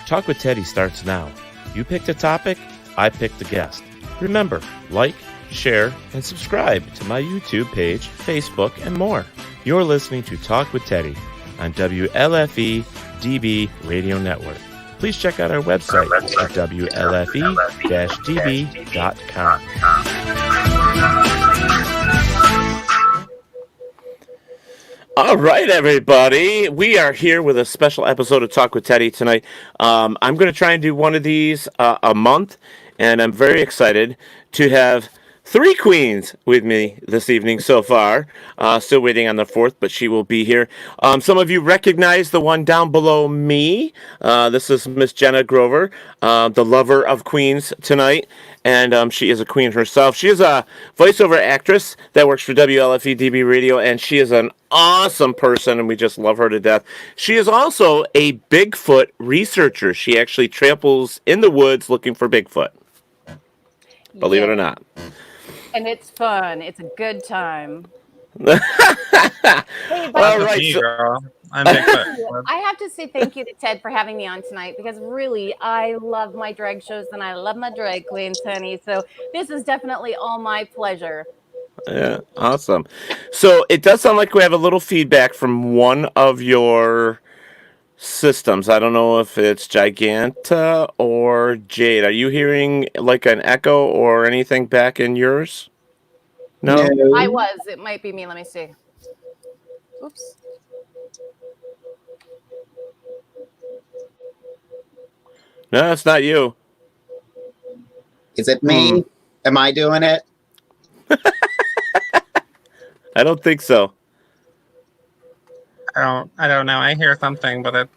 Talk with Teddy starts now. You picked a topic, I picked a guest. Remember, like, share, and subscribe to my YouTube page, Facebook, and more. You're listening to Talk with Teddy on WLFE DB Radio Network. Please check out our website at WLFE-DB.com. All right, everybody. We are here with a special episode of Talk with Teddy tonight. I'm going to try and do one of these a month, and I'm very excited to have 3 queens with me this evening so far. Still waiting on the 4th, but she will be here. Some of you recognize the one down below me. This is Miss Jenna Grover, the lover of queens tonight, and she is a queen herself. She is a voiceover actress that works for WLFE DB Radio, and she is an awesome person, and we just love her to death. She is also a Bigfoot researcher. She actually tramples in the woods looking for Bigfoot. Believe it or not. And it's fun. It's a good time. All right, girl. I'm Bigfoot. I have to say thank you to Ted for having me on tonight, because really, I love my drag shows and I love my drag queens, honey. So this is definitely all my pleasure. Yeah, awesome. So it does sound like we have a little feedback from one of your systems. I don't know if it's Giganta or Jade. Are you hearing like an echo or anything back in yours? No? I was. It might be me. Let me see. Oops. No, it's not you. Is it me? Am I doing it? I don't think so. I don't know. I hear something, but it.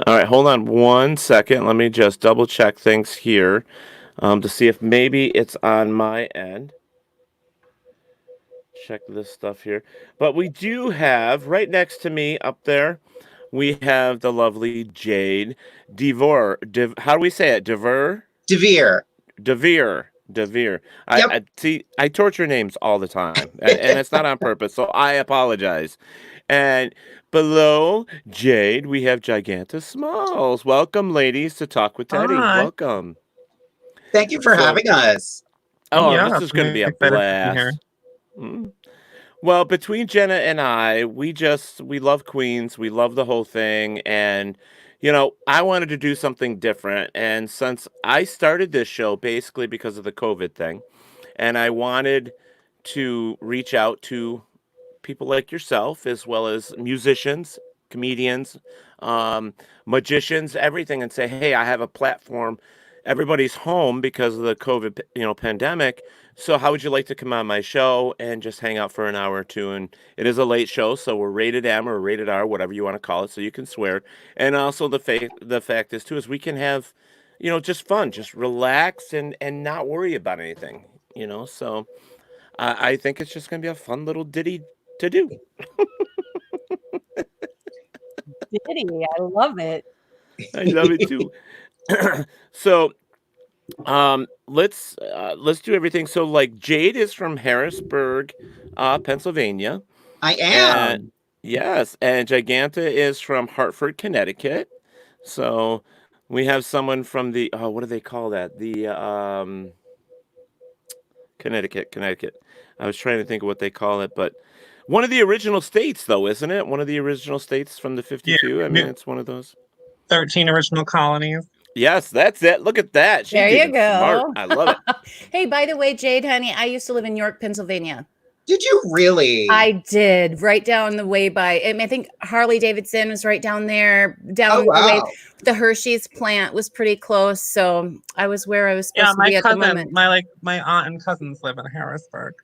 All right, hold on 1 second. Let me just double check things here to see if maybe it's on my end. Check this stuff here. But we do have, right next to me up there, we have the lovely Jade. DeVere. How do we say it? DeVere? DeVere. DeVere. Yep. I torture names all the time, and it's not on purpose, so I apologize. And below Jade, we have Giganta Smalls. Welcome, ladies, to Talk with Teddy. Hi. Welcome. Thank you for having us. Oh, Yeah, this is going to be a excited to be here. blast. Well, between Jenna and I, we love Queens. We love the whole thing. And, you know, I wanted to do something different. And since I started this show basically because of the COVID thing, and I wanted to reach out to people like yourself, as well as musicians, comedians, magicians, everything, and say, hey, I have a platform. Everybody's home because of the COVID, pandemic. So how would you like to come on my show and just hang out for an hour or two? And it is a late show, so we're rated M or rated R, whatever you want to call it, so you can swear. And also the fact is, too, is we can have, just fun, just relax and not worry about anything, So I think it's just going to be a fun little ditty to do. Ditty, I love it. I love it, too. So let's do everything. So like Jade is from Harrisburg, Pennsylvania. I am. Yes, and Giganta is from Hartford, Connecticut. So we have someone from the what do they call that? The Connecticut. I was trying to think of what they call it, but one of the original states, though, isn't it? One of the original states from the 52. Yeah. I mean, it's one of those 13 original colonies. Yes, that's it. Look at that. She's There you even go. smart. I love it. Hey, by the way, Jade, honey, I used to live in York, Pennsylvania. Did you really? I did, right down the way by, I think Harley Davidson was right down there, down Oh, wow. the way. The Hershey's plant was pretty close, so I was where I was supposed to be at the moment. my aunt and cousins live in Harrisburg.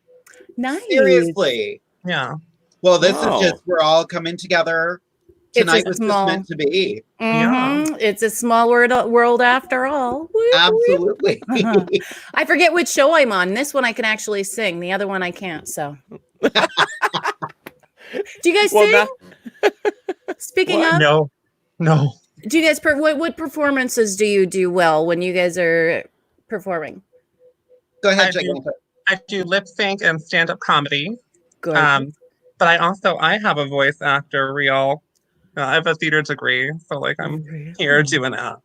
Nice. Seriously. Yeah. Well, this Wow. is just, we're all coming together. Tonight was just meant to be. Mhm. It's a small world after all. Woo. Absolutely. I forget which show I'm on. This one I can actually sing. The other one I can't. So, do you guys sing? Speaking of, No. do you guys what performances do you do well when you guys are performing? Go ahead, I do- Giganta. I do lip sync and stand up comedy. Good. But I have a voice actor reel I have a theater degree, so like I'm here doing a,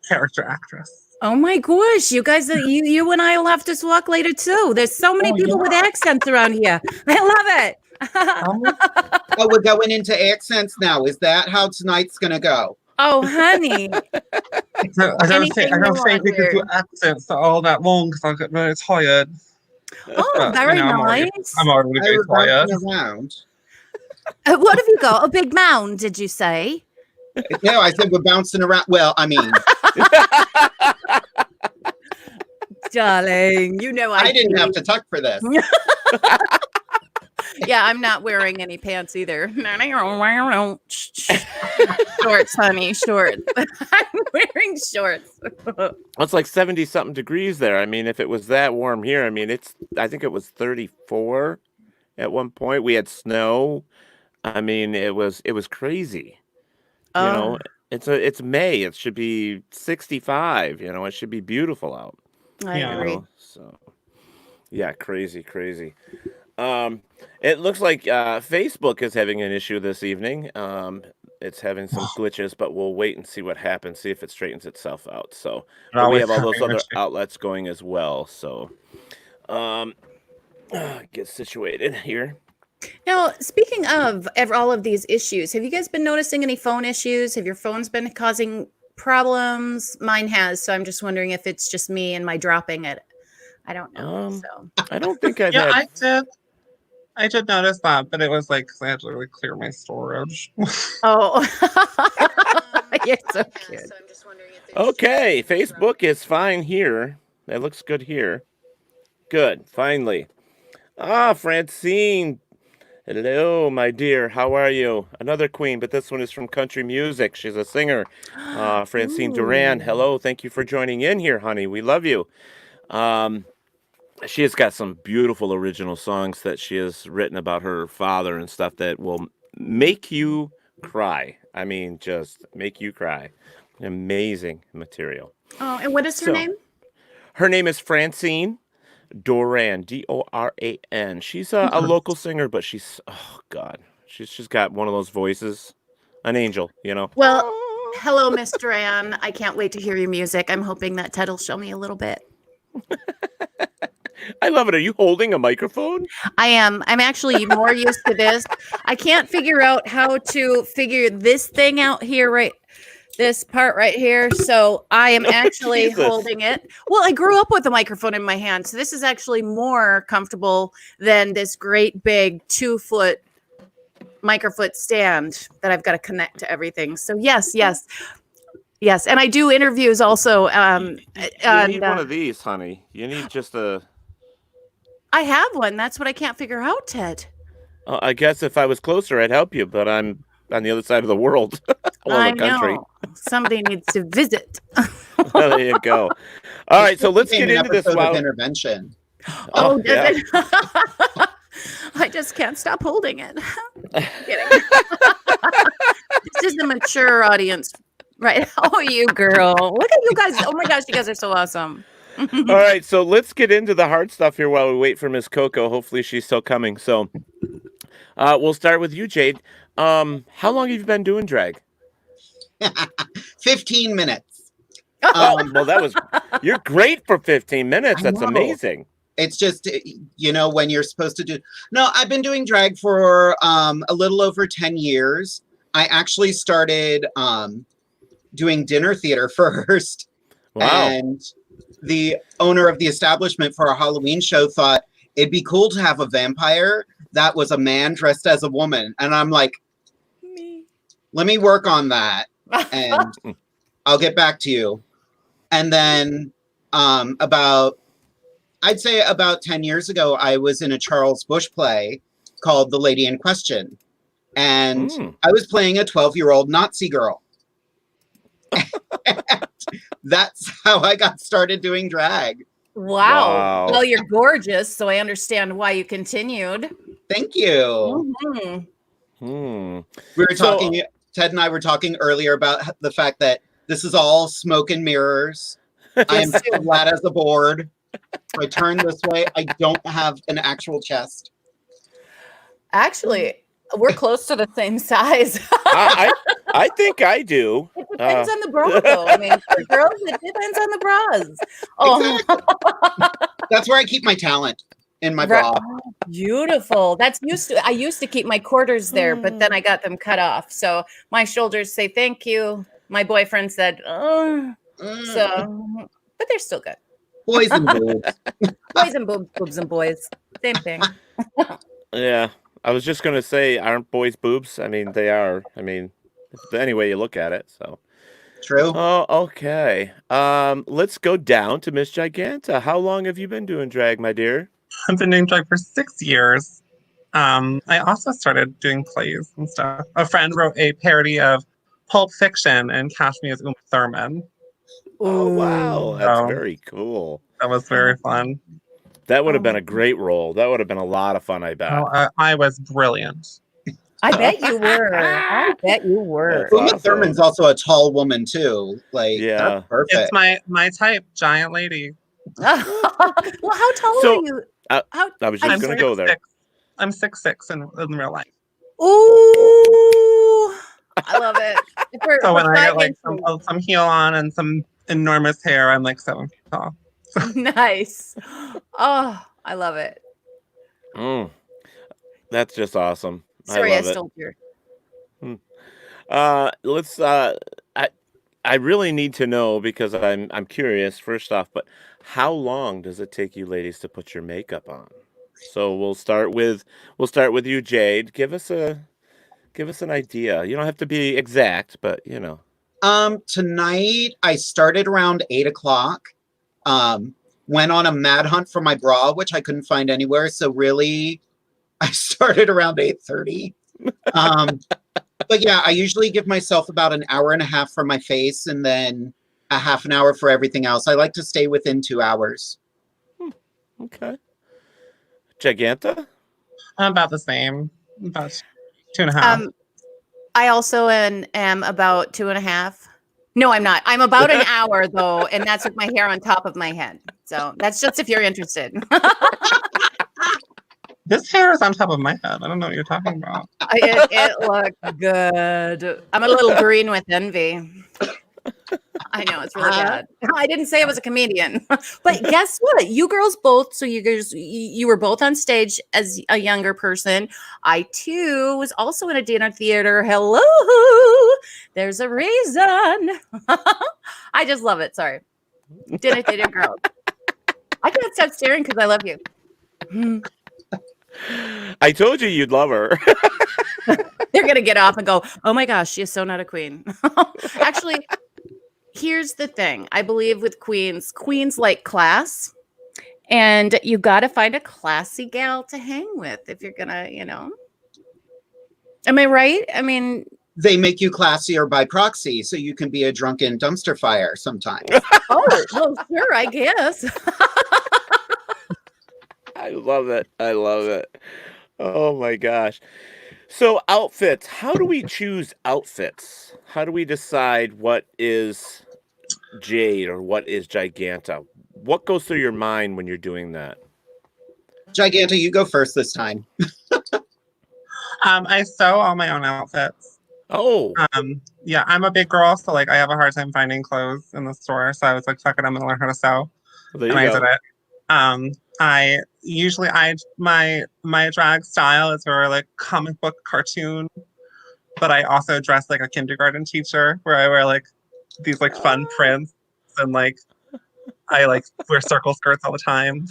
character actress. Oh my gosh, you guys, you and I will have to walk later too. There's so many people with accents around here. I love it. Oh, we're going into accents now. Is that how tonight's gonna go? Oh, honey. I don't think we could do accents all that long because I get very tired. Oh, But, very I'm nice. already I very was tired. bouncing around. What have you got? A big mound, did you say? No, I said we're bouncing around. Well, I mean, Darling, you know I didn't have to tuck for this. Yeah, I'm not wearing any pants either. Shorts, honey, shorts. I'm wearing shorts. It's like 70 something degrees there. I mean, if it was that warm here, I mean, I think it was 34 at one point. We had snow. I mean, it was crazy. You know, it's May. It should be 65, it should be beautiful out. I agree. So yeah, crazy. It looks like Facebook is having an issue this evening. It's having some glitches, but we'll wait and see what happens, see if it straightens itself out. So but we have all those other outlets going as well. So get situated here. Now, speaking of all of these issues, have you guys been noticing any phone issues? Have your phones been causing problems? Mine has, so I'm just wondering if it's just me and my dropping it. I don't know. I don't think I've Yeah, had... I did notice that, but it was like because I had to really clear my storage. Oh, you're so cute. Okay, Facebook is fine here. It looks good here. Good, finally. Francine. Hello, my dear. How are you? Another queen, but this one is from country music. She's a singer. Francine Duran. Hello, thank you for joining in here, honey. We love you. She has got some beautiful original songs that she has written about her father and stuff that will make you cry. I mean, just make you cry. Amazing material. Oh, and what is her name? Her name is Francine Doran, Doran. She's a local singer, but she's, oh God, she's got one of those voices, an angel, Well, hello, Miss Duran. I can't wait to hear your music. I'm hoping that Ted will show me a little bit. I love it. Are you holding a microphone? I am. I'm actually more used to this. I can't figure out how to figure this thing out here, right? This part right here. So I am actually holding it. Well, I grew up with a microphone in my hand. So this is actually more comfortable than this great big 2-foot microfoot stand that I've got to connect to everything. So yes. And I do interviews also. You need one of these, honey. You need just a... I have one. That's what I can't figure out, Ted. I guess if I was closer, I'd help you, but I'm on the other side of the world. I know. Somebody needs to visit. There you go. All right, so let's get into this. Intervention. Oh, does it? I just can't stop holding it. Kidding. This is a mature audience, right? Oh, you girl. Look at you guys. Oh my gosh, you guys are so awesome. All right, so let's get into the hard stuff here while we wait for Miss Koko. Hopefully she's still coming. So we'll start with you, Jade. How long have you been doing drag? 15 minutes. Well, you're great for 15 minutes. That's amazing. It's just, when you're supposed to do... No, I've been doing drag for a little over 10 years. I actually started doing dinner theater first. Wow. And the owner of the establishment for our Halloween show thought it'd be cool to have a vampire that was a man dressed as a woman. And I'm like, let me work on that. And I'll get back to you. And then I'd say about 10 years ago, I was in a Charles Busch play called The Lady in Question. And I was playing a 12-year-old Nazi girl. That's how I got started doing drag. Wow. Well, you're gorgeous, so I understand why you continued. Thank you. Mm-hmm. We were talking, Ted and I were talking earlier about the fact that this is all smoke and mirrors. I am flat as a board. If I turn this way, I don't have an actual chest. Actually, We're close to the same size. I think I do. It depends on the bra, though. I mean, for girls, it depends on the bras. Oh, That's where I keep my talent, in my Right. bra. Beautiful. I used to keep my quarters there, but then I got them cut off. So my shoulders say thank you. My boyfriend said, oh, so, but they're still good. Boys and boobs. Boys and boobs and boys. Same thing. Yeah. I was just gonna say, aren't boys boobs? I mean, they are. I mean, any way you look at it. So. True. Oh, okay. Let's go down to Miss Giganta. How long have you been doing drag, my dear? I've been doing drag for 6 years. I also started doing plays and stuff. A friend wrote a parody of Pulp Fiction and cast me as Uma Thurman. Oh, wow. That's So- very cool. That was very fun. That would have been a great role. That would have been a lot of fun, I bet. Oh, I was brilliant. I bet you were. I bet you were. That's Uma awesome. Thurman's also a tall woman too. Like, Yeah. that's perfect. It's my type, giant lady. Well, how tall So- are you? I was just I'm going to go there. 6'6". I'm 6'6" in real life. Ooh, I love it. So when I get like some heel on and some enormous hair, I'm like 7 feet tall. Nice. Oh, I love it. That's just awesome. Sorry, I love it. stole your. Let's. I really need to know because I'm curious. First off, but how long does it take you ladies to put your makeup on? So we'll start with you, Jade. Give us an idea. You don't have to be exact, but you know. Tonight I started around 8 o'clock. Went on a mad hunt for my bra, which I couldn't find anywhere. So really, I started around 8:30. But yeah, I usually give myself about an hour and a half for my face and then a half an hour for everything else. I like to stay within 2 hours. Okay. Giganta? About the same. About 2.5. I also am about 2.5. No, I'm not. I'm about an hour though, and that's with my hair on top of my head. So that's just if you're interested. This hair is on top of my head. I don't know what you're talking about. It looks good. I'm a little green with envy. I know it's really bad. I didn't say I was a comedian, but guess what? You girls both. So you were both on stage as a younger person. I too was also in a dinner theater. Hello, there's a reason. I just love it. Sorry, dinner theater girls. I can't stop staring because I love you. I told you you'd love her. They're gonna get off and go, oh my gosh, she is so not a queen. Actually, here's the thing. I believe with queens like class, and you got to find a classy gal to hang with if you're gonna, Am I right? I mean, They make you classier by proxy, so you can be a drunken dumpster fire sometimes. oh, well, sure, I guess. I love it. I love it. Oh my gosh. So outfits. How do we choose outfits? How do we decide what is Jade or what is Giganta? What goes through your mind when you're doing that? Giganta, you go first this time. I sew all my own outfits. Oh, Yeah, I'm a big girl, so like I have a hard time finding clothes in the store. So I was like, fuck it, I'm gonna learn how to sew. there And you I did go. it. My drag style is very like comic book cartoon, but I also dress like a kindergarten teacher where I wear like these like fun prints and like I like wear circle skirts all the time.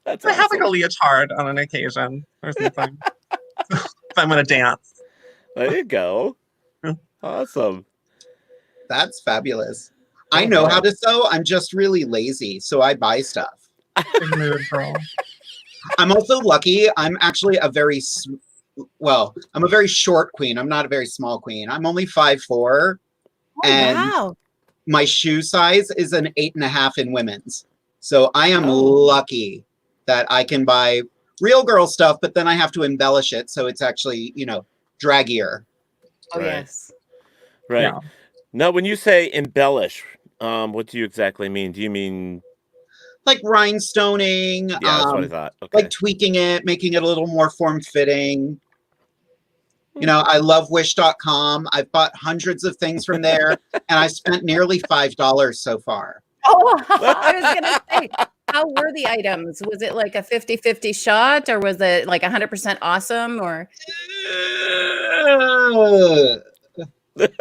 That's I have like a awesome. leotard on an occasion or something. If I'm gonna dance. There you go. Awesome. That's fabulous. I know how to sew. I'm just really lazy, so I buy stuff. Big mood girl. I'm also lucky. I'm actually I'm a very short queen. I'm not a very small queen. I'm only 5'4", and wow. my shoe size is an 8.5 in women's. So I am lucky that I can buy real girl stuff, but then I have to embellish it so it's actually, draggier. Oh, Right. yes. Right. Yeah. Now, when you say embellish, what do you exactly mean? Do you mean? Like rhinestoning, Yeah, that's what I thought. Okay. like tweaking it, making it a little more form-fitting. You know, I love wish.com. I've bought hundreds of things from there, and I spent nearly $5 so far. Oh, I was going to say, how were the items? Was it like a 50-50 shot, or was it like 100% awesome, or? That's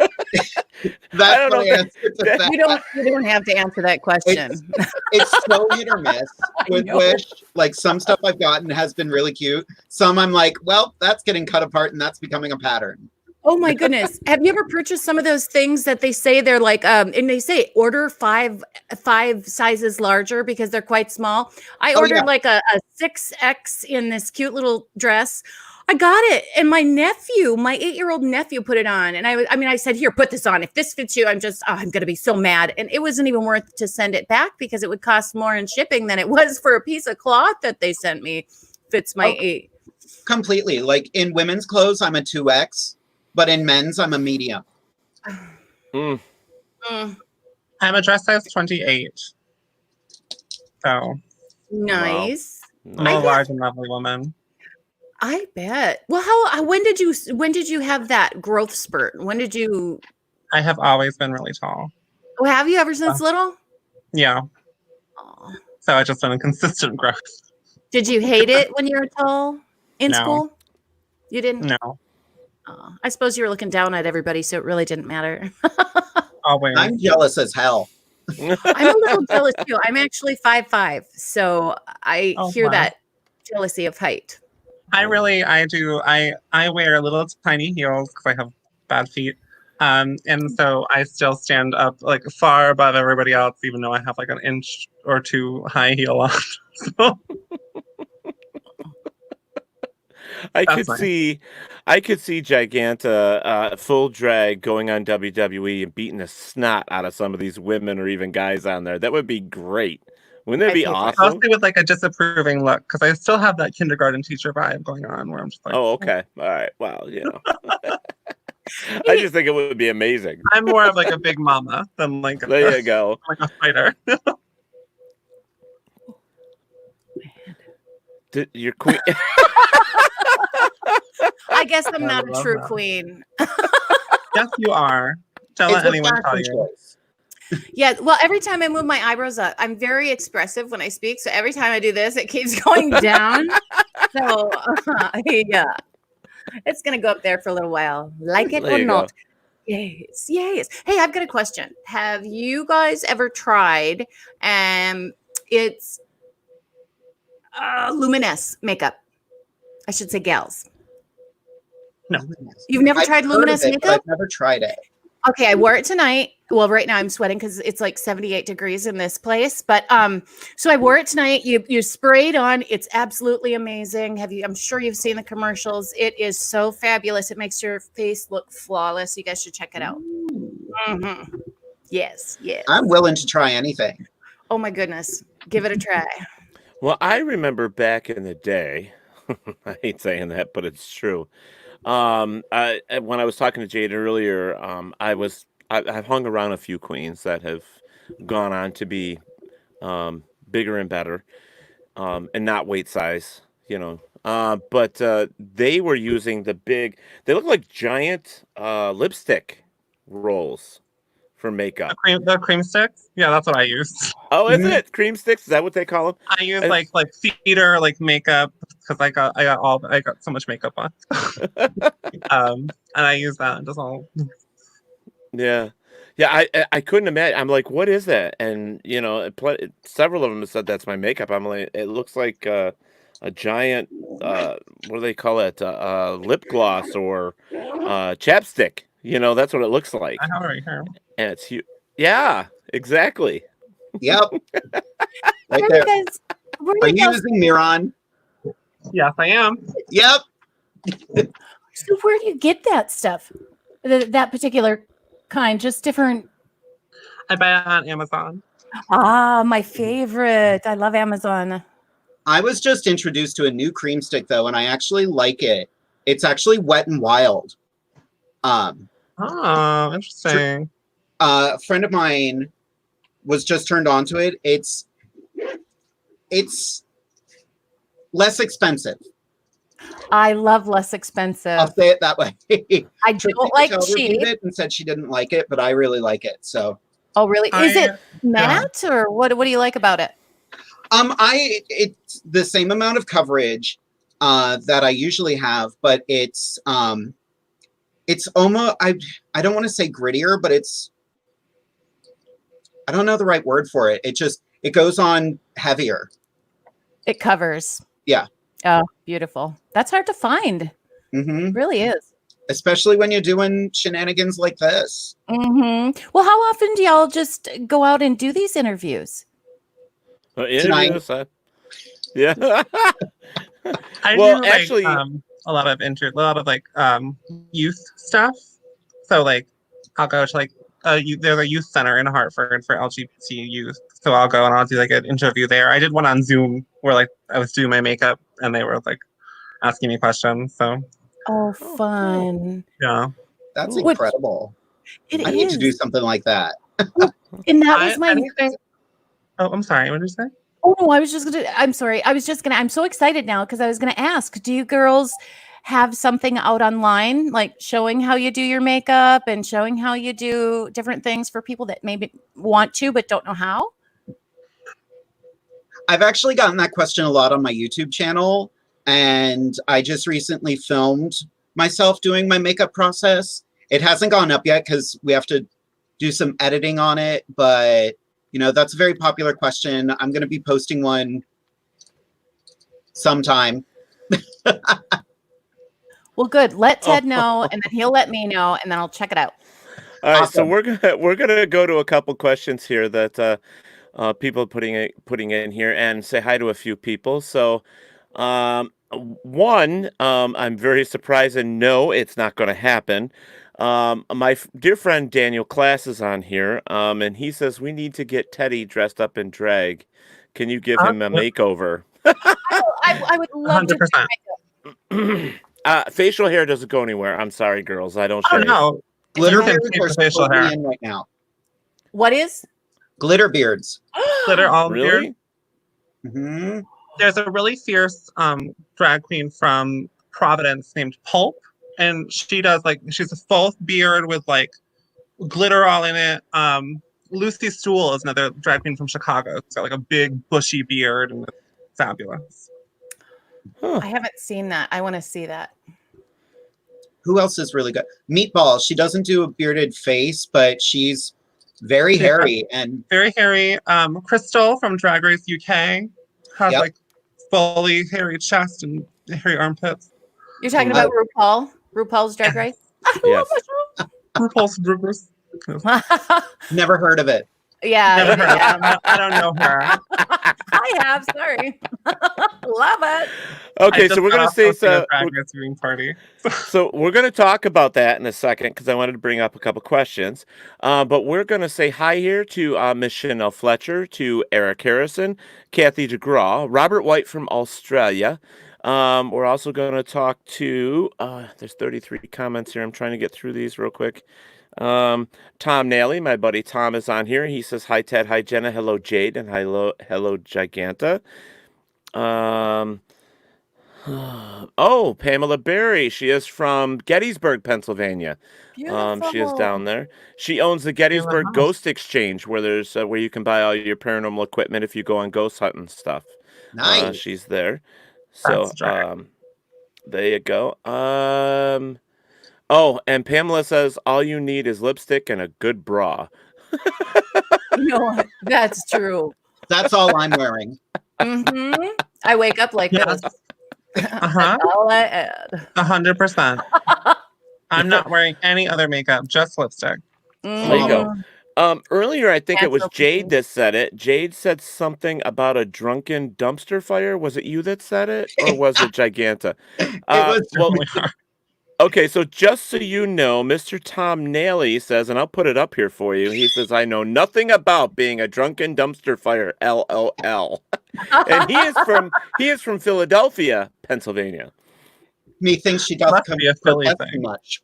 my answer to that. You don't have to answer that question. It's so hit or miss with Wish. Like, some stuff I've gotten has been really cute. Some I'm like, well, that's getting cut apart and that's becoming a pattern. Oh my goodness. Have you ever purchased some of those things that they say they're like, and they say order five sizes larger because they're quite small? I ordered like a 6X in this cute little dress. I got it. And my 8-year-old nephew put it on. And I said, here, put this on. If this fits you, I'm going to be so mad. And it wasn't even worth to send it back because it would cost more in shipping than it was for a piece of cloth that they sent me. Fits my 8. Completely. Like, in women's clothes, I'm a 2X. But in men's, I'm a medium. I'm a dress size 28. So nice. Wow. I'm a large and lovely woman. I bet. Well, when did you have that growth spurt? I have always been really tall. Oh, have you ever since little? Yeah. Aww. So it's just been a consistent growth. Did you hate it when you were tall in school? You didn't? No. I suppose you were looking down at everybody, so it really didn't matter. Always. I'm jealous as hell. I'm a little jealous too. I'm actually 5'5", so I hear that jealousy of height. I do. I wear little tiny heels because I have bad feet. And so I still stand up like far above everybody else, even though I have like an inch or two high heel on. So. I could see Giganta full drag going on WWE and beating the snot out of some of these women or even guys on there. That would be great. Wouldn't that be awesome? Mostly with like a disapproving look, because I still have that kindergarten teacher vibe going on where I'm just like, oh, okay. All right. Well, you know. I just think it would be amazing. I'm more of like a big mama than like there you go. Like a fighter. Your queen. I guess I'm not a true queen. Yes, you are. Don't let anyone tell you. Yeah, well, every time I move my eyebrows up, I'm very expressive when I speak. So every time I do this, it keeps going down. So yeah, it's gonna go up there for a little while, like it or not. Yes. Hey, I've got a question. Have you guys ever tried? It's luminous makeup. I should say gals. No. You've never tried luminous makeup? I've never tried it. Okay, I wore it tonight. Well, right now I'm sweating because it's like 78 degrees in this place. But so I wore it tonight. You spray it on. It's absolutely amazing. I'm sure you've seen the commercials. It is so fabulous. It makes your face look flawless. You guys should check it out. Mm-hmm. Yes. I'm willing to try anything. Oh my goodness. Give it a try. Well, I remember back in the day, I hate saying that, but it's true. When I was talking to Jade earlier, I've hung around a few queens that have gone on to be bigger and better, and not weight size, you know. But they were using they look like giant lipstick rolls for makeup. The cream sticks? Yeah, that's what I use. Oh, is it cream sticks? Is that what they call them? I use like theater makeup because I got so much makeup on. And I use that just all. Yeah. I couldn't imagine. I'm like, what is that? And you know, several of them have said that's my makeup. I'm like, it looks like a giant what do they call it? Lip gloss or chapstick. You know, that's what it looks like. I have it right here. And it's huge. Yeah, exactly. Yep. Right there. Are you using Miron? Yes, I am. Yep. So where do you get that stuff? That particular kind, just different. I buy it on Amazon. Ah, my favorite. I love Amazon. I was just introduced to a new cream stick though, and I actually like it. It's actually Wet n Wild. Oh, interesting. A friend of mine was just turned on to it. It's less expensive. I love less I'll expensive. say it that way. I Trixie don't like Patel reviewed cheap. it and said she didn't like it, but I really like it. So, Oh, really? Is it Yeah. matte or what? What do you like about it? it's the same amount of coverage that I usually have, but it's almost I don't want to say grittier, but I don't know the right word for it. It goes on heavier. It covers. Yeah. Oh, beautiful. That's hard to find. Mm-hmm. It really is. Especially when you're doing shenanigans like this. Mm-hmm. Well, how often do y'all just go out and do these interviews? Interviews, yeah. I Well, do actually, like a lot of like youth stuff. So like I'll go to like there's a youth center in Hartford for LGBT youth. So I'll go and I'll do like an interview there. I did one on Zoom where like I was doing my makeup and they were like asking me questions. So Oh, fun. yeah. That's Cool. incredible. It I need to do is. something like that. And that was my Anything. Oh, I'm sorry. What did you say? Oh no, I'm sorry. I'm so excited now because I was gonna ask, do you girls have something out online like showing how you do your makeup and showing how you do different things for people that maybe want to but don't know how? I've actually gotten that question a lot on my YouTube channel, and I just recently filmed myself doing my makeup process. It hasn't gone up yet because we have to do some editing on it, but that's a very popular question. I'm going to be posting one sometime. Well, good. Let Ted know, and then he'll let me know, and then I'll check it out. All right, so Awesome. we're gonna go to a couple questions here that people putting in here and say hi to a few people. So, one, I'm very surprised, and no, it's not going to happen. My dear friend Daniel Class is on here, and he says we need to get Teddy dressed up in drag. Can you give him a makeover? I would love to. 100%. Facial hair doesn't go anywhere. I'm sorry, girls. I don't Oh shave. no. Glitter You can beards keep are the facial supposedly hair. in right now. What is? Glitter beards. Glitter all beard. Really? Hmm. There's a really fierce drag queen from Providence named Pulp, and she's a full beard with like glitter all in it. Lucy Stool is another drag queen from Chicago. It's got like a big bushy beard and it's fabulous. Huh. I haven't seen that. I want to see that. Who else is really good? Meatball. She doesn't do a bearded face, but she's very hairy and Very hairy. Crystal from Drag Race UK has Yep. like fully hairy chest and hairy armpits. You're talking about RuPaul? RuPaul's Drag Race? Yes. RuPaul's Drag Race. never heard of it. Yeah. Never heard of her. I don't know her. I have. Sorry. Love it. Okay, so we're gonna say so. Drag Race viewing party. So we're going to talk about that in a second because I wanted to bring up a couple questions. But we're going to say hi here to Miss Chanel Fletcher, to Eric Harrison, Kathy DeGraw, Robert White from Australia. We're also going to talk to, there's 33 comments here. I'm trying to get through these real quick. Tom Nally, my buddy Tom is on here. He says, hi, Ted. Hi, Jenna. Hello, Jade. And hello, Giganta. Oh, Pamela Berry. She is from Gettysburg, Pennsylvania. Beautiful. She is down there. She owns the Gettysburg Ghost Exchange, where there's where you can buy all your paranormal equipment if you go on ghost hunting stuff. Nice. She's there. So there you go. Oh, and Pamela says all you need is lipstick and a good bra. You know what? That's true. That's all I'm wearing. Mm-hmm. I wake up like Yes. this. Uh-huh. That's all I add. 100%. I'm not wearing any other makeup, just lipstick. There you go. Earlier, I think it was Cancel Jade me. that said it. Jade said something about a drunken dumpster fire. Was it you that said it, or was it Giganta? It was Well, Really hard. okay, so just so you know, Mr. Tom Nally says, and I'll put it up here for you. He says, I know nothing about being a drunken dumpster fire, LOL. And he is from Philadelphia, Pennsylvania. methinks she doth Must be a Philly protest too thing. much.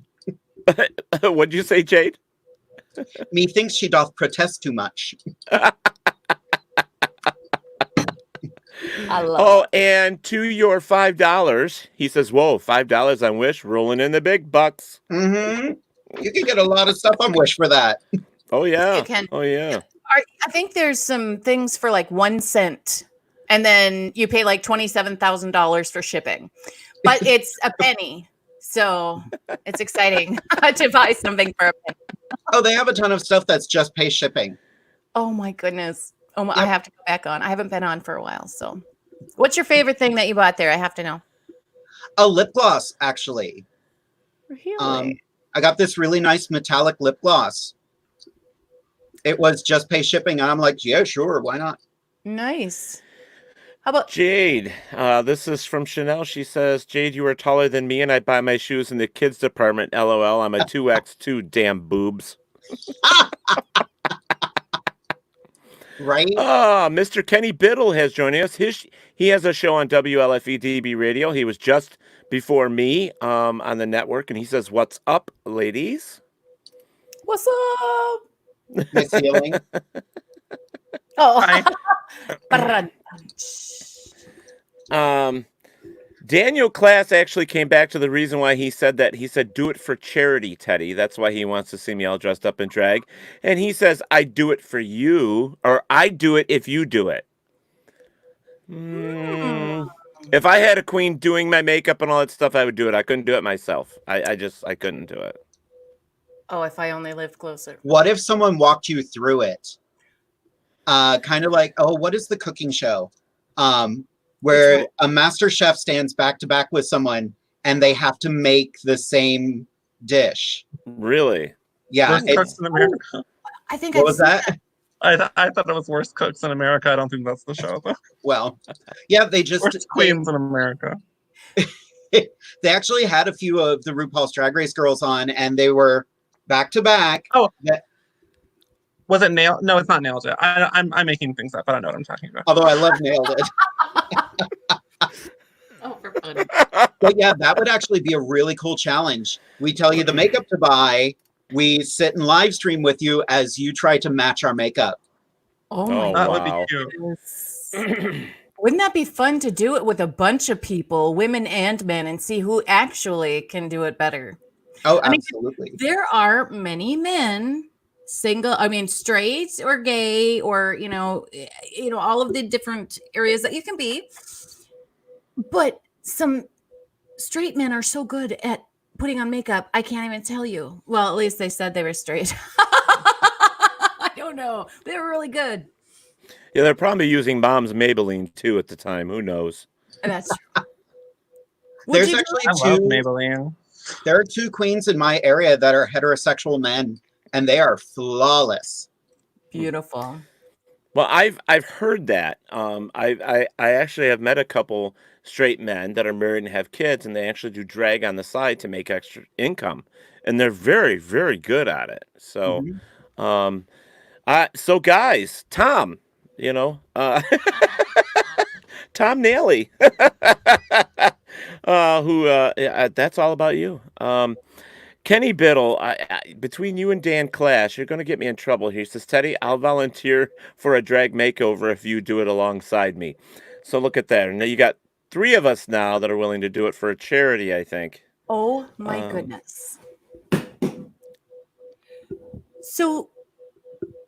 What'd you say, Jade? Methinks she doth protest too much. I love Oh, and to your $5, he says, "Whoa, $5 on Wish, rolling in the big bucks." Mm-hmm. You can get a lot of stuff on Wish for that. Oh yeah. You can. Oh yeah. I think there's some things for like 1 cent, and then you pay like $27,000 for shipping, but it's a penny, so it's exciting to buy something for a penny. Oh, they have a ton of stuff that's just pay shipping. Oh my goodness! Oh, I Yep. have to go back on. I haven't been on for a while. So, what's your favorite thing that you bought there? I have to know. A lip gloss, actually. Really? I got this really nice metallic lip gloss. It was just pay shipping, and I'm like, yeah, sure, why not? Nice. How about Jade, this is from Chanel. She says, "Jade, you are taller than me, and I buy my shoes in the kids department. LOL. I'm a 2X2. Damn boobs." Right? Mr. Kenny Biddle has joined us. He has a show on WLFE-DB radio. He was just before me on the network, and he says, "What's up, ladies?" what's up? Miss Healing. Oh, Daniel Class actually came back to the reason why he said that. He said, "Do it for charity, Teddy." That's why he wants to see me all dressed up in drag. And he says, "I do it for you," or "I do it if you do it." If I had a queen doing my makeup and all that stuff, I would do it. I couldn't do it myself. I couldn't do it. oh, if I only lived closer. What if someone walked you through it? Kind of like, oh, what is the cooking show? Where a master chef stands back to back with someone and they have to make the same dish. Really? Yeah. Worst Cooks in America. I think What was that? I thought it was Worst Cooks in America. I don't think that's the show, though. Well, yeah, they just Worst Queens in America. they actually had a few of the RuPaul's Drag Race girls on, and they were back to back. Oh. That- Was it Nailed? No, it's not Nailed It. I'm making things up, but I know what I'm talking about. Although I love Nailed It. Oh, for fun. But yeah, that would actually be a really cool challenge. We tell you the makeup to buy. We sit and live stream with you as you try to match our makeup. Oh my Oh, That wow. would be cute. goodness. Wouldn't that be fun to do it with a bunch of people, women and men, and see who actually can do it better? Oh, I mean, absolutely. There are many men, straight or gay, or all of the different areas that you can be. But some straight men are so good at putting on makeup, I can't even tell you. Well, at least they said they were straight. I don't know. They were really good. Yeah, they're probably using Mom's Maybelline too at the time. Who knows? That's true. Would There's you do actually I love two. Maybelline. There are two queens in my area that are heterosexual men, and they are flawless. Beautiful. Well, I've heard that. I actually have met a couple straight men that are married and have kids, and they actually do drag on the side to make extra income, and they're very, very good at it. So, so guys, Tom, Tom Naily, that's all about you. Kenny Biddle, between you and Dan Clash, you're going to get me in trouble here. He says, "Teddy, I'll volunteer for a drag makeover if you do it alongside me." So look at that. Now you got 3 of us now that are willing to do it for a charity, I think. Oh my goodness. So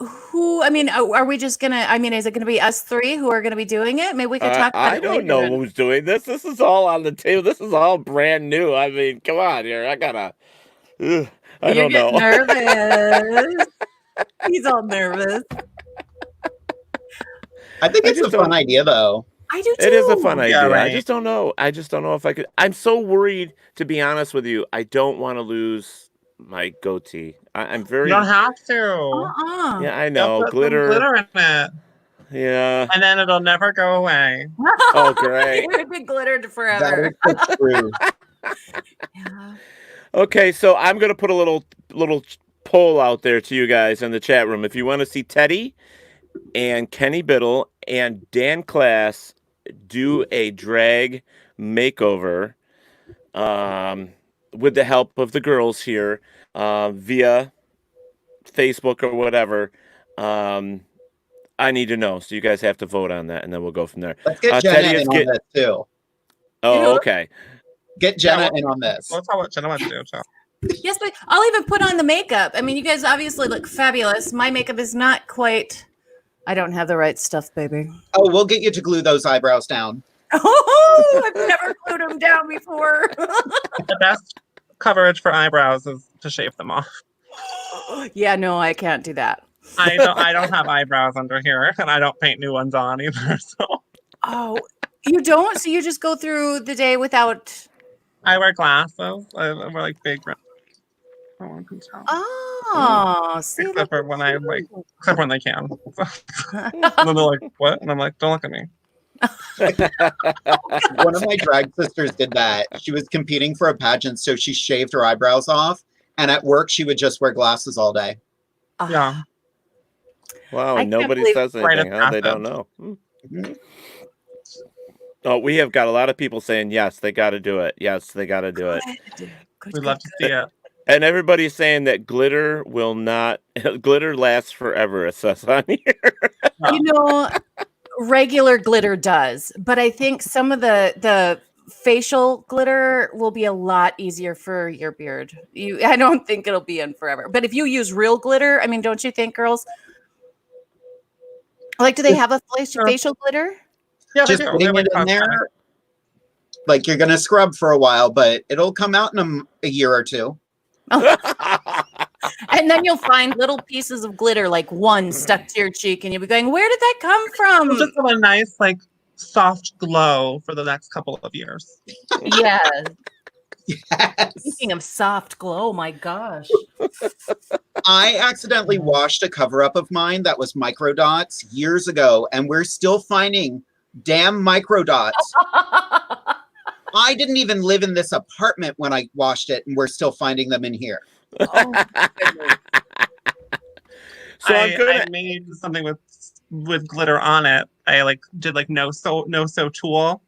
are we just gonna, is it gonna be us 3 who are gonna be doing it? Maybe we could talk about I it don't later. know who's doing this. This is all on the table. This is all brand new. I mean, come on here. I don't know. Nervous. He's all nervous. I think I it's a just fun don't- idea, though. I do too. It is a fun idea. Yeah, right. I just don't know. I just don't know if I could. I'm so worried, to be honest with you. I don't want to lose my goatee. I'm very. You don't have to. Yeah, I They'll know. put some Glitter. glitter in it, Yeah. and then it'll never go away. Oh, great. It would be glittered That forever. is so true. Yeah. Okay, so I'm gonna put a little poll out there to you guys in the chat room. If you want to see Teddy and Kenny Biddle and Dan Class do a drag makeover, with the help of the girls here, via Facebook or whatever, I need to know. So you guys have to vote on that, and then we'll go from there. Let's get Teddy Jenna is in on this too. Oh, okay. Get Jenna in on this. Let's tell what Jenna wants to do. So. Yes, but I'll even put on the makeup. I mean, you guys obviously look fabulous. My makeup is not quite. I don't have the right stuff, baby. Oh, we'll get you to glue those eyebrows down. Oh, I've never glued them down before. The best coverage for eyebrows is to shave them off. Yeah, no, I can't do that. I don't have eyebrows under here, and I don't paint new ones on either. So. Oh, you don't? So you just go through the day without. I wear glasses. I wear like big. No one can tell. Oh, see, Except for when I like, except when they can. And then they're like, "What?" And I'm like, "Don't look at me." One of my drag sisters did that. She was competing for a pageant, so she shaved her eyebrows off, and at work she would just wear glasses all day. Yeah. Wow, I and can't nobody believe- says anything, huh? They don't know. Oh, we have got a lot of people saying yes, they got to do it. Yes, they got to do it. We'd love to see it. And everybody's saying that glitter will not. Glitter lasts forever. It says on here. You know, regular glitter does, but I think some of the facial glitter will be a lot easier for your beard. I don't think it'll be in forever. But if you use real glitter, I mean, don't you think, girls? Like, do they have a facial glitter? Yeah, Just they do. putting They're it in like there, like you're gonna scrub for a while, but it'll come out in a year or two. And then you'll find little pieces of glitter, like one stuck to your cheek, and you'll be going, "Where did that come from?" It'll just have a nice, like, soft glow for the next couple of years. Yeah. Yes. Speaking of soft glow, my gosh. I accidentally washed a cover up of mine that was micro dots years ago, and we're still finding damn micro dots. I didn't even live in this apartment when I washed it, and we're still finding them in here. Oh, my goodness. So I made something with glitter on it. I like did like no sew tool,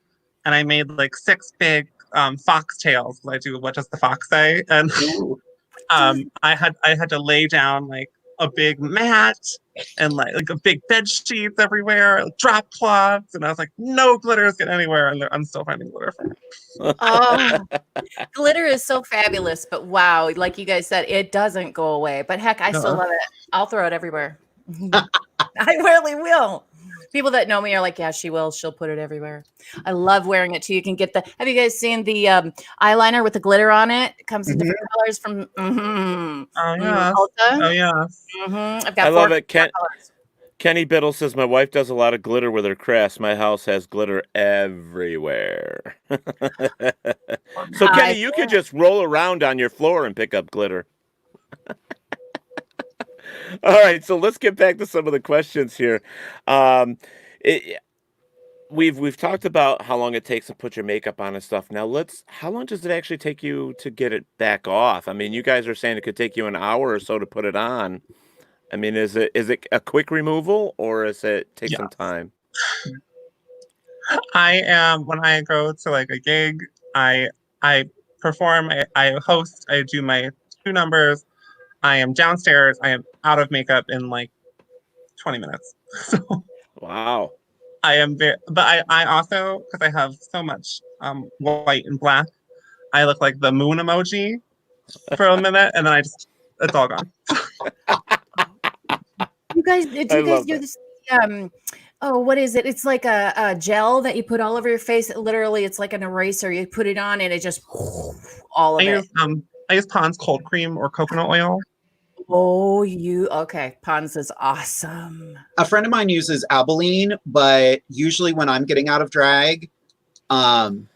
and I made like 6 big foxtails. I do what does the fox say? And I had to lay down like a big mat and like a big bed sheets everywhere, drop cloths, and I was like, no glitter is getting anywhere, and I'm still finding glitter for it. Oh, glitter is so fabulous, but wow, like you guys said, it doesn't go away. But heck, I still love it. I'll throw it everywhere. I really will. People that know me are like, yeah, she will. She'll put it everywhere. I love wearing it too. You can get have you guys seen the eyeliner with the glitter on it? It comes in different colors from Oh yeah. Ulta. Oh yeah. I've got I 4 love it. colors. Kenny Biddle says, my wife does a lot of glitter with her crafts. My house has glitter everywhere. So, Kenny, you could just roll around on your floor and pick up glitter. All right, so let's get back to some of the questions here. We've talked about how long it takes to put your makeup on and stuff. Now, how long does it actually take you to get it back off? I mean, you guys are saying it could take you an hour or so to put it on. I mean, is it a quick removal or is it take some time? I am when I go to like a gig, I perform, I host, I do my 2 numbers. I am downstairs. I am out of makeup in like 20 minutes. So Wow. I am but I also, because I have so much white and black, I look like the moon emoji for a minute, and then it's all gone. Do you guys do this? Oh, what is it? It's like a gel that you put all over your face. Literally, it's like an eraser. You put it on, and it just all of it. I use Pond's cold cream or coconut oil. Oh, okay. Pond's is awesome. A friend of mine uses Albolene, but usually when I'm getting out of drag, I'll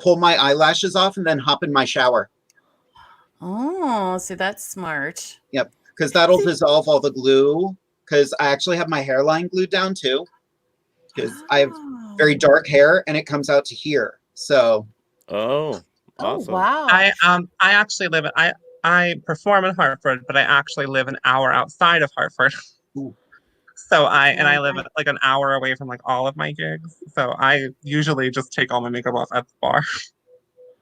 pull my eyelashes off and then hop in my shower. Oh, so that's smart. Yep, because that'll dissolve all the glue. Because I actually have my hairline glued down too. Because I have very dark hair and it comes out to here. So. Oh, awesome. Oh, wow. I actually live I perform in Hartford, but I actually live an hour outside of Hartford. Ooh. So I live like an hour away from like all of my gigs. So I usually just take all my makeup off at the bar.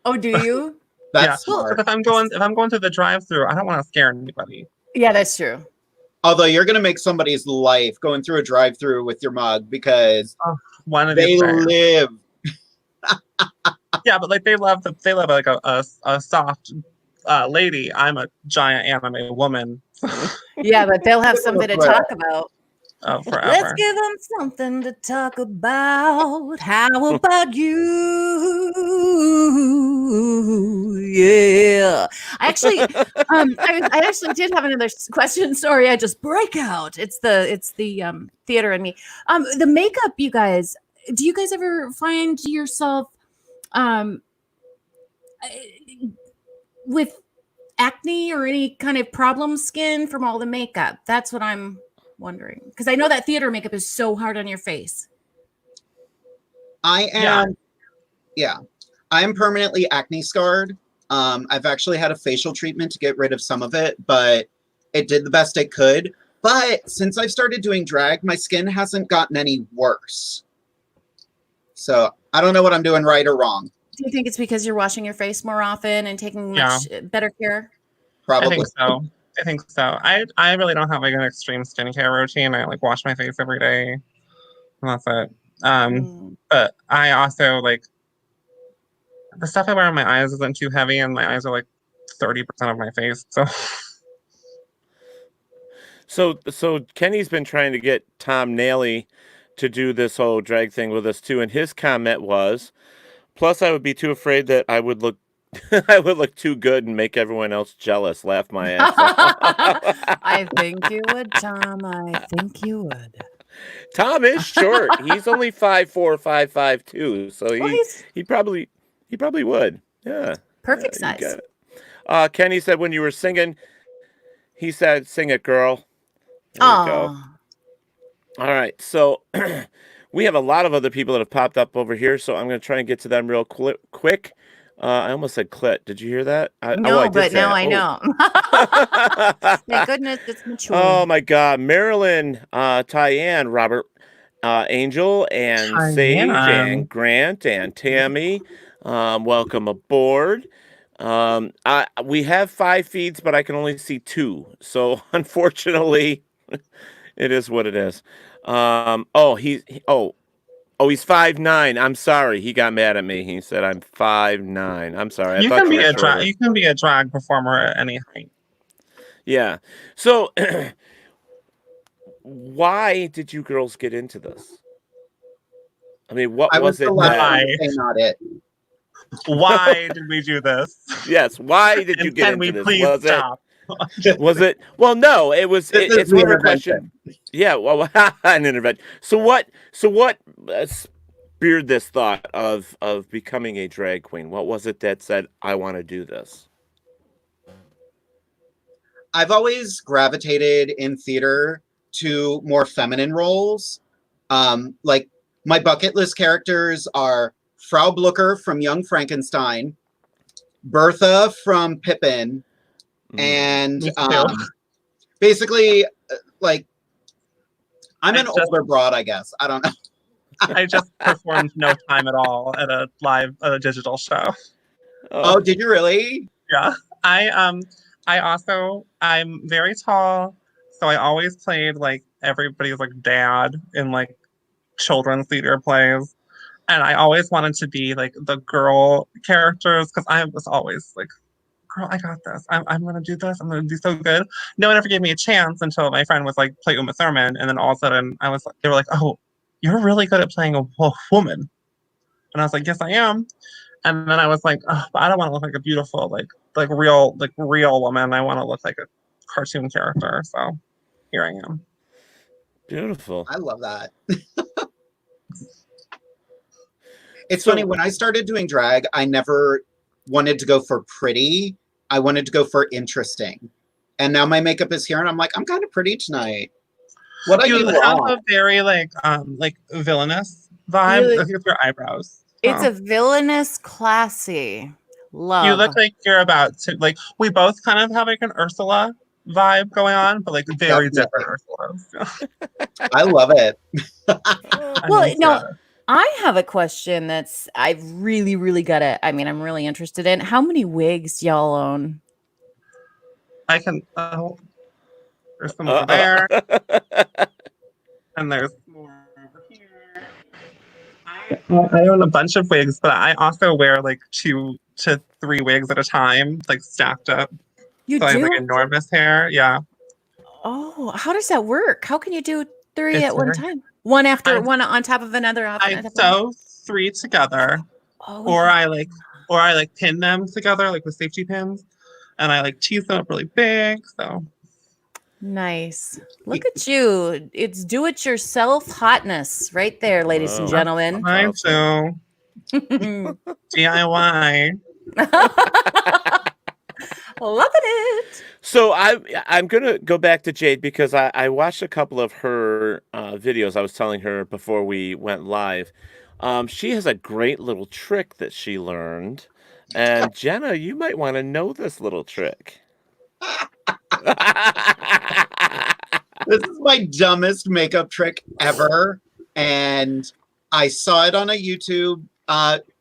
Oh, do you? That's smart. If I'm going to the drive-through, I don't want to scare anybody. Yeah, that's true. Although you're gonna make somebody's life going through a drive-through with your mug because one of they these days. live. Yeah, but like they love like a soft lady. I'm a giant anime woman. Yeah, but they'll have something to talk about. Oh, forever. Let's give them something to talk about. How about you? Yeah. I actually did have another question. Sorry, I just break out. It's the theater in me. The makeup, you guys. Do you guys ever find yourself with acne or any kind of problem skin from all the makeup? That's what I'm wondering, because I know that theater makeup is so hard on your face. I am, yeah, I am permanently acne scarred. I've actually had a facial treatment to get rid of some of it, but it did the best it could. But since I've started doing drag, my skin hasn't gotten any worse. So I don't know what I'm doing right or wrong. Do you think it's because you're washing your face more often and taking much better care? Probably. I think so. I really don't have like an extreme skincare routine. I like wash my face every day, and that's it. But I also like the stuff I wear on my eyes isn't too heavy, and my eyes are like 30% of my face. So Kenny's been trying to get Tom Naley to do this whole drag thing with us too, and his comment was, plus I would be too afraid that I would look I would look too good and make everyone else jealous. Laugh my ass off. I think you would, Tom. I think you would. Tom is short. He's only 5'4", 5'5" too. So he probably would. Yeah. Perfect Yeah, size. Kenny said when you were singing, he said, "Sing it, girl." There we go. All right. So we have a lot of other people that have popped up over here. So I'm going to try and get to them real quick. I almost said clit. Did you hear that? No, but now I know. Thank goodness it's mature. Oh my God, Marilyn, Tyann, Robert, Angel, and Sage, and Grant, and Tammy. Welcome aboard. We have 5 feeds, but I can only see 2. So unfortunately, it is what it is. He's 5'9". I'm sorry. He got mad at me. He said I'm 5'9". I'm sorry. You can be a drag performer at any height. Yeah. So why did you girls get into this? I mean, what was it? Not it. Why did we do this? Yes. Why did you get into this? Please stop. Was it? Well, no. It was. It's more of a question. Yeah. Well, an intervention. So what speared this thought of becoming a drag queen? What was it that said, I want to do this? I've always gravitated in theater to more feminine roles. Like my bucket list characters are Frau Blucher from Young Frankenstein, Bertha from Pippin, and basically, like, I'm an older broad, I guess. I don't know. I just performed No Time at All at a digital show. Oh, did you really? Yeah. I'm very tall, so I always played like everybody's like dad in like children's theater plays. And I always wanted to be like the girl characters because I was always like, girl, I got this. I'm gonna do this. I'm gonna do so good. No one ever gave me a chance until my friend was like, play Uma Thurman, and then all of a sudden they were like, oh, you're really good at playing a woman. And I was like, yes, I am. And then I was like, oh, but I don't want to look like a beautiful, like real woman. I want to look like a cartoon character. So here I am. Beautiful. I love that. It's funny, when I started doing drag, I never wanted to go for pretty. I wanted to go for interesting. And now my makeup is here and I'm like, I'm kind of pretty tonight. What I do have a very like villainous vibe. I think it's your eyebrows. It's a villainous, classy love. You look like you're about to we both kind of have like an Ursula vibe going on, but like very different Ursulas. I love it. Well, no, I have a question that's I've really, really got to. I mean, I'm really interested in. How many wigs y'all own? I can. There's some more there. And there's more over here. I own a bunch of wigs, but I also wear like 2 to 3 wigs at a time, like stacked up. You So I have like do? enormous hair. Yeah. Oh, how does that work? How can you do 3 It's at one very time? One after I, one on top of another off I on top of another? sew 3 together, Oh, or yeah. I like pin them together like with safety pins, and I like tease them up really big. So Nice. Look at you. It's do-it-yourself hotness right there, ladies and Wow, gentlemen. I awesome. do DIY. Loving it. So I'm gonna go back to Jade because I watched a couple of her videos. I was telling her before we went live. She has a great little trick that she learned, and Jenna, you might want to know this little trick. This is my dumbest makeup trick ever. And I saw it on a YouTube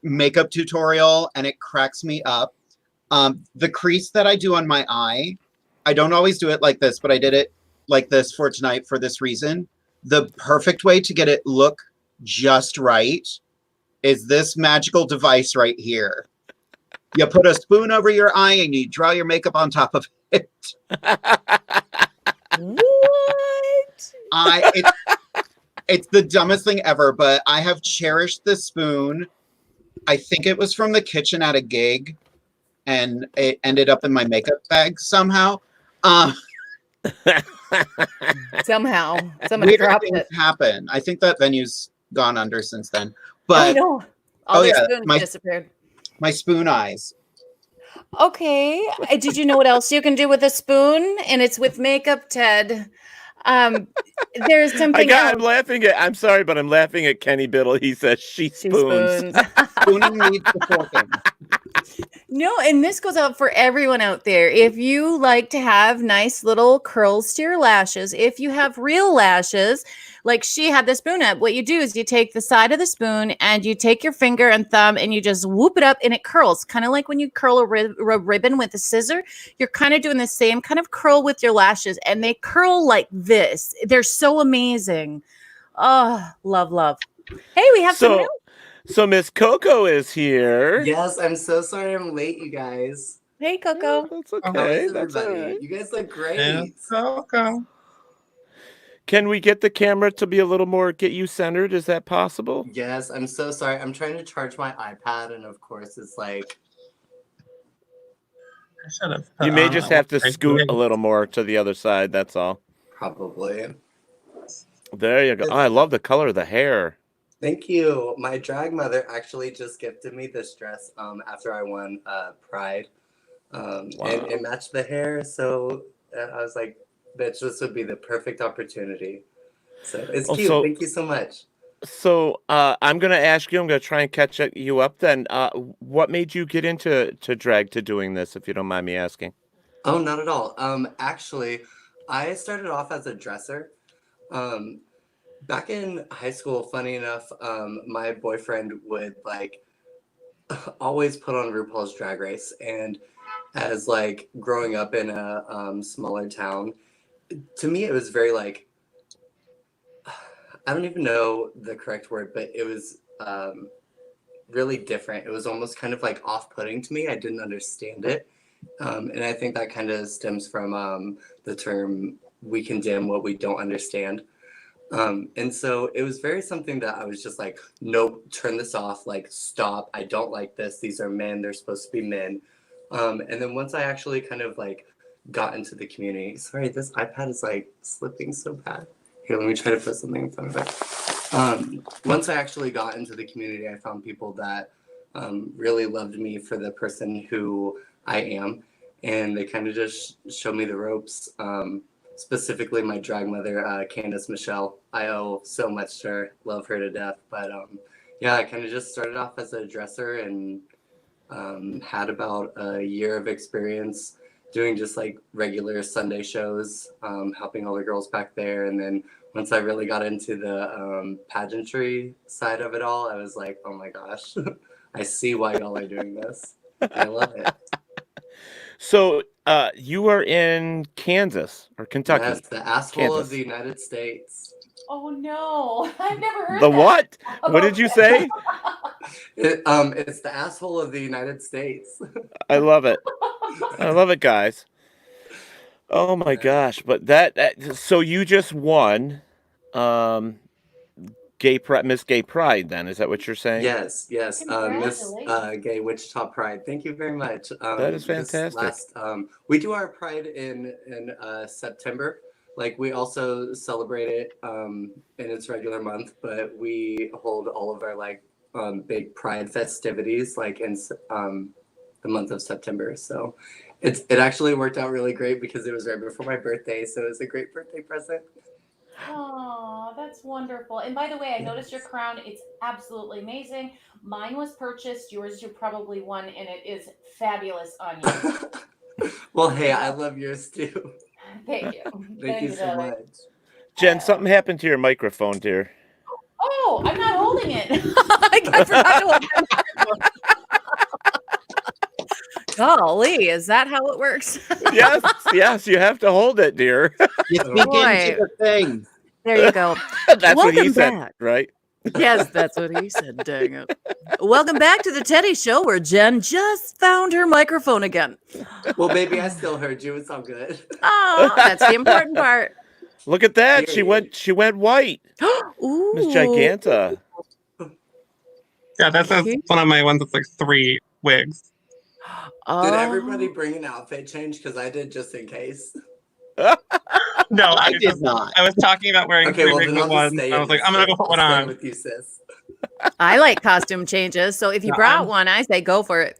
makeup tutorial and it cracks me up. The crease that I do on my eye, I don't always do it like this, but I did it like this for tonight for this reason. The perfect way to get it look just right is this magical device right here. You put a spoon over your eye and you draw your makeup on top of it. What? It's the dumbest thing ever, but I have cherished this spoon. I think it was from the kitchen at a gig, and it ended up in my makeup bag somehow. Somehow, somebody Weird dropped things it. happen. I think that venue's gone under since then. Oh But no! All their yeah, spoons disappeared. my spoon eyes. Okay. Did you know what else you can do with a spoon? And it's with makeup, Ted. There's something I'm else. laughing at. I'm sorry, but I'm laughing at Kenny Biddle. He says she She spoons. spoons. Spooning needs the forking. No, and this goes out for everyone out there. If you like to have nice little curls to your lashes, if you have real lashes, like she had the spoon up, what you do is you take the side of the spoon and you take your finger and thumb and you just whoop it up and it curls. Kind of like when you curl a ribbon with a scissor, you're kind of doing the same kind of curl with your lashes and they curl like this. They're so amazing. Oh, love, love. Hey, we have some new. So Miss Koko is here. Yes, I'm so sorry I'm late, you guys. Hey, Koko. That's How okay. is That's all everybody? right. You guys look great. And so go. Can we get the camera to be a little more get you centered? Is that possible? Yes, I'm so sorry. I'm trying to charge my iPad, and of course, it's like, I should have. You may just have to scoot a little more to the other side. That's all. probably. There you go. Oh, I love the color of the hair. Thank you. My drag mother actually just gifted me this dress after I won Pride. And it matched the hair, so I was like, bitch, this would be the perfect opportunity. So it's cute. Thank you so much. So I'm going to ask you, I'm going to try and catch you up then. What made you get into drag to doing this, if you don't mind me asking? Oh, not at all. Actually, I started off as a dresser. Back in high school, funny enough, my boyfriend would like always put on RuPaul's Drag Race, and as like growing up in a smaller town, to me it was very like, I don't even know the correct word, but it was really different. It was almost kind of like off-putting to me. I didn't understand it, and I think that kind of stems from the term "we condemn what we don't understand." And so it was very something that I was just like, nope, turn this off, like stop, I don't like this, these are men, they're supposed to be men. And then once I actually kind of like got into the community, sorry, this iPad is like slipping so bad. Here, let me try to put something in front of it. Once I actually got into the community, I found people that really loved me for the person who I am. And they kind of just showed me the ropes. Specifically my drag mother, Candace Michelle. I owe so much to her, love her to death. But yeah, I kind of just started off as a dresser and had about a year of experience doing just like regular Sunday shows, helping all the girls back there. And then once I really got into the pageantry side of it all, I was like, oh my gosh, I see why y'all are doing this. I love it. So You were in Kansas or Kentucky. Yes, the asshole of the United States. Oh no, I've never heard The that. what? What did you say? It's the asshole of the United States. I love it. I love it, guys. Oh my gosh! But so you just won, Miss Gay Pride. Then is that what you're saying? Yes, Miss Congratulations. Gay Wichita Pride. Thank you very much. That is fantastic. We do our Pride in September. Like we also celebrate it in its regular month, but we hold all of our like big Pride festivities like in the month of September. So it actually worked out really great because it was right before my birthday, so it was a great birthday present. Oh, that's wonderful. And by the way, I noticed your crown. It's absolutely amazing. Mine was purchased. Yours, you probably won, and it is fabulous on you. Well, hey, I love yours too. Thank you. Thank you so darling. much. Jen, something happened to your microphone, dear. Oh, I'm not holding it. I forgot to hold it. Golly, is that how it works? Yes, you have to hold it, dear. You speak into the thing. There you go. That's what he Welcome said, back. right? Yes, that's what he said. Dang it. Welcome back to the Teddy Show, where Jen just found her microphone again. Well, baby, I still heard you. It's all good. Oh, that's the important part. Look at that. Period. She went white. Ooh. Miss Giganta. Yeah, this is one of my ones that's like 3 wigs. Did everybody bring an outfit change? Because I did just in case. No, I did not. I was talking about wearing Okay, 3 well, wigs then at I'll once. just stay I was like, I'm gonna go put one on. with you, sis. I like costume changes, so if you No, brought one, I say go for it.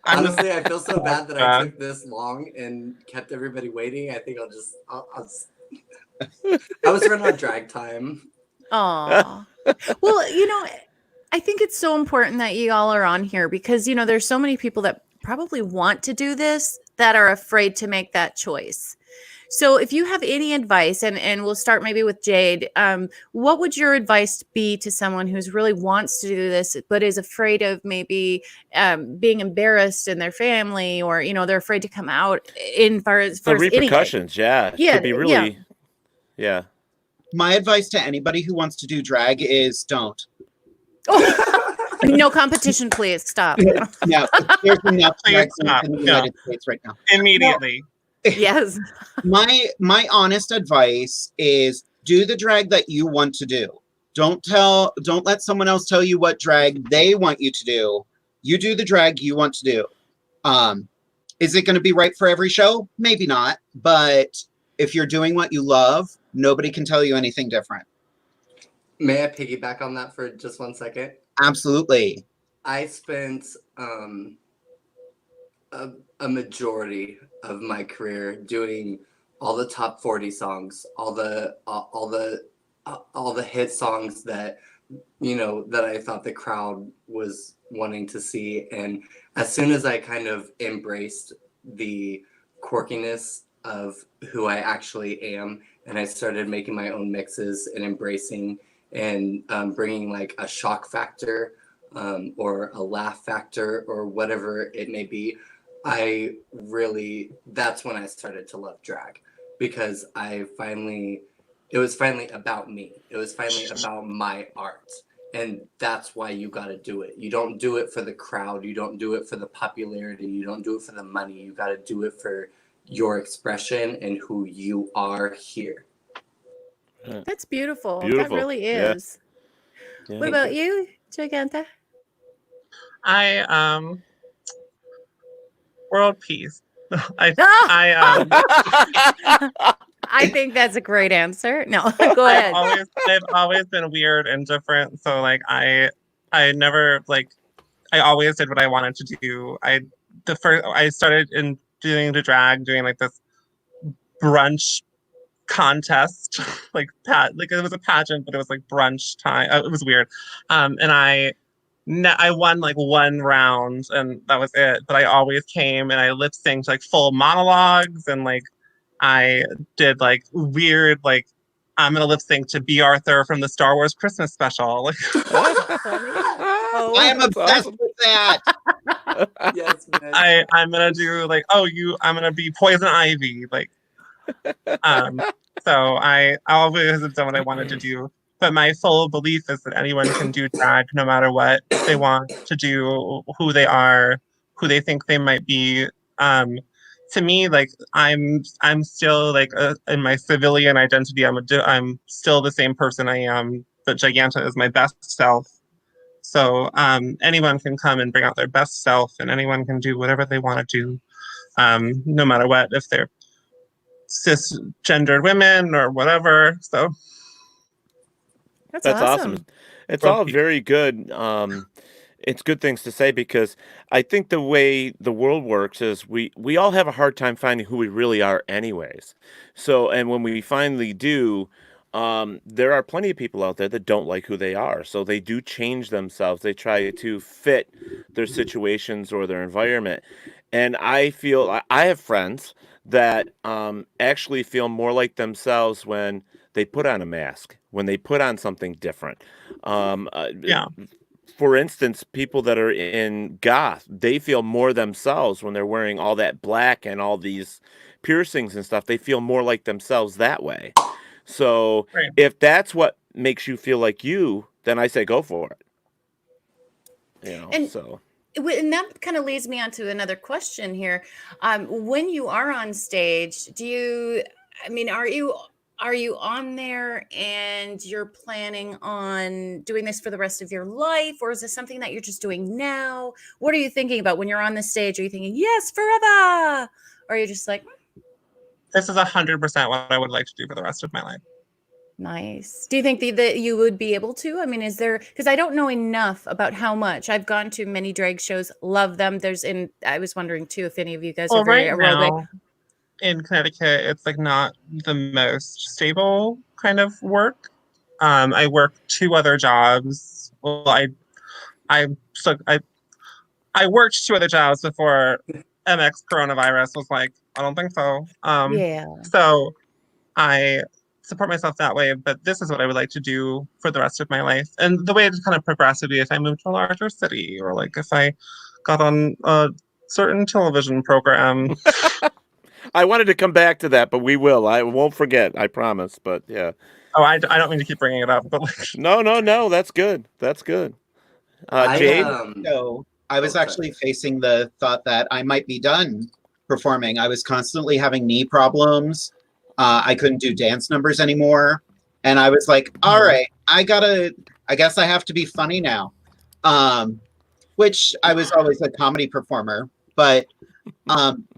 Honestly, I feel so bad that I took this long and kept everybody waiting. I think I'll I was running on drag time. Aw. Well, I think it's so important that you all are on here because, there's so many people that probably want to do this that are afraid to make that choice. So if you have any advice, and we'll start maybe with Jade, what would your advice be to someone who's really wants to do this, but is afraid of maybe being embarrassed in their family, or, they're afraid to come out in far as The repercussions, anything. could be really, yeah. My advice to anybody who wants to do drag is don't. No competition, please stop. Yeah, there's enough drag Please stop. in the No. United States right now. Immediately. Yes. My honest advice is do the drag that you want to do. Don't let someone else tell you what drag they want you to do. You do the drag you want to do. Is it going to be right for every show? Maybe not. But if you're doing what you love, nobody can tell you anything different. May I piggyback on that for just 1 second? Absolutely. I spent a majority of my career doing all the top 40 songs, all the hit songs that that I thought the crowd was wanting to see. And as soon as I kind of embraced the quirkiness of who I actually am, and I started making my own mixes and embracing and bringing like a shock factor or a laugh factor or whatever it may be, that's when I started to love drag, because it was finally about me. It was finally about my art. And that's why you got to do it. You don't do it for the crowd. You don't do it for the popularity. You don't do it for the money. You got to do it for your expression and who you are here. That's beautiful. Beautiful. That really Yeah. is. Yeah. What about you, Giganta? World peace. I I think that's a great answer. No, go ahead. I've always been weird and different. So like I never I always did what I wanted to do. I started in doing the drag, doing like this brunch contest, like it was a pageant, but it was like brunch time. It was weird. And I won like 1 round and that was it. But I always came and I lip synced like full monologues, and like I did like weird, like I'm gonna lip sync to B. Arthur from the Star Wars Christmas special. Like I am obsessed with that. Yes, man. I'm gonna do like, I'm gonna be poison ivy, like, so I always have done what I wanted to do, but my full belief is that anyone can do drag no matter what they want to do, who they are, who they think they might be. To me, like, I'm still like in my civilian identity. I'm still the same person I am, but Giganta is my best self. So anyone can come and bring out their best self, and anyone can do whatever they want to do, no matter what, if they're cisgendered women or whatever. So That's awesome. It's Both all people. very good. It's good things to say because I think the way the world works is we all have a hard time finding who we really are anyways. So, and when we finally do, there are plenty of people out there that don't like who they are. So they do change themselves. They try to fit their situations or their environment. And I feel I have friends that actually feel more like themselves when they put on a mask, when they put on something different. Um, uh, Yeah. for instance, people that are in goth, they feel more themselves when they're wearing all that black and all these piercings and stuff. They feel more like themselves that way. So Right. if that's what makes you feel like you, then I say go for it. And So and that kind of leads me on to another question here. When you are on stage, are you on there and you're planning on doing this for the rest of your life, or is this something that you're just doing now? What are you thinking about when you're on the stage? Are you thinking yes forever, or are you just like This is 100% what I would like to do for the rest of my life. nice? Do you think that you would be able to? I mean, is there, because I don't know enough about how much. I've gone to many drag shows, love them. I was wondering too if any of you guys are Well, very right aerobic. now in Connecticut, it's like not the most stable kind of work. I work 2 other jobs. Well, I so I worked 2 other jobs before MX coronavirus was like, I don't think so. Yeah. So I support myself that way, but this is what I would like to do for the rest of my life. And the way to kind of progress would be if I moved to a larger city, or like if I got on a certain television program. I wanted to come back to that, but we will. I won't forget. I promise. But yeah. Oh, I don't mean to keep bringing it up, but like, No. That's good. That's good. I Jade? So I was Oh, sorry. actually facing the thought that I might be done performing. I was constantly having knee problems. I couldn't do dance numbers anymore. And I was like, all right, I guess I have to be funny now. Which I was always a comedy performer, but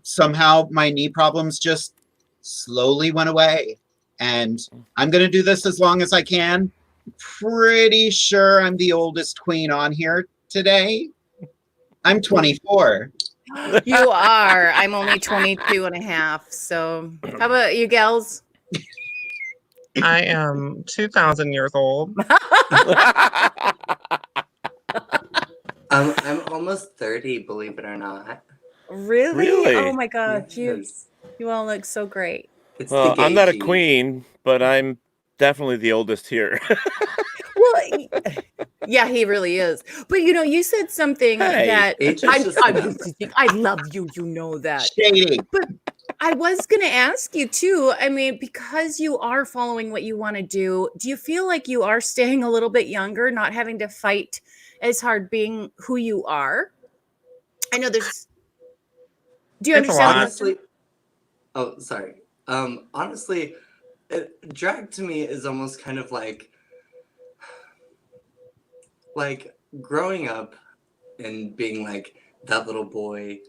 somehow my knee problems just slowly went away. And I'm going to do this as long as I can. Pretty sure I'm the oldest queen on here today. I'm 24. You are. I'm only 22 and a half. So how about you gals? I am 2,000 years old. I'm almost 30, believe it or not. Really? Really? Oh my God. Yes. You all look so great. It's Well, the I'm gay not a gene. queen, but I'm definitely the oldest here. Well, yeah, he really is. But you said something Hey. that Age is just a number. I love you. You know that. Shady. But I was going to ask you too. I mean, because you are following what you want to do you feel like you are staying a little bit younger, not having to fight as hard being who you are? I know there's. Do you It's a understand? lot. Honestly, oh, sorry. Honestly, drag to me is almost kind of like growing up and being like that little boy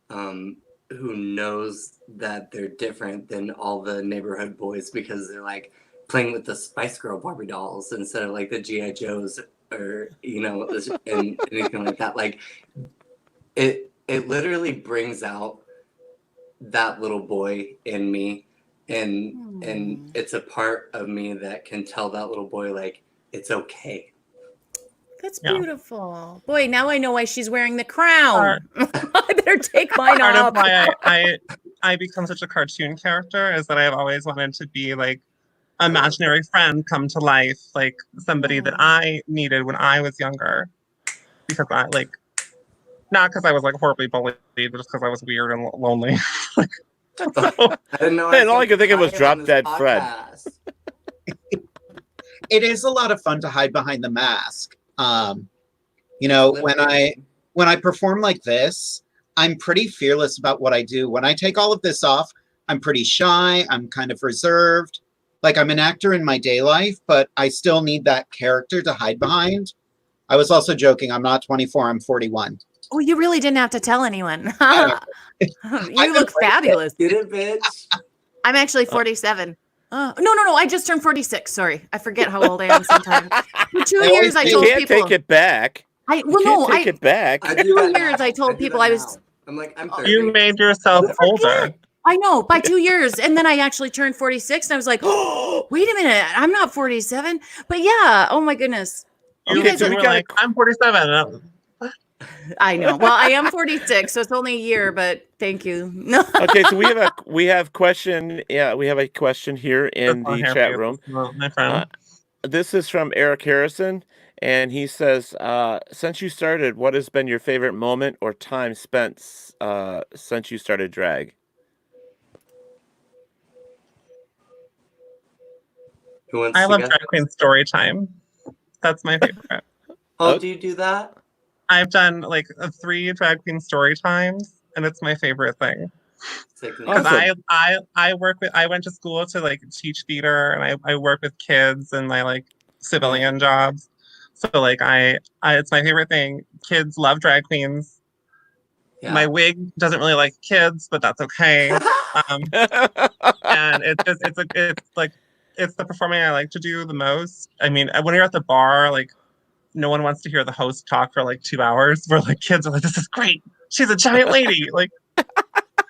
who knows that they're different than all the neighborhood boys because they're like playing with the Spice Girl Barbie dolls instead of like the G.I. Joes or and anything like that. Like it literally brings out that little boy in me, and it's a part of me that can tell that little boy like it's okay. That's Yeah. beautiful. Boy, now I know why she's wearing the crown. I better take mine Part off. of why I become such a cartoon character is that I've always wanted to be like imaginary friend come to life, like somebody that I needed when I was younger, because I like Not because I was like horribly bullied, but just because I was weird and lonely. I didn't know. And all I could think of was hide Drop on this Dead Fred. podcast. It is a lot of fun to hide behind the mask. You know, when I perform like this, I'm pretty fearless about what I do. When I take all of this off, I'm pretty shy. I'm kind of reserved. Like, I'm an actor in my day life, but I still need that character to hide behind. I was also joking. I'm not 24. I'm 41. Oh, you really didn't have to tell anyone. I You look fabulous. Get it, bitch. I'm actually 47. No. I just turned 46. Sorry. I forget how old I am sometimes. For 2 years, I You told can't people. take it back. Take it back. I do 2 that years, now. I told do people that I was. now. I'm like, I'm 30. You made yourself older. I know, by 2 years. And then I actually turned 46. And I was like, oh, wait a minute. I'm not 47. But yeah. Oh, my goodness. You Okay, guys so were we got like, I'm 47. I know. Well, I am 46, so it's only a year, but thank you. No. Okay, so we have question. Yeah, we have a question here in the chat room. My friend. This is from Eric Harrison, and he says, since you started, what has been your favorite moment or time spent since you started drag? Who wants I to love go? drag queen story time. That's my favorite. Oh, do you do that? I've done like 3 drag queen story times, and it's my favorite thing. Because Awesome. I went to school to like teach theater, and I work with kids and my like civilian jobs. So like it's my favorite thing. Kids love drag queens. Yeah. My wig doesn't really like kids, but that's okay. And it's the performing I like to do the most. I mean, when you're at the bar, like no one wants to hear the host talk for like 2 hours. Where like kids are like, "This is great. She's a giant lady." Like,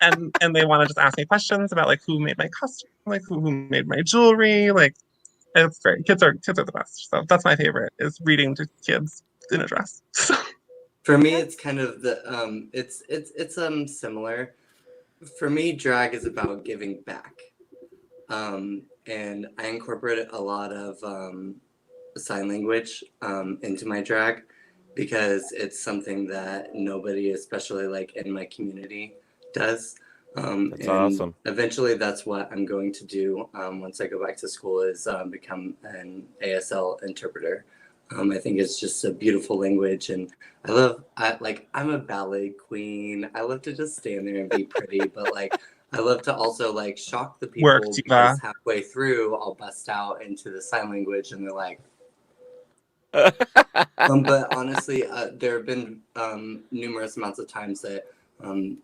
and they want to just ask me questions about like who made my costume, like who made my jewelry. Like, it's great. Kids are the best. So that's my favorite, is reading to kids in a dress. For me, it's kind of the it's similar. For me, drag is about giving back, and I incorporate a lot of sign language into my drag because it's something that nobody, especially like in my community, does. That's awesome. Eventually, that's what I'm going to do once I go back to school, is become an ASL interpreter. I think it's just a beautiful language, and I'm a ballet queen. I love to just stand there and be pretty, but like I love to also like shock the people, because halfway through I'll bust out into the sign language, and they're like. But honestly, there have been numerous amounts of times that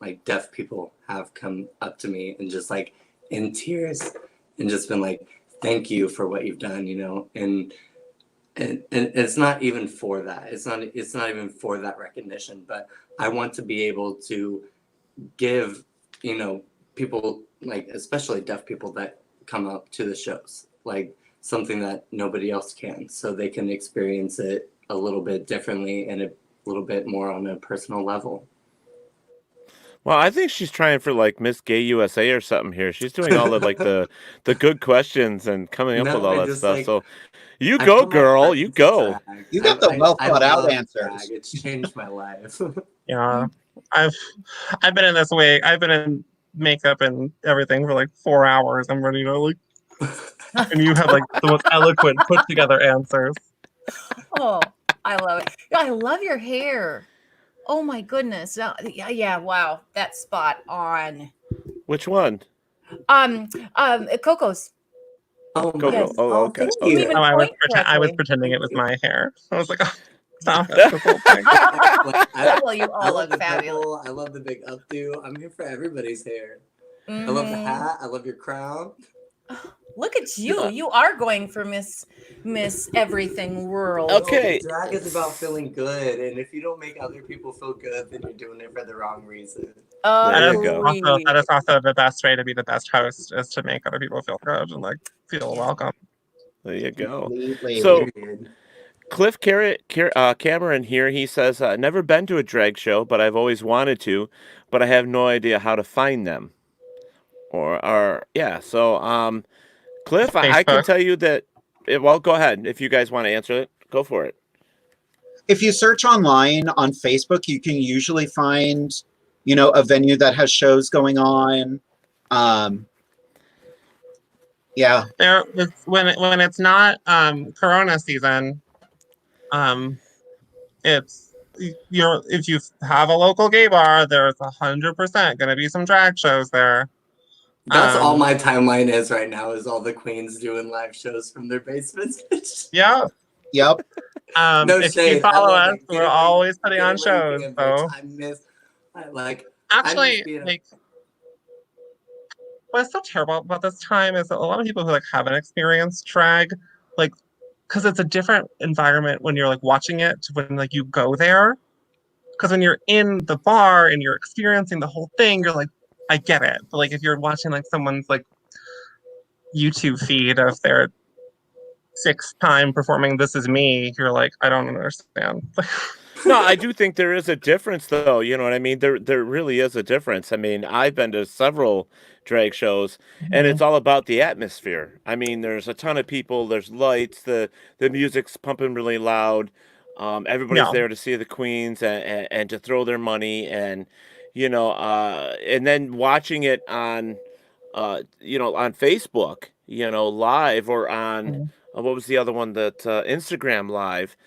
like deaf people have come up to me and just like in tears and just been like, "Thank you for what you've done," you know, and it's not even for that. It's not even for that recognition. But I want to be able to give, you know, people like especially deaf people that come up to the shows like something that nobody else can, so they can experience it a little bit differently and a little bit more on a personal level. Well, I think she's trying for like Miss Gay USA or something here. She's doing all of like the good questions and coming up with all that stuff. Like, so you go, girl. You go. You got the well thought out answers. It's changed my life. Yeah, I've been in this way. I've been in makeup and everything for like 4 hours. I'm ready to like. And you have like the most eloquent, put together answers. Oh, I love it. I love your hair. Oh my goodness. Yeah, wow. That's spot on. Which one? Coco's. Oh, Coco. Yes. Oh, okay. Okay. I was pretending it was my hair. I was like, oh, stop it. This whole thing. Well, you all look fabulous. I love the big updo. I'm here for everybody's hair. I love the hat. I love your crown. Look at you. Yeah. You are going for Miss Everything World. Okay. Drag is about feeling good. And if you don't make other people feel good, then you're doing it for the wrong reason. There you go. That is also the best way to be the best host, is to make other people feel good and like feel welcome. There you go. So Cliff Cameron here, he says, never been to a drag show, but I've always wanted to, but I have no idea how to find them. So Cliff, I can tell you that. Well, go ahead if you guys want to answer it. Go for it. if you search online on Facebook, you can usually find, you know, a venue that has shows going on. Yeah. When it's not Corona season, it's if you have a local gay bar, there's 100% going to be some drag shows there. That's all my timeline is right now, is all the queens doing live shows from their basements. Yeah. Yep. No if shade. you follow us, it. we're always putting on shows. So actually, like, what's so terrible about this time is that a lot of people who like haven't experienced drag, like, because it's a different environment when you're like watching it to when like you go there. Because when you're in the bar and you're experiencing the whole thing, you're like, I get it. But like if you're watching like someone's like YouTube feed of their 6th time performing This Is Me, you're like, I don't understand. No, I do think there is a difference, though. You know what I mean? There really is a difference. I mean, I've been to several drag shows, and it's all about the atmosphere. I mean, there's a ton of people. There's lights. The music's pumping really loud. Everybody's Yeah. there to see the queens and to throw their money, and and then watching it on on Facebook, live, or on what was the other one that Instagram Live.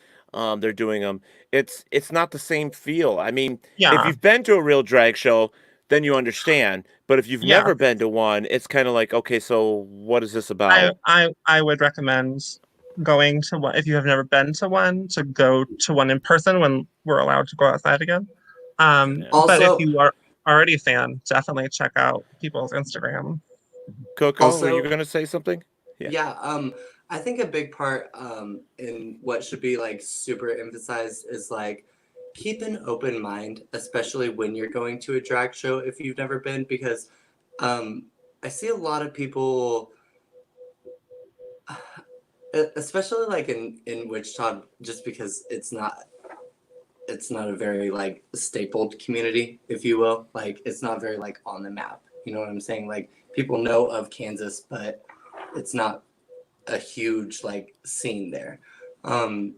They're doing them. It's not the same feel. I mean, if Yeah. you've been to a real drag show, then you understand. But if you've Yeah. never been to one, it's kind of like, okay, so what is this about? I would recommend going to one if you have never been to one, to go to one in person when we're allowed to go outside again. But if Also- you are already a fan, definitely check out people's Instagram. Coco, were you going to say something? Yeah. I think a big part in what should be like super emphasized is like keep an open mind, especially when you're going to a drag show if you've never been, because I see a lot of people, especially like in Wichita, just because it's not a very like stapled community, if you will. Like it's not very like on the map. You know what I'm saying? Like people know of Kansas, but it's not a huge like scene there.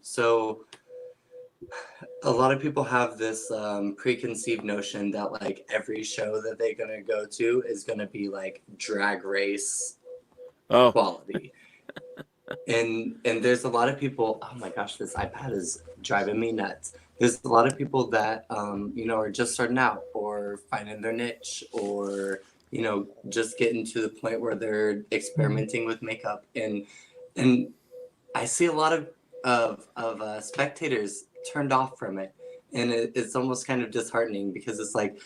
So a lot of people have this preconceived notion that like every show that they're gonna go to is gonna be like Drag Race quality. And there's a lot of people, oh my gosh, this iPad is driving me nuts. There's a lot of people that are just starting out or finding their niche, or just getting to the point where they're experimenting with makeup, and I see a lot of spectators turned off from it, and it's almost kind of disheartening, because it's like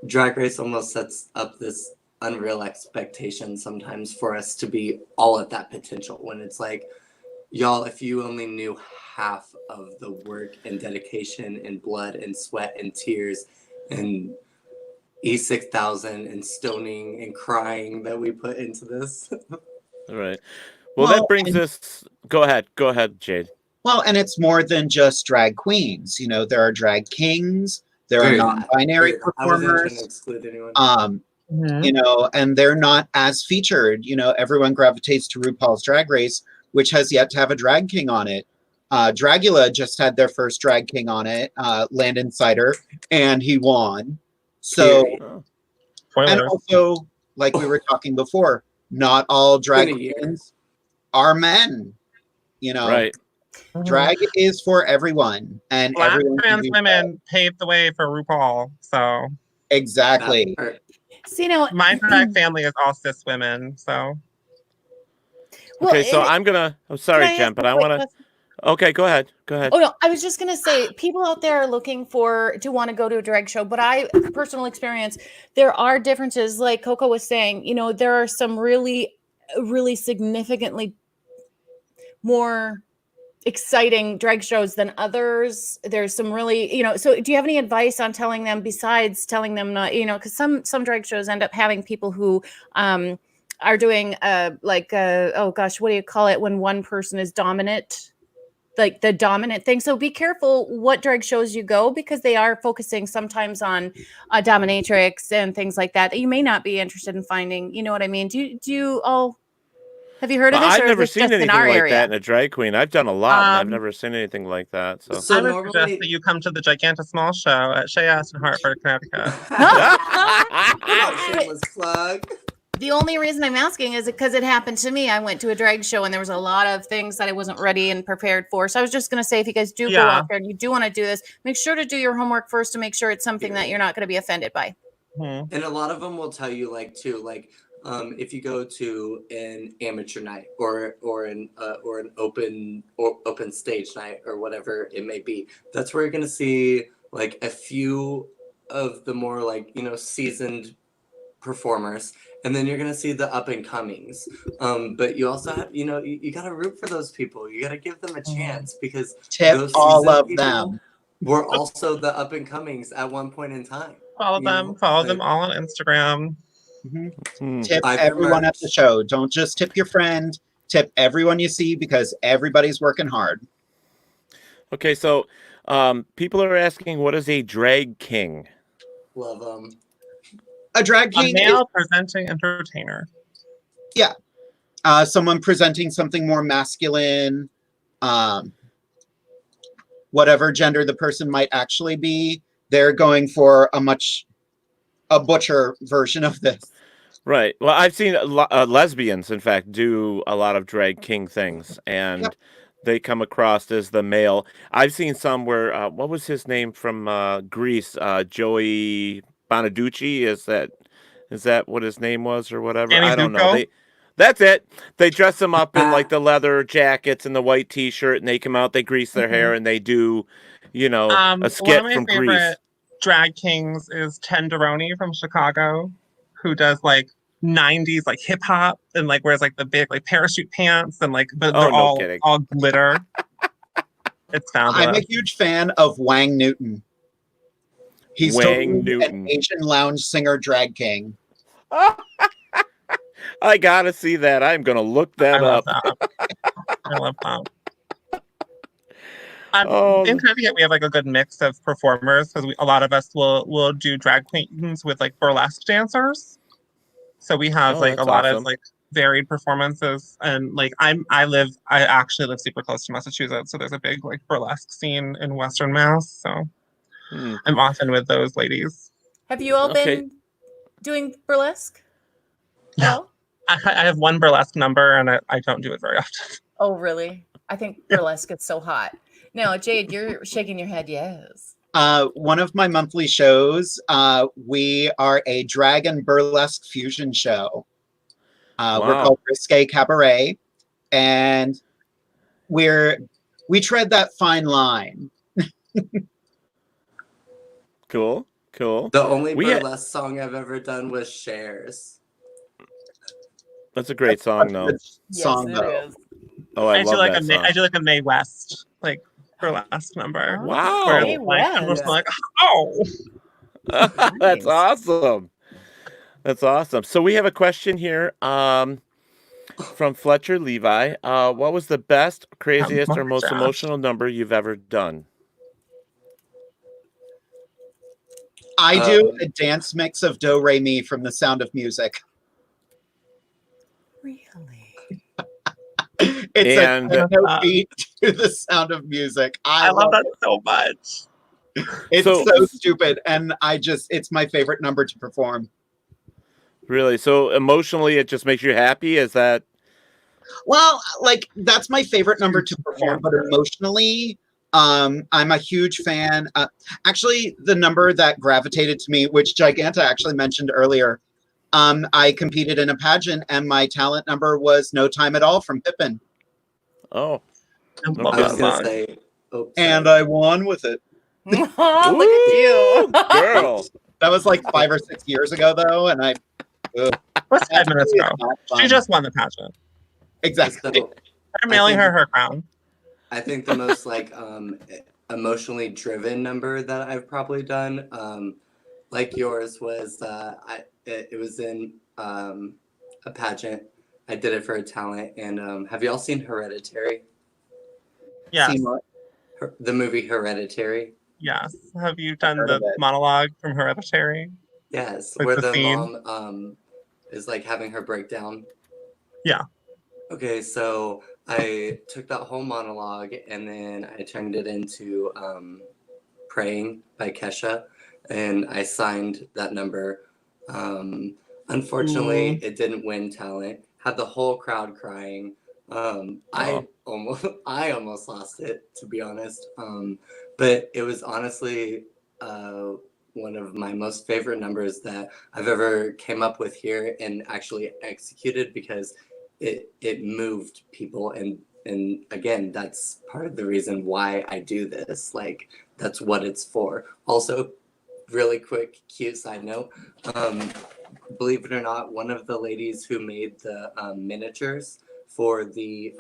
Drag Race almost sets up this unreal expectation sometimes for us to be all at that potential, when it's like, y'all, if you only knew half of the work and dedication and blood and sweat and tears and E6000 and stoning and crying that we put into this. All right. Well, that brings us. Go ahead, Jade. Well, and it's more than just drag queens. You know, there are drag kings. There are non-binary performers. Exclude anyone. You know, and they're not as featured. You know, everyone gravitates to RuPaul's Drag Race, which has yet to have a drag king on it. Dragula just had their first drag king on it, Landon Sider, and he won. So, and also, like we were talking before, not all drag queens are men. You know, right? Drag is for everyone, and Black everyone trans women paved the way for RuPaul. So exactly. See, now my drag family is all cis women. So okay, so I'm sorry, Jen, but I want to. Okay, go ahead. Oh no, I was just gonna say, people out there are looking to want to go to a drag show, but personal experience, there are differences. Like Koko was saying, there are some really, really significantly more exciting drag shows than others. There's some really, so do you have any advice on telling them, besides telling them not, because some drag shows end up having people who are doing oh gosh, what do you call it when one person is dominant, like the dominant thing. So be careful what drag shows you go, because they are focusing sometimes on dominatrix and things like that you may not be interested in finding. You know what I mean? Do you all Have you heard of Well, this, I've or is never this seen just in anything our like area? that in a drag queen. I've done a lot, and I've Um, never seen anything like that. So. So I would suggest normally, that you come to the Giganta Small Show at Shayas in Hartford, Connecticut. come on, shameless plug. The only reason I'm asking is because it happened to me. I went to a drag show and there was a lot of things that I wasn't ready and prepared for. So I was just going to say, if you guys do go Yeah. out there and you do want to do this, make sure to do your homework first to make sure it's something that you're not going to be offended by. Hmm. And a lot of them will tell you like too, like if you go to an amateur night or an open stage night or whatever it may be, that's where you're gonna see like a few of the more like seasoned performers, and then you're gonna see the up and comings. But you also have you gotta root for those people. You gotta give them a chance because Tip those all seasoned of people them. were also the up and comings at one point in time. Follow you them. know? Follow Like, them all on Instagram. Hmm. Tip Buy their everyone at the merch. show. Don't just tip your friend. Tip everyone you see because everybody's working hard. Okay, so people are asking, what is a drag king? Love them. A drag A king is male presenting entertainer. someone presenting something more masculine, whatever gender the person might actually be. They're going for a butcher version of this. Right. Well, I've seen lesbians, in fact, do a lot of drag king things, and Yep. they come across as the male. I've seen some where, what was his name from Greece? Joey Bonaducci? Is that what his name was or whatever? Danny I don't know. Zuko? That's it. They dress them up in like the leather jackets and the white T-shirt, and they come out. They grease their hair, and they do, a One of skit my from Greece. favorite drag kings is Tenderoni from Chicago, who does like 90s like hip hop and like wears like the big like parachute pants and like but Oh, they're no kidding. all glitter. It's I'm fabulous. a huge fan of Wang Newton. He's Wang totally Newton. an Asian lounge singer drag king. I gotta see that. I'm gonna look I that love up. that. I love that. Oh. In Connecticut, we have like a good mix of performers because a lot of us will do drag queens with like burlesque dancers. So we have Oh, like a that's lot awesome. of like varied performances, and like I actually live super close to Massachusetts, so there's a big like burlesque scene in Western Mass. So Hmm. I'm often with those ladies. Have you all Okay. been doing burlesque? Yeah. No? I have one burlesque number, and I don't do it very often. Oh, really? I think burlesque is so hot. No, Jade, you're shaking your head. Yes. One of my monthly shows, we are a drag and burlesque fusion show. We're Wow. called Risque Cabaret, and we tread that fine line. Cool. The only We had- burlesque song I've ever done was Cher's. That's a great song, though. Good song, yes, it though. is. Oh, I do love like that song. I do like a Mae West like burlesque number. Wow. Where Mae it's like, I'm just West. like, oh. That's Nice. awesome. That's awesome. So we have a question here from Fletcher Levi. What was the best, craziest, or most Josh. emotional number you've ever done? I do a dance mix of Do Re Mi from The Sound of Music. Really? It's And- a techno beat to The Sound of Music. I love that so much. It's So- so stupid, and it's my favorite number to perform. Really? So emotionally, it just makes you happy? Is that? Well, like that's my favorite number to perform, but emotionally, I'm a huge fan. Actually, the number that gravitated to me, which Giganta actually mentioned earlier, I competed in a pageant, and my talent number was "No Time at All" from Pippin, Oh. I love I was that gonna song. say, oh, and sorry. I won with it. Oh, look at you. Ooh, girl. That was like 5 or 6 years ago, though, and What's 5 minutes ago? She She just won the pageant. exactly. So, They're mailing her her crown. I think the most like emotionally driven number that I've probably done, like yours, was it was in a pageant. I did it for a talent, and have you all seen Hereditary? Yes, Seen what? The movie Hereditary. yes. Have you done heard the of it. monologue from Hereditary? Yes, Like where the the scene? mom is like having her breakdown. Yeah. Okay, so I took that whole monologue and then I turned it into Praying by Kesha, and I signed that number. Unfortunately, it didn't win talent. Had the whole crowd crying. I almost lost it, to be honest. But it was honestly one of my most favorite numbers that I've ever came up with here and actually executed, because it moved people, and again, that's part of the reason why I do this. Like, that's what it's for. Also, really quick, cute side note. Believe it or not, one of the ladies who made the miniatures for the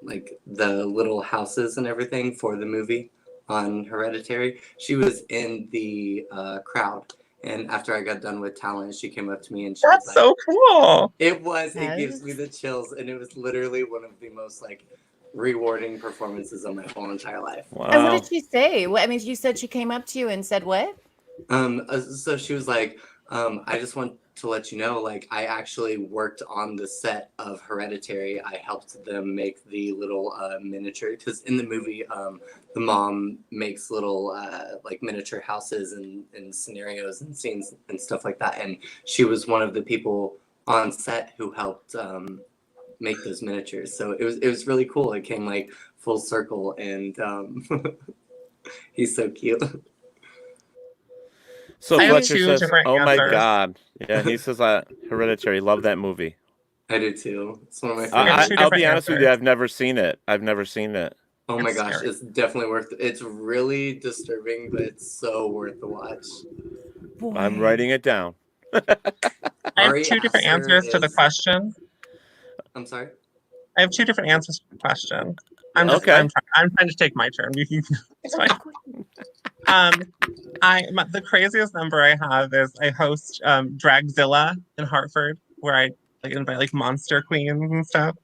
like the little houses and everything for the movie on Hereditary, she was in the crowd. And after I got done with talent, she came up to me and she That's was like, so cool. it gives me the chills, and it was literally one of the most like rewarding performances of my whole entire life. Wow. And what did she say? I mean, you said she came up to you and said what? So she was like, I just want to let you know, like, I actually worked on the set of Hereditary. I helped them make the little miniature, because in the movie, the mom makes little like miniature houses and scenarios and scenes and stuff like that. And she was one of the people on set who helped make those miniatures. So it was really cool. It came like full circle, and he's so cute. So I have Fletcher two says, different "Oh my answers. God, yeah." He says, "Hereditary, love that movie." I do too. It's one of my I have favorites. two I'll be different honest with you, answers. I've never seen it. I've never seen it. Oh my It's gosh, scary. it's definitely worth it. It's really disturbing, but it's so worth the watch. I'm writing it down. I have Ari two different Aster answers to the is- question. I'm sorry? I have two different answers to the question. Yeah, Okay. I'm trying to take my turn. It's fine. The craziest number I have is I host Dragzilla in Hartford, where I like invite like monster queens and stuff.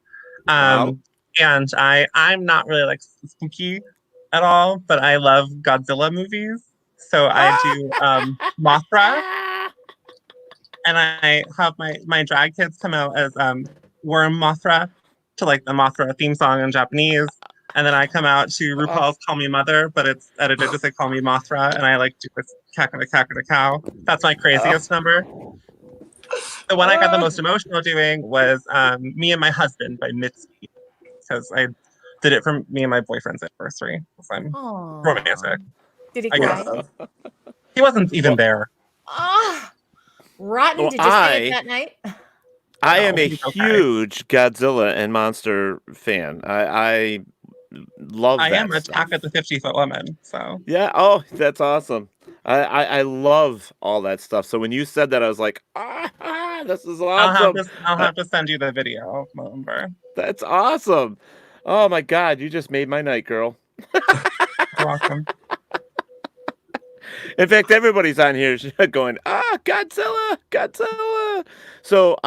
Wow. And I'm not really like spooky at all, but I love Godzilla movies. So I do Mothra, and I have my drag kids come out as Worm Mothra to like the Mothra theme song in Japanese. And then I come out to RuPaul's Call Me Mother, but it's edited to say Call Me Mothra, and I like do this cack the cow. That's my craziest number. The one I got the most emotional doing was Me and My Husband by Mitski, because I did it for me and my boyfriend's anniversary. So I'm romantic. Did he I cry? guess. He wasn't even there. Ah, rotten. Well, Did you say it that night? I am No, a he's okay. huge Godzilla and monster fan. I love I that am stuff. Attack of the 50-Foot Woman, so. Yeah. Oh, that's awesome. I love all that stuff. So when you said that, I was like, this is awesome. I'll have to send you the video. Remember. That's awesome. Oh my God, you just made my night, girl. You're welcome. In fact, everybody's on here going, Godzilla. So,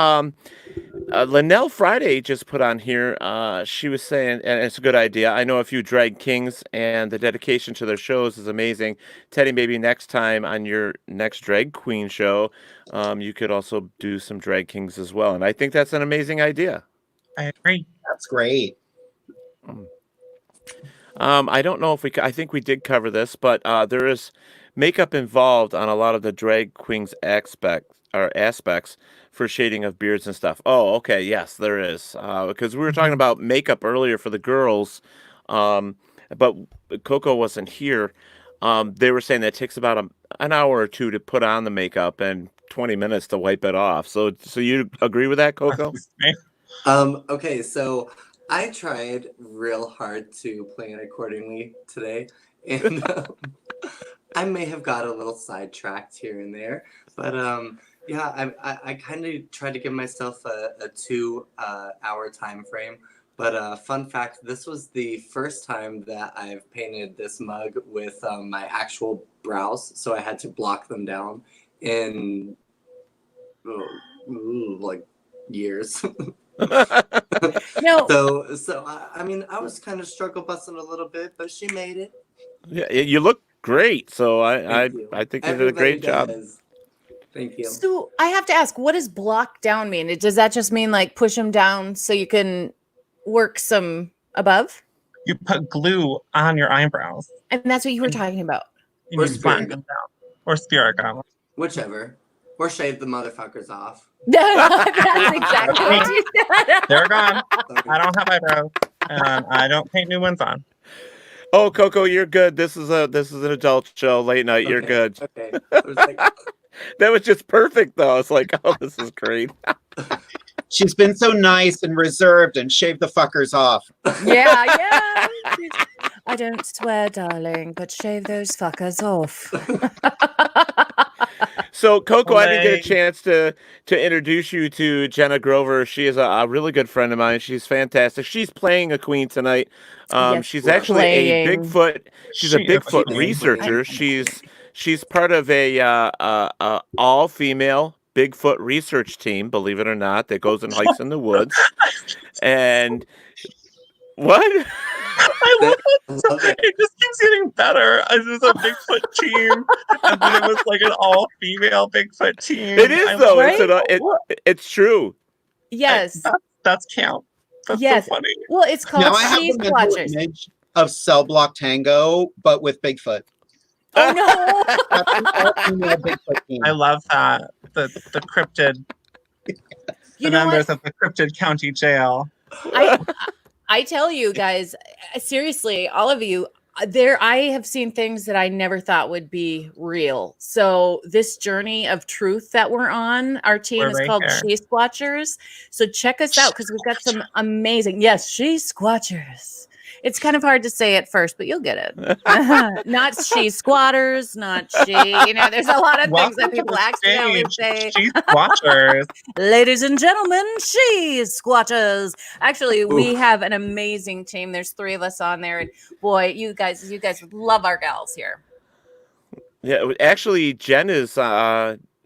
Linnell Friday just put on here, she was saying, and it's a good idea, I know a few drag kings, and the dedication to their shows is amazing. Teddy, maybe next time on your next drag queen show, you could also do some drag kings as well. And I think that's an amazing idea. I agree. That's great. I don't know if I think we did cover this, but there is makeup involved on a lot of the drag queens aspects for shading of beards and stuff. Oh, okay, yes, there is. Because we were talking about makeup earlier for the girls, but Koko wasn't here. They were saying that it takes about an hour or two to put on the makeup and 20 minutes to wipe it off. So you agree with that, Koko? Okay, so I tried real hard to plan accordingly today, and I may have got a little sidetracked here and there, but yeah, I kind of tried to give myself a 2-hour time frame. But fun fact, this was the first time that I've painted this mug with my actual brows, so I had to block them down in like years. No. So I mean, I was kind of struggle busting a little bit, but she made it. Yeah, you look great. So I Thank you. think you did a great job. Does. Thank you. So I have to ask, what does block down mean? Does that just mean like push them down so you can work some above? You put glue on your eyebrows And that's what you were talking about. and Or you flatten spirit. them down. Or spirit gum. Whichever. Or shave the motherfuckers off. That's exactly what you said. They're gone. I don't have eyebrows. And I don't paint new ones on. Oh, Koko, you're good. This is an adult show, late night. You're Okay, good. Okay. I was like, That was just perfect, though. It's like, oh, this is great. She's been so nice and reserved and shaved the fuckers off. Yeah. I don't swear, darling, but shave those fuckers off. So, Koko, I didn't get a Hooray. chance to introduce you to Jenna Grover. She is a really good friend of mine. She's fantastic. She's playing a queen tonight. Yes, She's we're actually a playing. Bigfoot. She's a She is a Bigfoot queen. researcher. She's part of a all-female Bigfoot research team, believe it or not, that goes and hikes in the woods. And what? I love it. love it. It just keeps getting better. It was a Bigfoot team, and then it was like an all-female Bigfoot team. It is, I though. love It's true. Yes. That's count. That's Yes. so funny. Well, it's called Now I have She the mental Squatchers. image of Cell Block Tango, but with Bigfoot. Oh no. That's an all-female Bigfoot team. I love that. The cryptid, You the know members what? of the cryptid county jail. I tell you guys, seriously, all of you, I have seen things that I never thought would be real. So this journey of truth that we're on, our team We're is right called here. She Squatchers. So check us out because we've got some amazing, yes, She Squatchers. It's kind of hard to say at first, but you'll get it. Not She Squatters, not She, there's a lot of things that Welcome to people the accidentally stage, say. She Squatchers. Ladies and gentlemen, She Squatchers. Actually, we Oof. have an amazing team. There's 3 of us on there, and boy, you guys would love our gals here. Yeah, actually, Jen is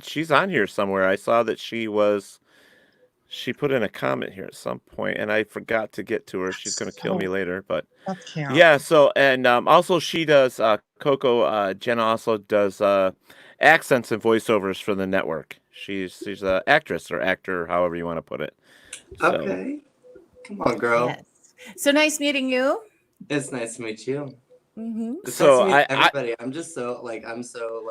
she's on here somewhere. I saw that she put in a comment here at some point, and I forgot to get to her. She's going to kill me later, but That's cute. yeah. So, and also she does Koko. Jenna also does accents and voiceovers for the network. She's an actress or actor, however you want to put it. So, Okay. Come on, girl. Yes. So nice meeting you. It's nice to meet you. Mm-hmm. It's So nice to meet I- everybody. I'm so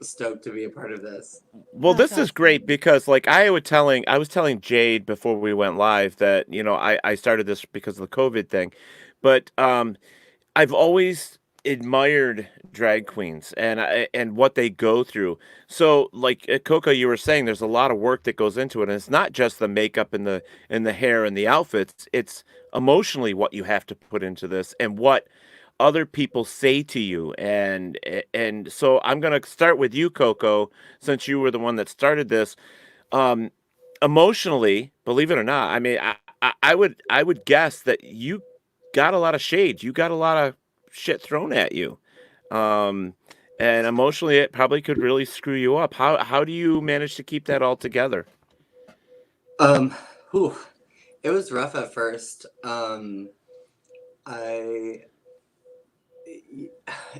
stoked to be a part of this. well, That's this is great because, like, I was telling Jade before we went live that I started this because of the COVID thing, but I've always admired drag queens and what they go through. So, like Koko, you were saying, there's a lot of work that goes into it, and it's not just the makeup and the hair and the outfits. It's emotionally what you have to put into this and what other people say to you. And so I'm gonna start with you, Koko, since you were the one that started this. Emotionally, believe it or not, I mean, I would guess that you got a lot of shade. You got a lot of shit thrown at you. And emotionally, it probably could really screw you up. How do you manage to keep that all together? Whew. It was rough at first.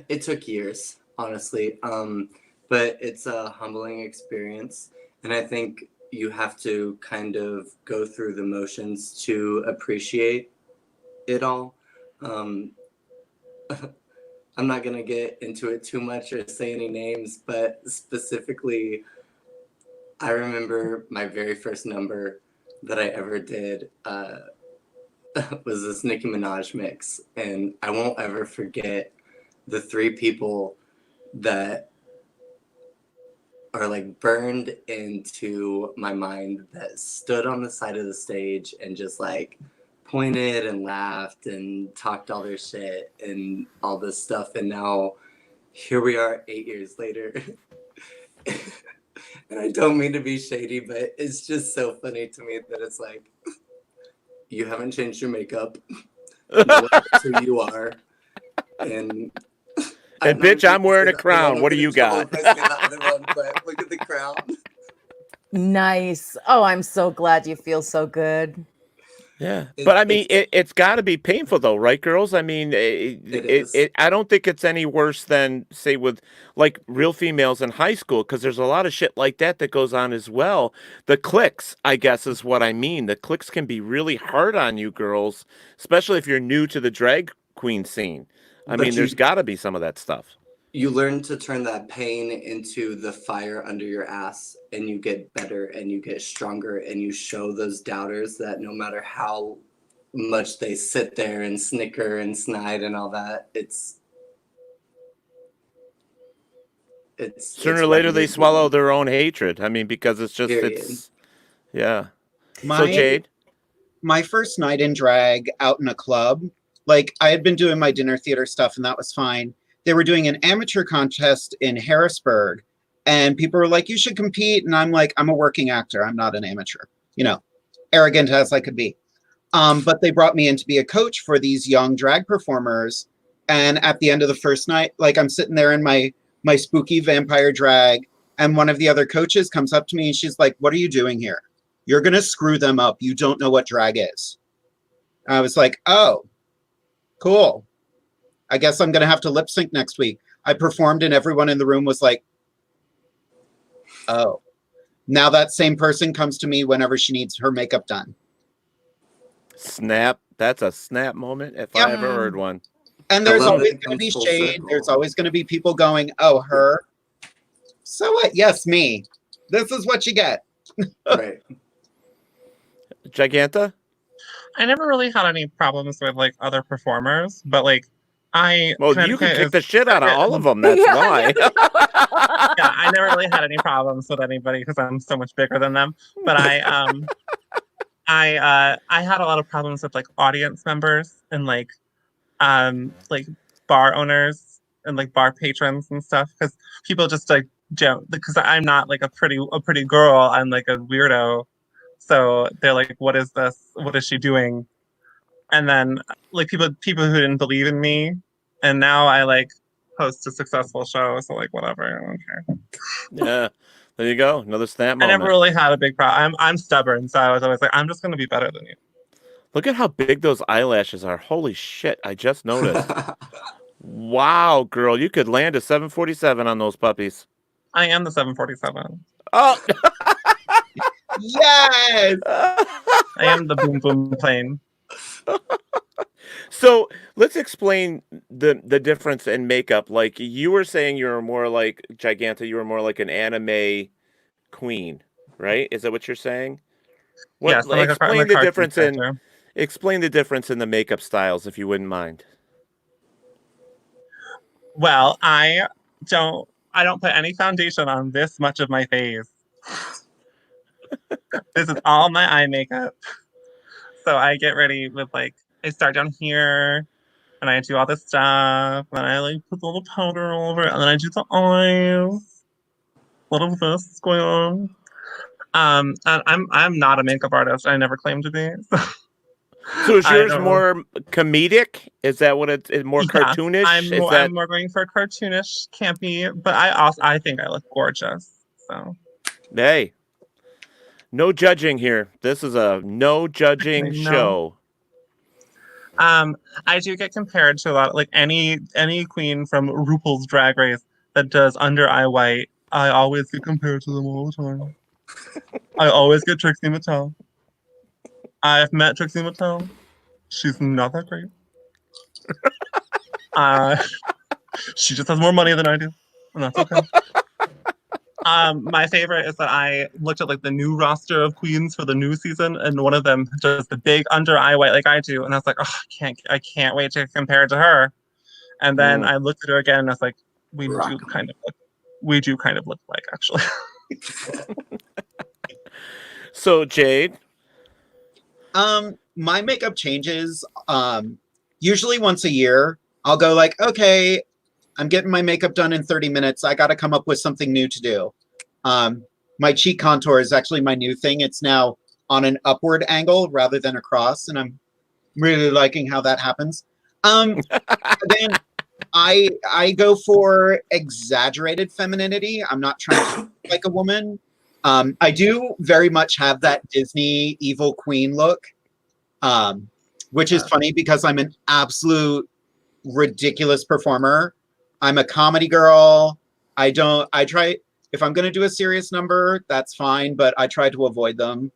It took years, honestly. But it's a humbling experience, and I think you have to kind of go through the motions to appreciate it all. I'm not gonna get into it too much or say any names, but specifically, I remember my very first number that I ever did was this Nicki Minaj mix, and I won't ever forget the 3 people that are like burned into my mind that stood on the side of the stage and just like pointed and laughed and talked all their shit and all this stuff. And now here we are 8 years later. And I don't mean to be shady, but it's just so funny to me that it's like, you haven't changed your makeup. You know who you are. And bitch, I'm wearing a crown. What do you got? But look at the crown. Nice. Oh, I'm so glad you feel so good. Yeah, but I mean, it's got to be painful though, right, girls? I mean, It is. I don't think it's any worse than, say, with like real females in high school, because there's a lot of shit like that that goes on as well. The clicks, I guess, is what I mean. The clicks can be really hard on you girls, especially if you're new to the drag queen scene. I But mean, there's got to be some of that stuff. you learn to turn that pain into the fire under your ass, and you get better and you get stronger, and you show those doubters that no matter how much they sit there and snicker and snide and all that, it's Sooner or what later you they do. swallow their own hatred. I mean, because it's just Period. it's yeah. So My Jade, my first night in drag out in a club, like I had been doing my dinner theater stuff and that was fine. They were doing an amateur contest in Harrisburg and people were like, you should compete. And I'm like, I'm a working actor. I'm not an amateur, arrogant as I could be. But they brought me in to be a coach for these young drag performers. And at the end of the first night, like I'm sitting there in my spooky vampire drag. And one of the other coaches comes up to me and she's like, what are you doing here? You're going to screw them up. You don't know what drag is. I was like, oh, cool. I guess I'm going to have to lip sync next week. I performed and everyone in the room was like, oh. Now that same person comes to me whenever she needs her makeup done. snap. That's a snap moment if I ever heard one. And I there's love always it. going to be Comes full shade. circle. There's always going to be people going, oh, her. So what? Yes, me. This is what you get. Right. Giganta? I never really had any problems with like other performers, but like Well, you can kick the shit out of all of them. That's why. Yeah, I never really had any problems with anybody because I'm so much bigger than them. But I had a lot of problems with like audience members and like bar owners and like bar patrons and stuff because people just like joke because I'm not like a pretty girl. I'm like a weirdo. So they're like, what is this? What is she doing? And then like people who didn't believe in me, and now I like host a successful show. So like whatever, I don't care. Yeah, there you go. Another snap I moment. never really had a big problem. I'm stubborn, so I was always like, I'm just gonna be better than you. Look at how big those eyelashes are. Holy shit! I just noticed. Wow, girl, you could land a 747 on those puppies. I am the 747. Oh. Yes. I am the boom boom plane. So let's explain the difference in makeup. Like you were saying, you were more like Giganta. You were more like an anime queen, right? Is that what you're saying? Yes, I'm like explain a the cartoon difference in character. explain the difference in the makeup styles, if you wouldn't mind. Well, I don't put any foundation on this much of my face. This is all my eye makeup. So I get ready with like I start down here and I do all this stuff, and then I like put a little powder all over it, and then I do the eyes. A lot of this going on. And I'm not a makeup artist. I never claimed to be. So is I yours don't know. more comedic? Is that what it's more Yeah, cartoonish? I'm more going for cartoonish, campy, but I think I look gorgeous. So Hey, no judging here. This is a no judging No. show. I do get compared to a lot like any queen from RuPaul's Drag Race that does under eye white. I always get compared to them all the time. I always get Trixie Mattel. I've met Trixie Mattel. She's not that great. She just has more money than I do, and that's okay. My favorite is that I looked at like the new roster of queens for the new season, and one of them does the big under eye white like I do, and I was like, oh, I can't wait to compare it to her. And then I looked at her again, and I was like, we do kind of look like actually. So Jade, My makeup changes usually once a year. I'll go like, okay, I'm getting my makeup done in 30 minutes. I got to come up with something new to do. My cheek contour is actually my new thing. It's now on an upward angle rather than across, and I'm really liking how that happens. Then I go for exaggerated femininity. I'm not trying to look like a woman. I do very much have that Disney evil queen look. which is funny because I'm an absolute ridiculous performer. I'm a comedy girl. I try, if I'm going to do a serious number, that's fine, but I try to avoid them.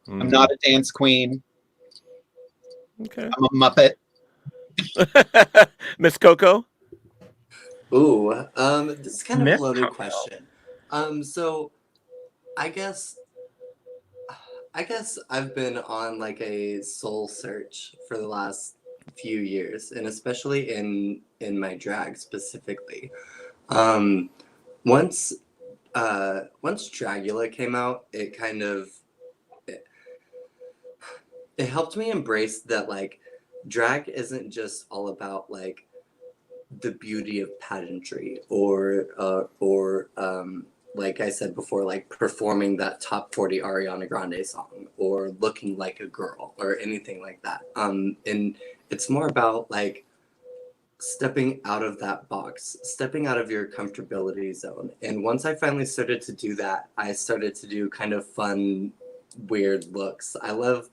I'm not a dance queen. Okay. I'm a Muppet. Miss Koko? Ooh, this is kind of a Miss loaded Koko. question. So I guess I've been on like a soul search for the last few years, and especially in my drag specifically. Once Dragula came out, it kind of it helped me embrace that like drag isn't just all about like the beauty of pageantry or like I said before, like performing that top 40 Ariana Grande song or looking like a girl or anything like that. And it's more about like stepping out of that box, stepping out of your comfortability zone. And once I finally started to do that, I started to do kind of fun, weird looks. I love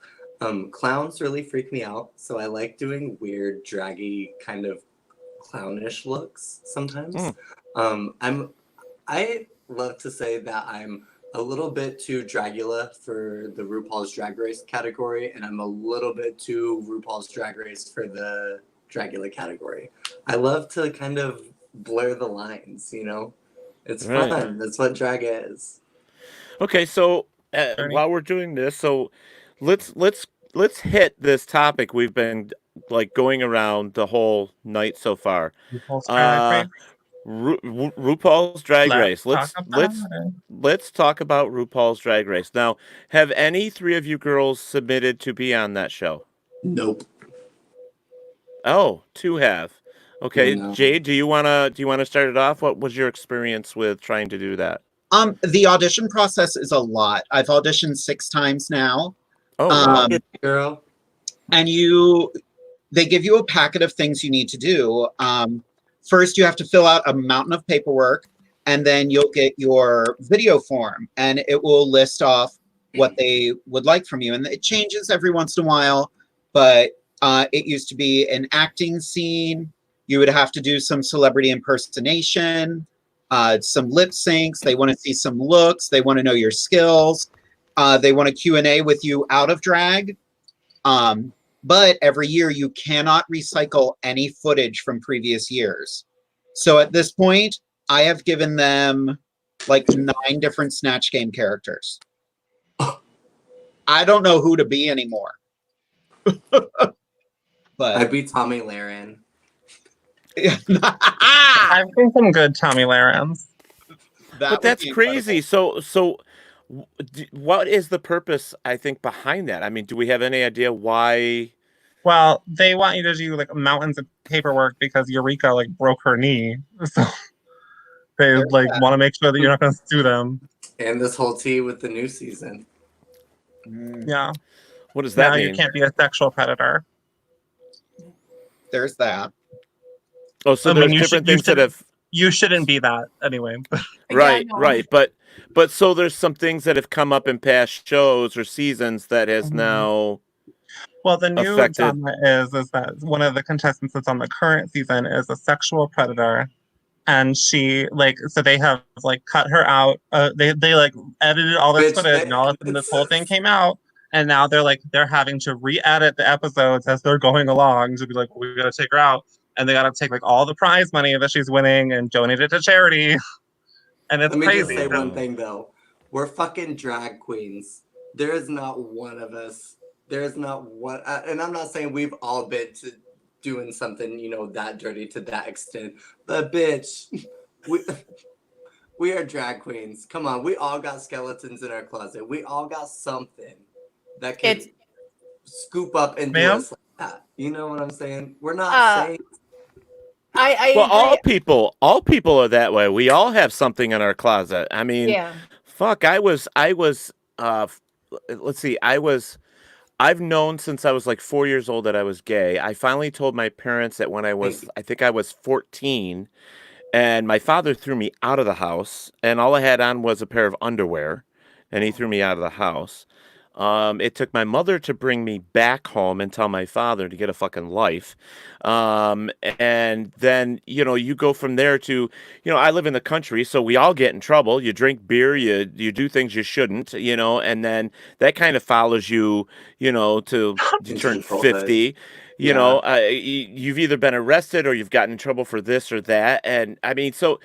clowns really freak me out. So I like doing weird, draggy kind of clownish looks sometimes. I love to say that I'm a little bit too Dragula for the RuPaul's Drag Race category, and I'm a little bit too RuPaul's Drag Race for the Dragula category. I love to kind of blur the lines, you know? It's Right. fun. That's what drag is. Okay, so while we're doing this, so let's hit this topic we've been like going around the whole night so far. RuPaul's Drag Race. RuPaul's Drag Race. Let's Talk about RuPaul's Drag Race. Now, have any three of you girls submitted to be on that show? Nope. Oh, two have. Okay, No. Jade, do you wanna start it off? What was your experience with trying to do that? The audition process is a lot. I've auditioned 6 times now. Oh, wow. Girl. And they give you a packet of things you need to do. First, you have to fill out a mountain of paperwork, and then you'll get your video form, and it will list off what they would like from you. And it changes every once in a while, but it used to be an acting scene. You would have to do some celebrity impersonation, some lip syncs. They want to see some looks. They want to know your skills. They want a Q&A with you out of drag. But every year you cannot recycle any footage from previous years. So at this point, I have given them like 9 different Snatch Game characters. I don't know who to be anymore. But I'd be Tommy Lahren. I've seen some good Tommy Larens. But that's crazy. So what is the purpose, I think, behind that? I mean, do we have any idea why? Well, they want you to do like mountains of paperwork because Eureka like broke her knee. So they want to make sure that you're not going to sue them. And this whole tea with the new season. Yeah. What does that mean? You can't be a sexual predator. There's that. Oh, so there's different things that have... You shouldn't be that anyway. Right, right. But so there's some things that have come up in past shows or seasons that has now... Well, the new drama is that one of the contestants that's on the current season is a sexual predator, and she so they have cut her out. They edited all this footage, and all of a sudden this whole thing came out, and now they're having to re-edit the episodes as they're going along to be like, we gotta take her out, and they gotta take all the prize money that she's winning and donate it to charity, and it's crazy. Let me just say one thing though: we're fucking drag queens. There is not one of us. There's not one, and I'm not saying we've all been to doing something, that dirty to that extent. But bitch, we are drag queens. Come on, we all got skeletons in our closet. We all got something that can scoop up and do us like that. You know what I'm saying? We're not saying. Well, all people are that way. We all have something in our closet. I mean, fuck. Let's see. I've known since I was 4 years old that I was gay. I finally told my parents that when I think I was 14, and my father threw me out of the house, and all I had on was a pair of underwear, and he threw me out of the house. It took my mother to bring me back home and tell my father to get a fucking life. And then, you go from there to, I live in the country, so we all get in trouble. You drink beer, you do things you shouldn't, and then that kind of follows you, till you Into turn adulthood. 50. Yeah. You've either been arrested or you've gotten in trouble for this or that. And I mean, so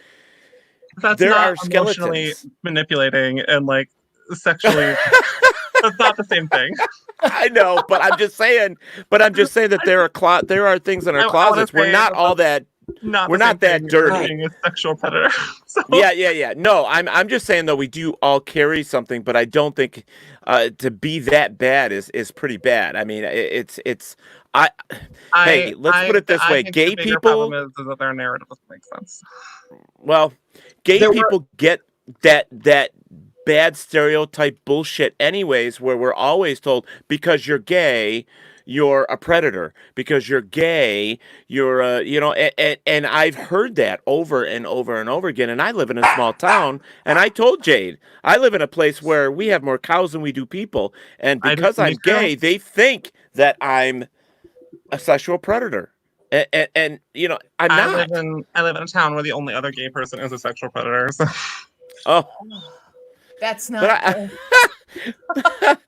That's there not are emotionally skeletons. manipulating and like sexually. That's not the same thing. I know, but I'm just saying. But I'm just saying that there are things in our I wanna closets. We're say not that all that. Not We're the same not that thing as dirty. being a sexual predator. So, Yeah. No, I'm just saying though we do all carry something, but I don't think to be that bad is pretty bad. I mean, it's I. Hey, let's put it this I way: think the gay bigger problem people. is that their narrative doesn't make sense. Well, gay There were people get that bad stereotype bullshit anyways, where we're always told because you're gay, you're a predator. Because you're gay, you're and I've heard that over and over and over again. And I live in a small town, and I told Jade I live in a place where we have more cows than we do people, and because Me I'm too. gay, they think that I'm a sexual predator. And I'm I not. live in a town where the only other gay person is a sexual predator. So. Oh. That's But not.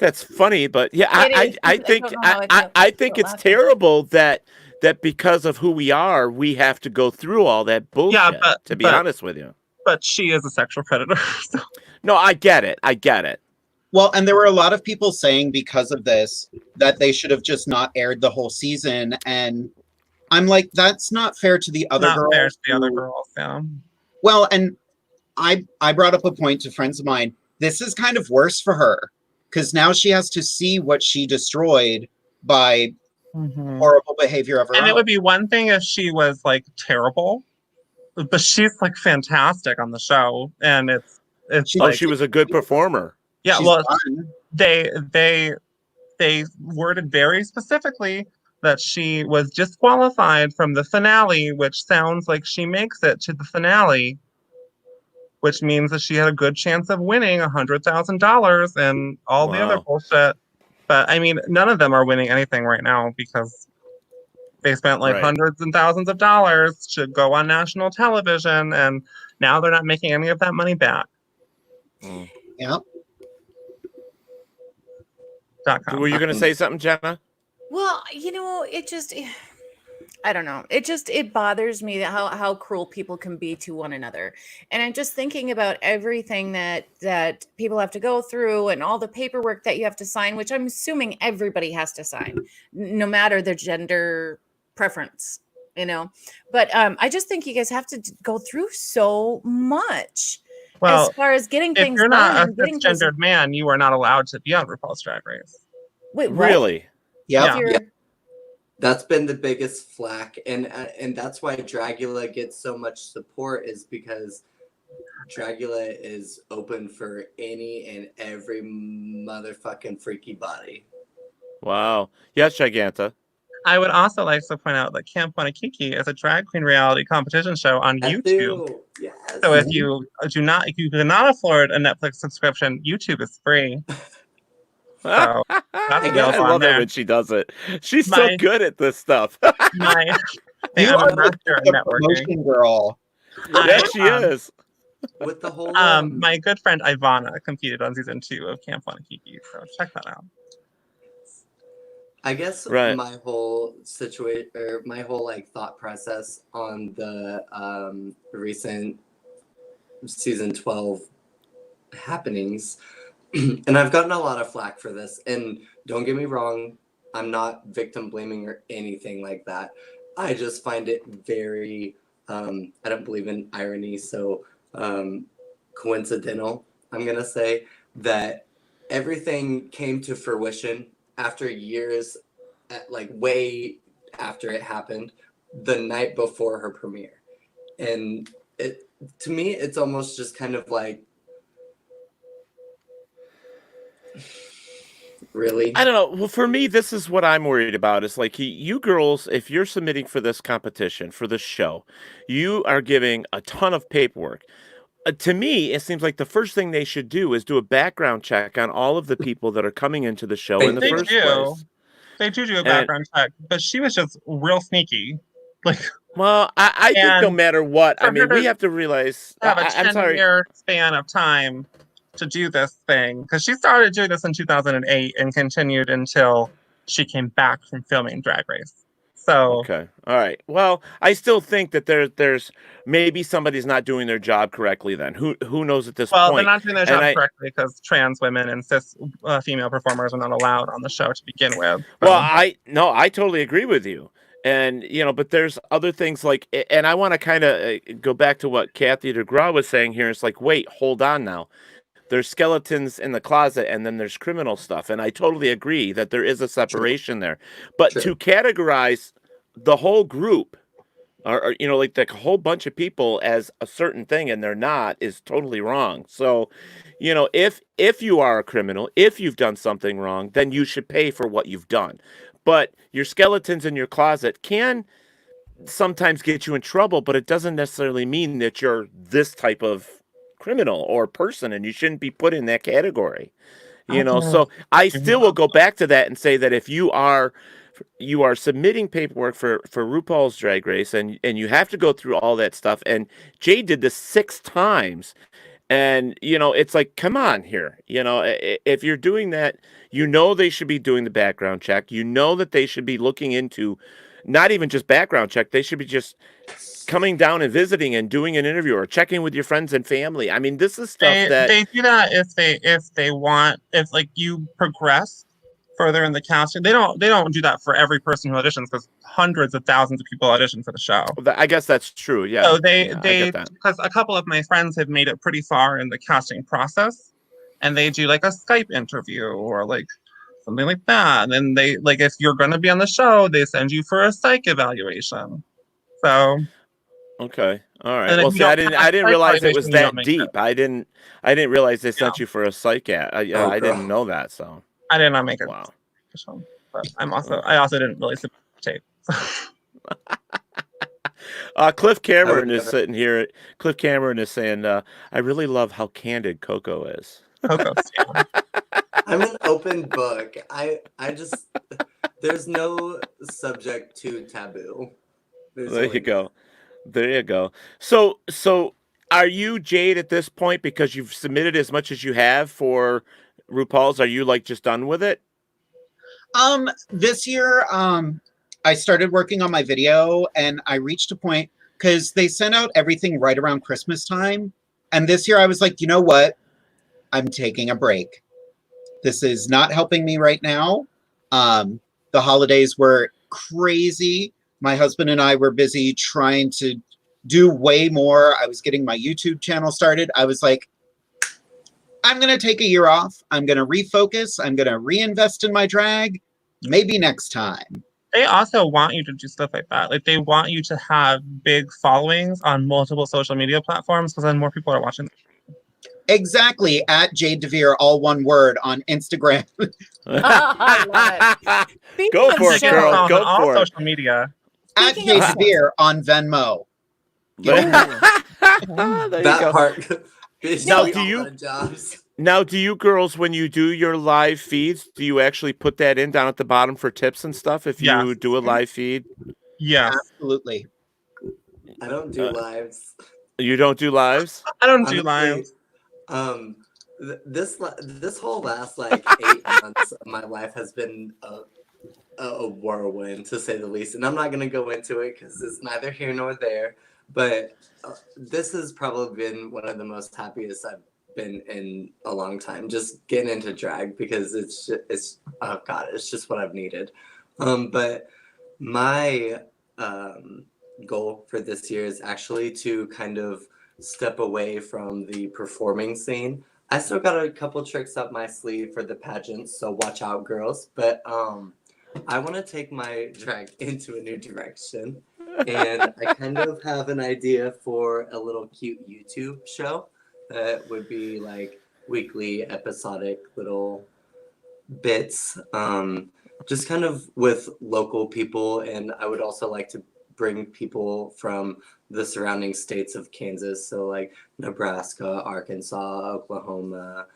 that's funny, but yeah, It is. I I think don't know how I I feel think it's laughing. terrible that because of who we are, we have to go through all that bullshit. To be honest with you, But she is a sexual predator. So. no, I get it. Well, and there were a lot of people saying because of this that they should have just not aired the whole season, and I'm like, that's not fair to the other Not girls. fair to the other girls. Yeah. Well, and I brought up a point to friends of mine. This is kind of worse for her because now she has to see what she destroyed by horrible behavior of her And own. it would be one thing if she was like terrible, but she's like fantastic on the show, and it's like she was a good performer. yeah. She's Well, fun. they worded very specifically that she was disqualified from the finale, which sounds like she makes it to the finale, which means that she had a good chance of winning $100,000 and all the other Wow. bullshit. But I mean, none of them are winning anything right now because they spent like Right. hundreds and thousands of dollars to go on national television, and now they're not making any of that money back. Yeah. Were you going to say something, Jenna? Well, it just, I don't know. It bothers me that how cruel people can be to one another. And I'm just thinking about everything that people have to go through and all the paperwork that you have to sign, which I'm assuming everybody has to sign, no matter their gender preference, But I just think you guys have to go through so much. Well, as far as getting if things you're done not a and getting cisgendered man, you are not allowed to be on RuPaul's Drag Race. Wait, what? Really? Yep. Yeah. That's been the biggest flack, and that's why Dragula gets so much support, is because Dragula is open for any and every motherfucking freaky body. Wow. Yes, Giganta. I would also like to point out that Camp Wanakiki is a drag queen reality competition show on YouTube. Yes. So if you cannot afford a Netflix subscription, YouTube is free. So that's I available on love it there. when she does it. She's so good at this stuff. I'm You a are master at the networking. promotion girl. Yes, she is. With the whole My good friend Ivana competed on season 2 of Camp Wanakiki, so check that out. I guess Right. my whole situation, or my whole thought process on the recent season 12 happenings, and I've gotten a lot of flack for this, and don't get me wrong, I'm not victim blaming or anything like that. I just find it very, I don't believe in irony, so coincidental, I'm gonna say, that everything came to fruition after years, way after it happened, the night before her premiere. And to me, it's almost just kind of like, really? I don't know. Well, for me, this is what I'm worried about. It's like you girls, if you're submitting for this competition, for this show, you are giving a ton of paperwork. To me, it seems like the first thing they should do is do a background check on all of the people that are coming into the show in the Thank They you. first do. place. They do a And background check, but she was just real sneaky. Like, well, I think no and matter what, for I her mean, we to have to realize. have a I'm sorry. 10-year span of time to do this thing, because she started doing this in 2008 and continued until she came back from filming Drag Race. So, Okay. All right. Well, I still think that there's maybe somebody's not doing their job correctly. Then who knows at this well, they're point? not doing their And job I correctly because trans women and cis female performers are not allowed on the show to begin with. well, So, I totally agree with you. And but there's other things like, and I want to kind of go back to what Kathy DeGraw was saying here. It's like, wait, hold on now. There's skeletons in the closet, and then there's criminal stuff. And I totally agree that there is a True. separation there. But True. to categorize the whole group, or like the whole bunch of people as a certain thing and they're not, is totally wrong. So, if you are a criminal, if you've done something wrong, then you should pay for what you've done. But your skeletons in your closet can sometimes get you in trouble, but it doesn't necessarily mean that you're this type of criminal or person and you shouldn't be put in that category. So I still will go back to that and say that if you are submitting paperwork for RuPaul's Drag Race, and you have to go through all that stuff, and Jade did this 6 times, and it's like, come on here. If you're doing that, they should be doing the background check. That they should be looking into not even just background check, they should be just coming down and visiting and doing an interview or checking with your friends and family. I mean, this is stuff that they do that if like you progress further in the casting. They don't do that for every person who auditions, because hundreds of thousands of people audition for the show. I guess that's true. Yeah. So I get that. because a couple of my friends have made it pretty far in the casting process, and they do like a Skype interview or like something like that. And then they, like, if you're going to be on the show, they send you for a psych evaluation. So Okay. All right. and if Well, you see, I don't didn't. pass I didn't psych realize it was evaluation, you don't that make deep. it. I didn't. I didn't realize they sent Yeah. you for a psych at. I Oh, didn't girl. know that. So I did not make it. wow. But I also didn't really submit tape. Cliff Cameron is never- sitting here. Cliff Cameron is saying, "I really love how candid Koko is." Koko. Yeah. I'm an open book. I just there's no subject too taboo. There you go. There you go. So are you Jade at this point, because you've submitted as much as you have for RuPaul's? Are you like just done with it? This year, I started working on my video, and I reached a point because they sent out everything right around Christmas time. And this year I was like, you know what? I'm taking a break. This is not helping me right now. The holidays were crazy. My husband and I were busy trying to do way more. I was getting my YouTube channel started. I was like, I'm going to take a year off. I'm going to refocus. I'm going to reinvest in my drag. Maybe next time. They also want you to do stuff like that. Like, they want you to have big followings on multiple social media platforms, because then more people are watching. Exactly. At Jade DeVere, all one word, on Instagram. I Speaking Go of for it, shows- girl. on Go all for it. social media. At Speaking Jade of- DeVere on Venmo. There you That go. part. Now, Basically do all you- the jobs. Now, do you girls, when you do your live feeds, do you actually put that in down at the bottom for tips and stuff if you Yes. do a live feed? Yes. Absolutely. I don't do lives. You don't do lives? I don't do Honestly, lives. this whole last like 8 months of my life has been a whirlwind, to say the least, and I'm not gonna go into it because it's neither here nor there. But this has probably been one of the most happiest I've been in a long time. Just getting into drag, because it's oh god, it's just what I've needed. But my goal for this year is actually to kind of step away from the performing scene. I still got a couple tricks up my sleeve for the pageants, so watch out, girls. But I want to take my drag into a new direction, and I kind of have an idea for a little cute YouTube show that would be like weekly episodic little bits, just kind of with local people. And I would also like to bring people from the surrounding states of Kansas, so like Nebraska, Arkansas, Oklahoma,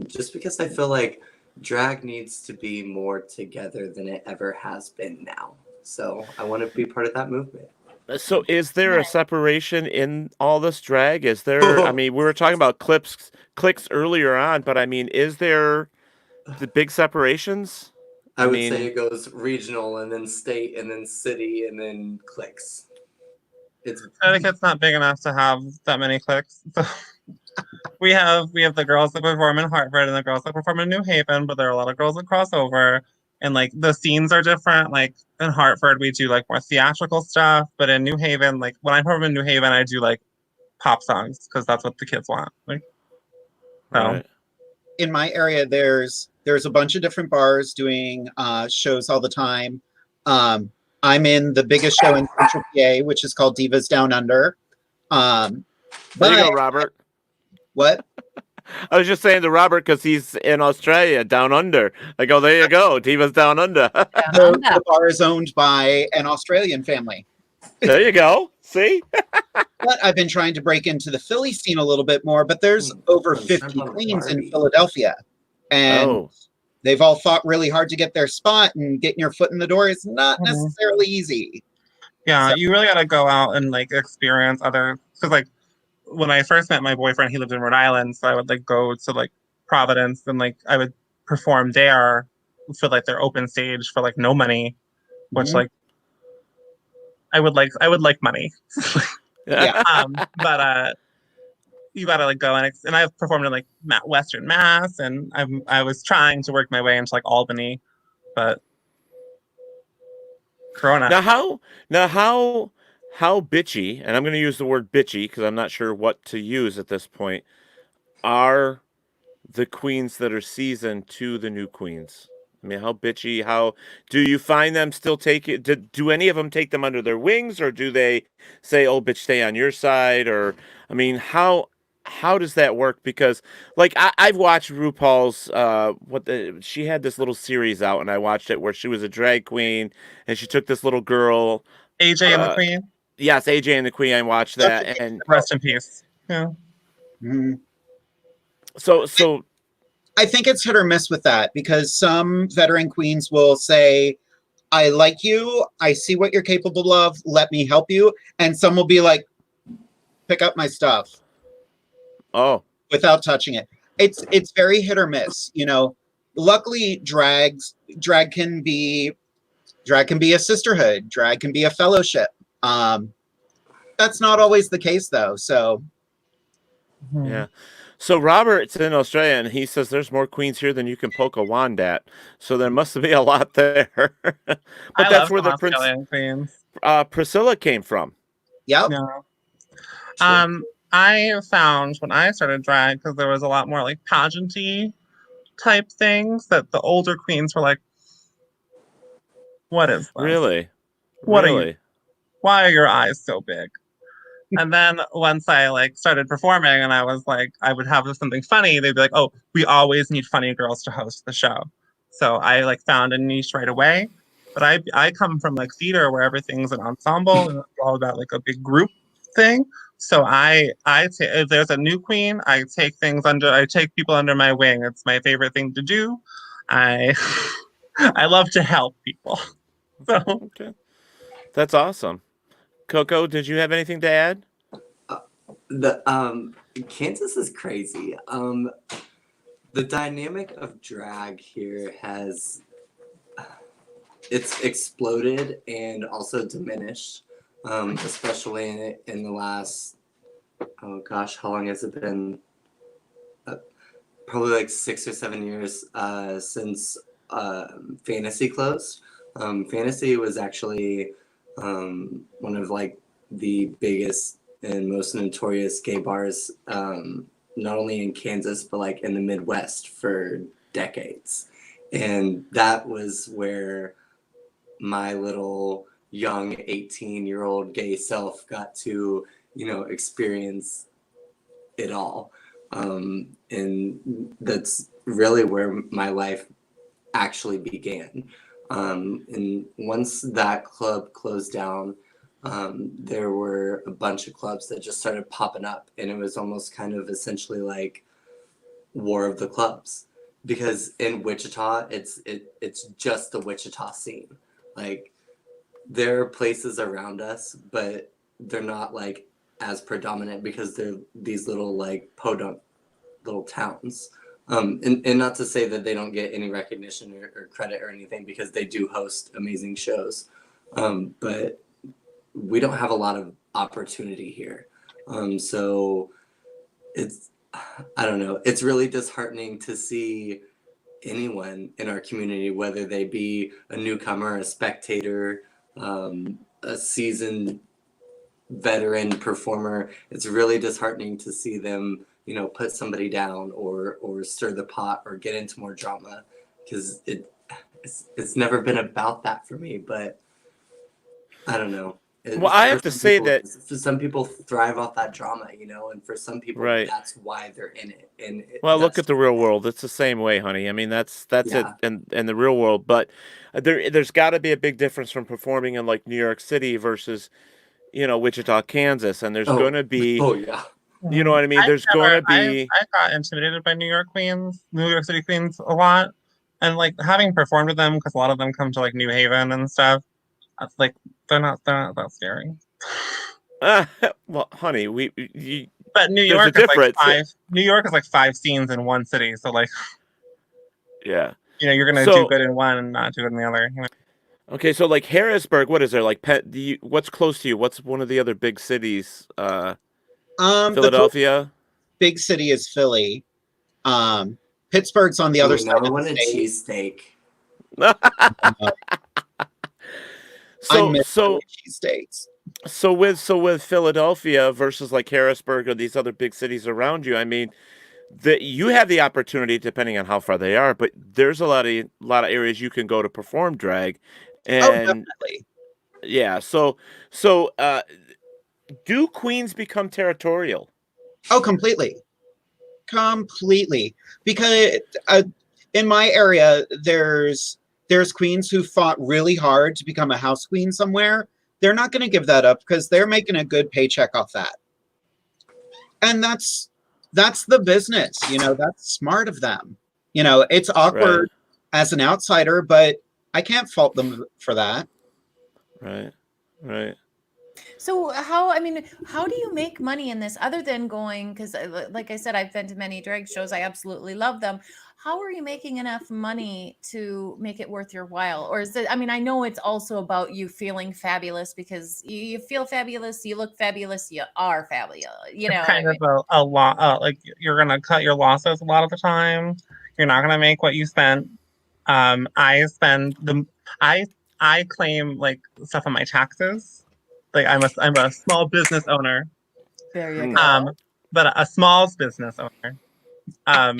just because I feel like drag needs to be more together than it ever has been now. So I want to be part of that movement. So is there a separation in all this drag? Is there, I mean, we were talking about clicks earlier on, but I mean, is there the big separations? I would say it goes regional and then state and then city and then cliques. Connecticut's not big enough to have that many cliques. So we have the girls that perform in Hartford and the girls that perform in New Haven, but there are a lot of girls that cross over. And like the scenes are different. Like in Hartford, we do like more theatrical stuff, but in New Haven, like when I perform in New Haven, I do like pop songs because that's what the kids want. Like, so. Right. In my area, there's a bunch of different bars doing shows all the time. I'm in the biggest show in Central PA, which is called Divas Down Under. There you go, Robert. What? I was just saying to Robert because he's in Australia, down under. I go, there you go, Divas Down Under. The bar is owned by an Australian family. There you go. See? But I've been trying to break into the Philly scene a little bit more, but there's over 50 queens in Philadelphia. And they've all fought really hard to get their spot, and getting your foot in the door is not necessarily easy. Yeah, so you really got to go out and like experience other, because like when I first met my boyfriend, he lived in Rhode Island, so I would like go to like Providence and like I would perform there for like their open stage for like no money, which like I would like money. Yeah. But you gotta like go and I've performed in like Western Mass, and I was trying to work my way into like Albany, but Corona. Now how bitchy, and I'm going to use the word bitchy because I'm not sure what to use at this point, are the queens that are seasoned to the new queens? I mean, how bitchy, how do you find them still take it? Do any of them take them under their wings, or do they say, oh, bitch, stay on your side? Or, I mean, how does that work? Because like I've watched RuPaul's she had this little series out, and I watched it where she was a drag queen and she took this little girl, AJ and the Queen. Yes, AJ and the Queen. I watched that, and rest in peace. Yeah. Mm-hmm. So I think it's hit or miss with that, because some veteran queens will say, I like you, I see what you're capable of, let me help you. And some will be like, pick up my stuff. Oh. Without touching it. It's very hit or miss. You know, luckily drag can be a sisterhood, drag can be a fellowship. That's not always the case though. So yeah. So Robert's in Australia, and he says there's more queens here than you can poke a wand at. So there must be a lot there. But that's where the queens. Priscilla came from. Yep. Yeah. I found when I started drag, because there was a lot more like pageanty type things, that the older queens were like, what is this? Really? What are you? Why are your eyes so big? And then once I like started performing and I was like, I would have something funny, they'd be like, oh, we always need funny girls to host the show. So I like found a niche right away. But I come from like theater where everything's an ensemble and it's all about like a big group thing. So if there's a new queen, I take people under my wing. It's my favorite thing to do. I love to help people. So okay. That's awesome. Koko, did you have anything to add? Kansas is crazy. The dynamic of drag here it's exploded and also diminished, especially in the last, oh gosh, how long has it been? Probably like 6 or 7 years since Fantasy closed. Fantasy was actually one of like the biggest and most notorious gay bars, not only in Kansas but like in the Midwest for decades, and that was where my little young 18-year-old gay self got to, experience it all, and that's really where my life actually began. And once that club closed down, there were a bunch of clubs that just started popping up, and it was almost kind of essentially like war of the clubs, because in Wichita, it's just the Wichita scene. Like, there are places around us, but they're not like as predominant because they're these little like podunk little towns. And not to say that they don't get any recognition or credit or anything, because they do host amazing shows. But we don't have a lot of opportunity here. So it's, I don't know, it's really disheartening to see anyone in our community, whether they be a newcomer, a spectator, a seasoned veteran performer. It's really disheartening to see them, you know, put somebody down or stir the pot or get into more drama, because it's never been about that for me. But I don't know. Well, I have to say that for some people thrive off that drama, you know, and for some people right. that's why they're in it. And Well, look at the real world. It's the same way, honey. I mean, that's Yeah. it in the real world. But there's got to be a big difference from performing in like New York City versus, you know, Wichita, Kansas. And there's going to be, yeah. you know what I mean? There's going to be. I got intimidated by New York City queens a lot, and like having performed with them, because a lot of them come to like New Haven and stuff. It's like they're not that scary. Well, honey, but New there's York a is like difference. New York is like 5 scenes in one city, so like, yeah, you know, you're gonna do good in one and not do good in the other. You know? Okay, so like Harrisburg, what is there like? What's close to you? What's one of the other big cities? Philadelphia. The big city is Philly. Pittsburgh's on the other side. I want a cheesesteak. So cheesesteaks. So with Philadelphia versus like Harrisburg or these other big cities around you, I mean, you have the opportunity, depending on how far they are, but there's a lot of areas you can go to perform drag, and definitely. Yeah. So do queens become territorial? Oh, completely. Because in my area, there's queens who fought really hard to become a house queen somewhere. They're not going to give that up because they're making a good paycheck off that. And that's the business, you know, that's smart of them. You know, it's awkward as an outsider, but I can't fault them for that. Right. So how do you make money in this other than going, because like I said, I've been to many drag shows, I absolutely love them. How are you making enough money to make it worth your while? Or is it, I mean, I know it's also about you feeling fabulous, because you feel fabulous, you look fabulous, you are fabulous, you know. It's kind of a lot, like you're gonna cut your losses a lot of the time. You're not gonna make what you spent. I claim like stuff on my taxes. Like I'm a small business owner. There you go. But a small business owner. But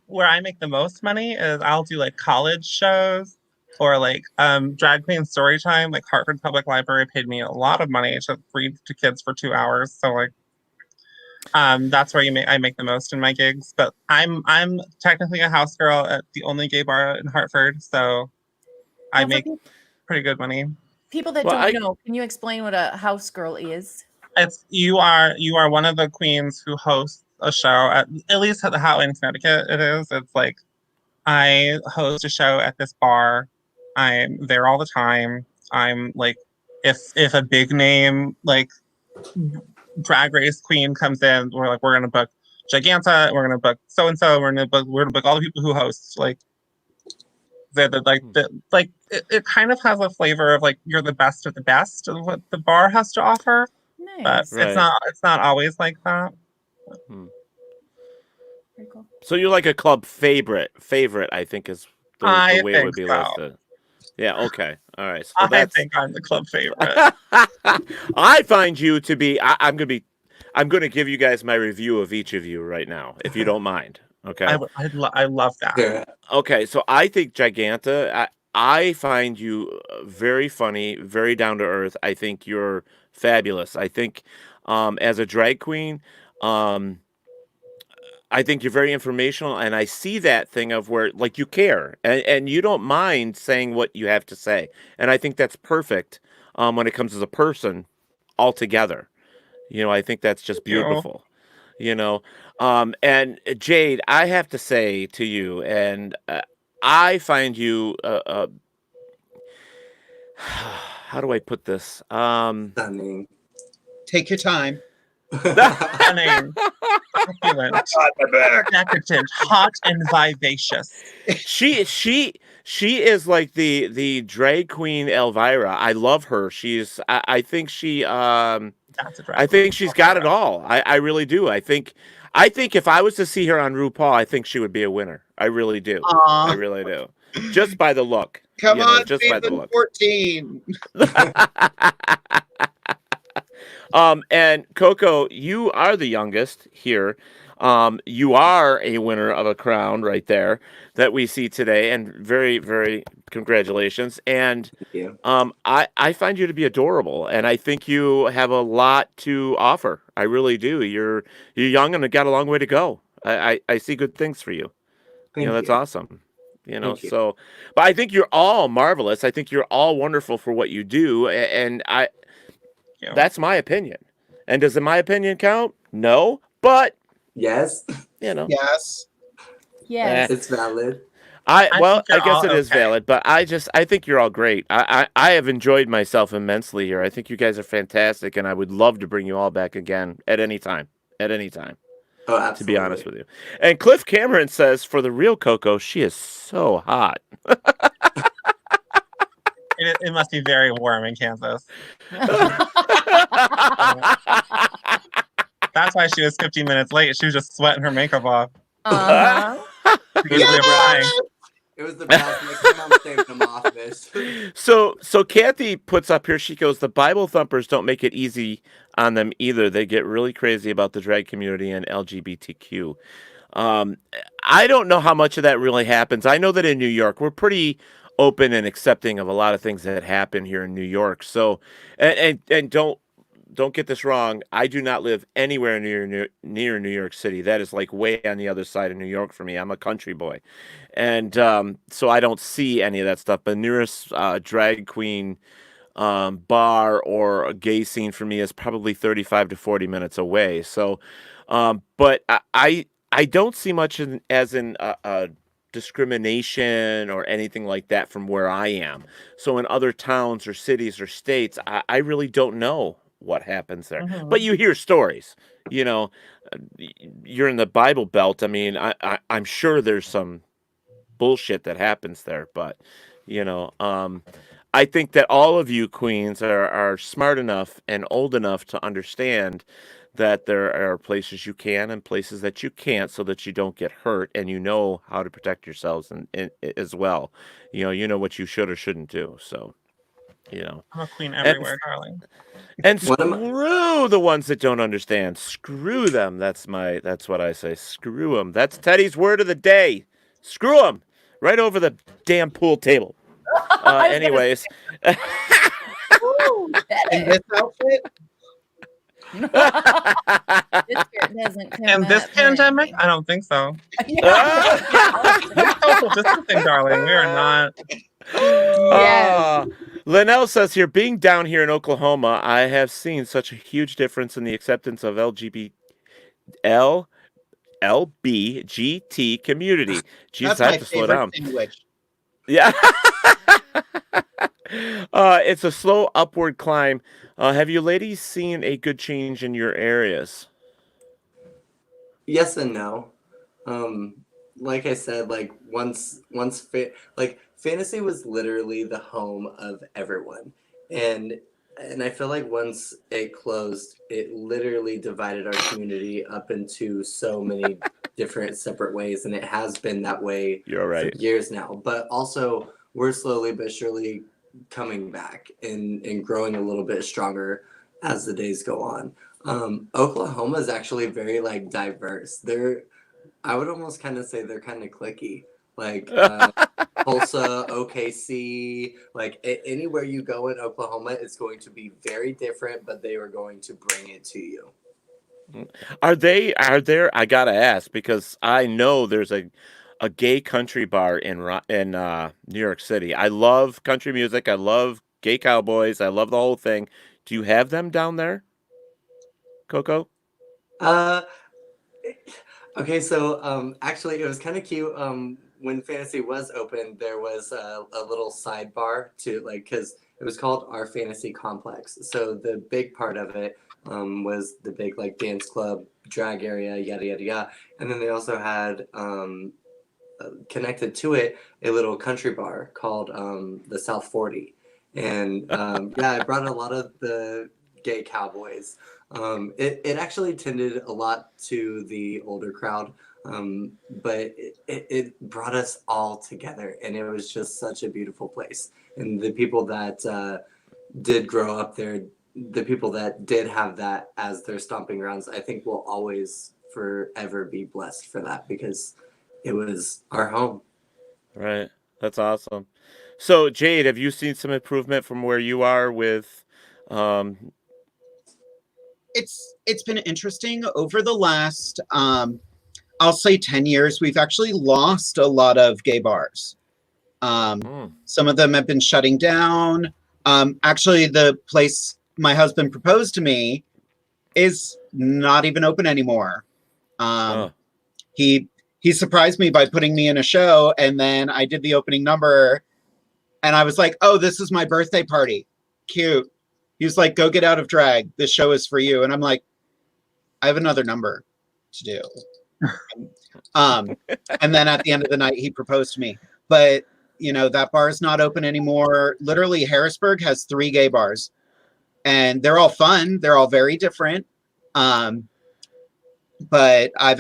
where I make the most money is I'll do like college shows or like drag queen story time. Like Hartford Public Library paid me a lot of money to read to kids for 2 hours. So like that's where I make the most in my gigs. But I'm technically a house girl at the only gay bar in Hartford, so I make pretty good money. People that don't know, can you explain what a house girl is? You are one of the queens who hosts a show at least at how in Connecticut it is. It's like I host a show at this bar. I'm there all the time. I'm like, if a big name like drag race queen comes in, we're gonna book Giganta, we're gonna book so and so, we're gonna book all the people who host. Like it kind of has a flavor of like you're the best of the best of what the bar has to offer. Nice. But it's not always like that. Very cool. So you're like a club favorite, I think is the way it would be listed. Yeah, okay. All right. So I think I'm the club favorite. I find you to be I'm going to give you guys my review of each of you right now, if you don't mind. Okay. I love that. Yeah. Okay, so I think Giganta, I find you very funny, very down to earth. I think you're fabulous. I think as a drag queen, I think you're very informational, and I see that thing of where like you care and you don't mind saying what you have to say, and I think that's perfect when it comes as a person altogether. I think that's just You. beautiful. And Jade, I have to say to you, and I find you how do I put this? Stunning. Take your time. Stunning. Opulent. Decadent. Hot and vivacious. She is like the drag queen Elvira. I love her. I think she That's a drag I think she's got it Elvira. all. I really do. I think if I was to see her on RuPaul, I think she would be a winner. I really do. I Aw. really do. Just by the look. Come on, Just by the season look. 14. And Koko, you are the youngest here. You are a winner of a crown right there that we see today, and very, very congratulations. And Thank you. I find you to be adorable, and I think you have a lot to offer. I really do. You're young and got a long way to go. I see good things for you. Thank That's you. awesome. Thank you. So, but I think you're all marvelous. I think you're all wonderful for what you do, and You. that's my opinion. And does my opinion count? No, but Yes, Yes. Yes. it's valid. I think I you're guess all it is okay. valid, but I think you're all great. I have enjoyed myself immensely here. I think you guys are fantastic, and I would love to bring you all back again at any time. At any time, Oh, absolutely. to be honest with you. And Cliff Cameron says, for the real Koko, she is so hot. It must be very warm in Kansas. That's why she was 15 minutes late. She was just sweating her makeup off. Uh-huh. She was reapplying. It was the best. Next time I'm saving them off this. So Kathy puts up here, she goes, the Bible thumpers don't make it easy on them either. They get really crazy about the drag community and LGBTQ. I don't know how much of that really happens. I know that in New York, we're pretty open and accepting of a lot of things that happen here in New York. So, and don't get this wrong. I do not live anywhere near New York City. That is like way on the other side of New York for me. I'm a country boy, and so I don't see any of that stuff. The nearest drag queen bar or a gay scene for me is probably 35 to 40 minutes away. So, but I don't see much as in discrimination or anything like that from where I am. So in other towns or cities or states, I really don't know what happens there. Mhm. But you hear stories. You're in the Bible Belt. I mean, I'm sure there's some bullshit that happens there, but I think that all of you queens are smart enough and old enough to understand that there are places you can and places that you can't, so that you don't get hurt, and you know how to protect yourselves and as well. You know what you should or shouldn't do. So, I'm a queen everywhere, darling. and One of my- screw the ones that don't understand. Screw them. That's what I say. Screw them. That's Teddy's word of the day. Screw them. Right over the damn pool table. Anyways. Ooh, In this outfit, this shirt doesn't come In this up pandemic, very- I don't think so. Yeah. We're social distancing, darling. We are not. Yes. Linnell says here, being down here in Oklahoma, I have seen such a huge difference in the acceptance of LBGT community. Jesus, that's I my have to slow favorite down. sandwich. Yeah. It's a slow upward climb. Have you ladies seen a good change in your areas? Yes and no. Like I said, like fantasy was literally the home of everyone, and I feel like once it closed, it literally divided our community up into so many different separate ways, and it has been that way You're right. for years now. But also, we're slowly but surely coming back and growing a little bit stronger as the days go on. Oklahoma is actually very like diverse. I would almost kind of say they're kind of cliquey. Like Tulsa, OKC, like anywhere you go in Oklahoma, it's going to be very different, but they are going to bring it to you. Are there, I gotta ask because I know there's a gay country bar in New York City. I love country music. I love gay cowboys. I love the whole thing. Do you have them down there, Coco? Uh, okay, so actually, it was kind of cute. When Fantasy was open, there was a little sidebar to like because it was called our Fantasy Complex. So the big part of it was the big like dance club, drag area, yada yada yada, and then they also had connected to it a little country bar called the South 40. And yeah, I brought a lot of the gay cowboys. It actually tended a lot to the older crowd, but it brought us all together. And it was just such a beautiful place. And the people that did grow up there, the people that did have that as their stomping grounds, I think will always forever be blessed for that because it was our home. Right. That's awesome. So, Jade, have you seen some improvement from where you are with um It's been interesting over the last I'll say 10 years. We've actually lost a lot of gay bars. mm, Some of them have been shutting down. Actually, the place my husband proposed to me is not even open anymore. oh, He he surprised me by putting me in a show, and then I did the opening number, and I was like, "Oh, this is my birthday party. Cute." He was like, "Go get out of drag. This show is for you." And I'm like, "I have another number to do." Um, and then at the end of the night, he proposed to me. But that bar is not open anymore. Literally, Harrisburg has 3 gay bars, and they're all fun. They're all very different. Um, but I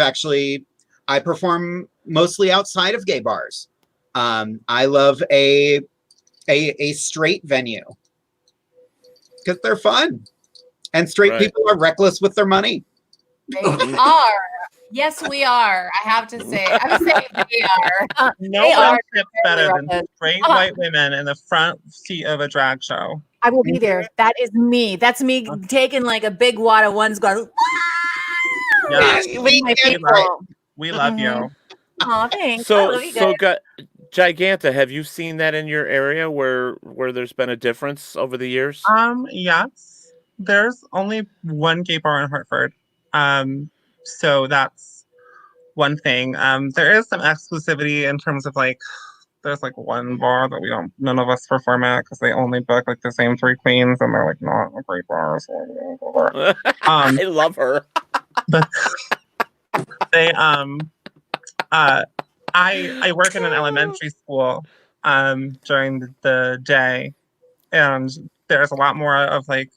perform mostly outside of gay bars. I love a straight venue because they're fun, and straight right. people are reckless with their money. They are. Yes, we are. I have to say. I would say they are. No They one are tips very better than reckless. straight white women in the front seat of a drag show. I will be there. That is me. That's me taking like a big wad of ones going Yeah. with my We people. We love you. Oh, thanks. I So love you guys. Giganta, have you seen that in your area where there's been a difference over the years? Yes. There's only one gay bar in Hartford. So that's one thing. There is some exclusivity in terms of like there's like one bar that none of us perform at because they only book like the same 3 queens and they're like not a great bar, so we don't go there. I love her. But they I work in an elementary school during the day, and there's a lot more of like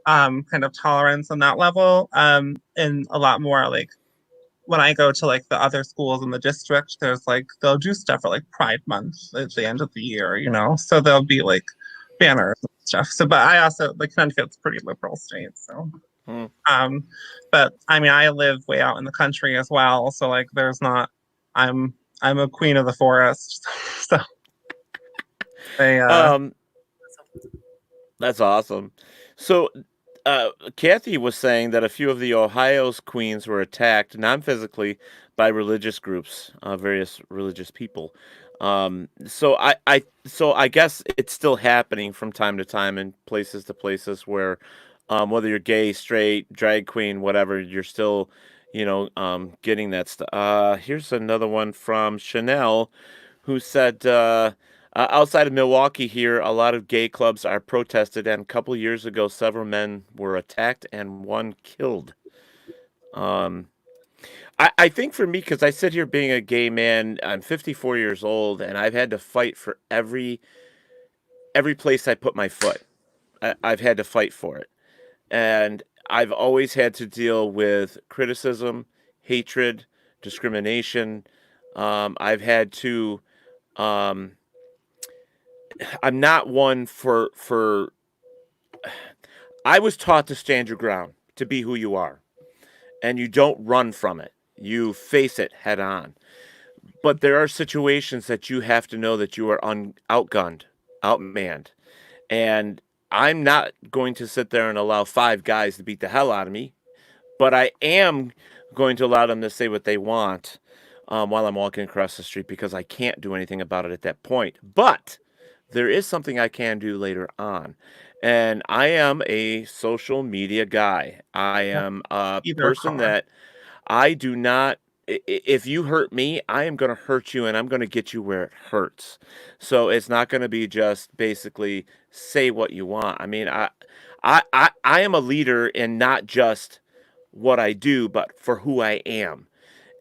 kind of tolerance on that level, and a lot more like when I go to like the other schools in the district, there's like they'll do stuff for like Pride Month at the end of the year, so there'll be like banners and stuff. So but I also like Connecticut's a pretty liberal state, so Hmm. but I mean I live way out in the country as well, so like there's not I'm a queen of the forest. So they That's awesome. So, Kathy was saying that a few of the Ohio's queens were attacked non-physically by religious groups, various religious people. So I guess it's still happening from time to time in places to places where, whether you're gay, straight, drag queen, whatever, you're still, getting that stuff. Here's another one from Chanel, who said, outside of Milwaukee here, a lot of gay clubs are protested, and a couple years ago, several men were attacked and one killed. Um, I think for me, because I sit here being a gay man, I'm 54 years old, and I've had to fight for every place I put my foot. I've had to fight for it, and I've always had to deal with criticism, hatred, discrimination. I've had to. Um, I'm not one for. I was taught to stand your ground, to be who you are, and you don't run from it. You face it head on. But there are situations that you have to know that you are outgunned, outmanned, and I'm not going to sit there and allow 5 guys to beat the hell out of me. but I am going to allow them to say what they want while I'm walking across the street because I can't do anything about it at that point. But there is something I can do later on. And I am a social media guy. I am a Either person car. that I do not. If you hurt me, I am going to hurt you, and I'm going to get you where it hurts. So it's not going to be just basically say what you want. I mean, I am a leader in not just what I do, but for who I am.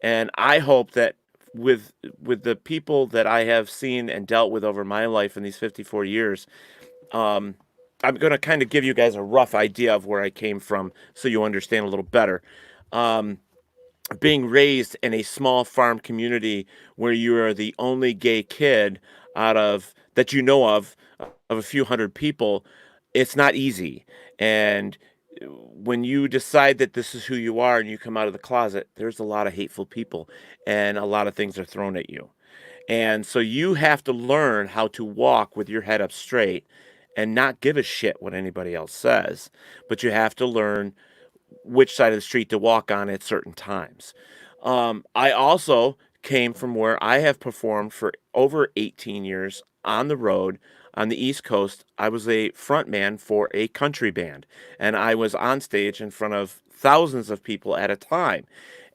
And I hope that with the people that I have seen and dealt with over my life in these 54 years, um, I'm going to kind of give you guys a rough idea of where I came from, so you understand a little better. Um, Being raised in a small farm community where you are the only gay kid out of that you know of a few hundred people, it's not easy. And when you decide that this is who you are and you come out of the closet, there's a lot of hateful people and a lot of things are thrown at you. And so you have to learn how to walk with your head up straight and not give a shit what anybody else says, but you have to learn which side of the street to walk on at certain times. I also came from where I have performed for over 18 years on the road on the East Coast. I was a frontman for a country band, and I was on stage in front of thousands of people at a time.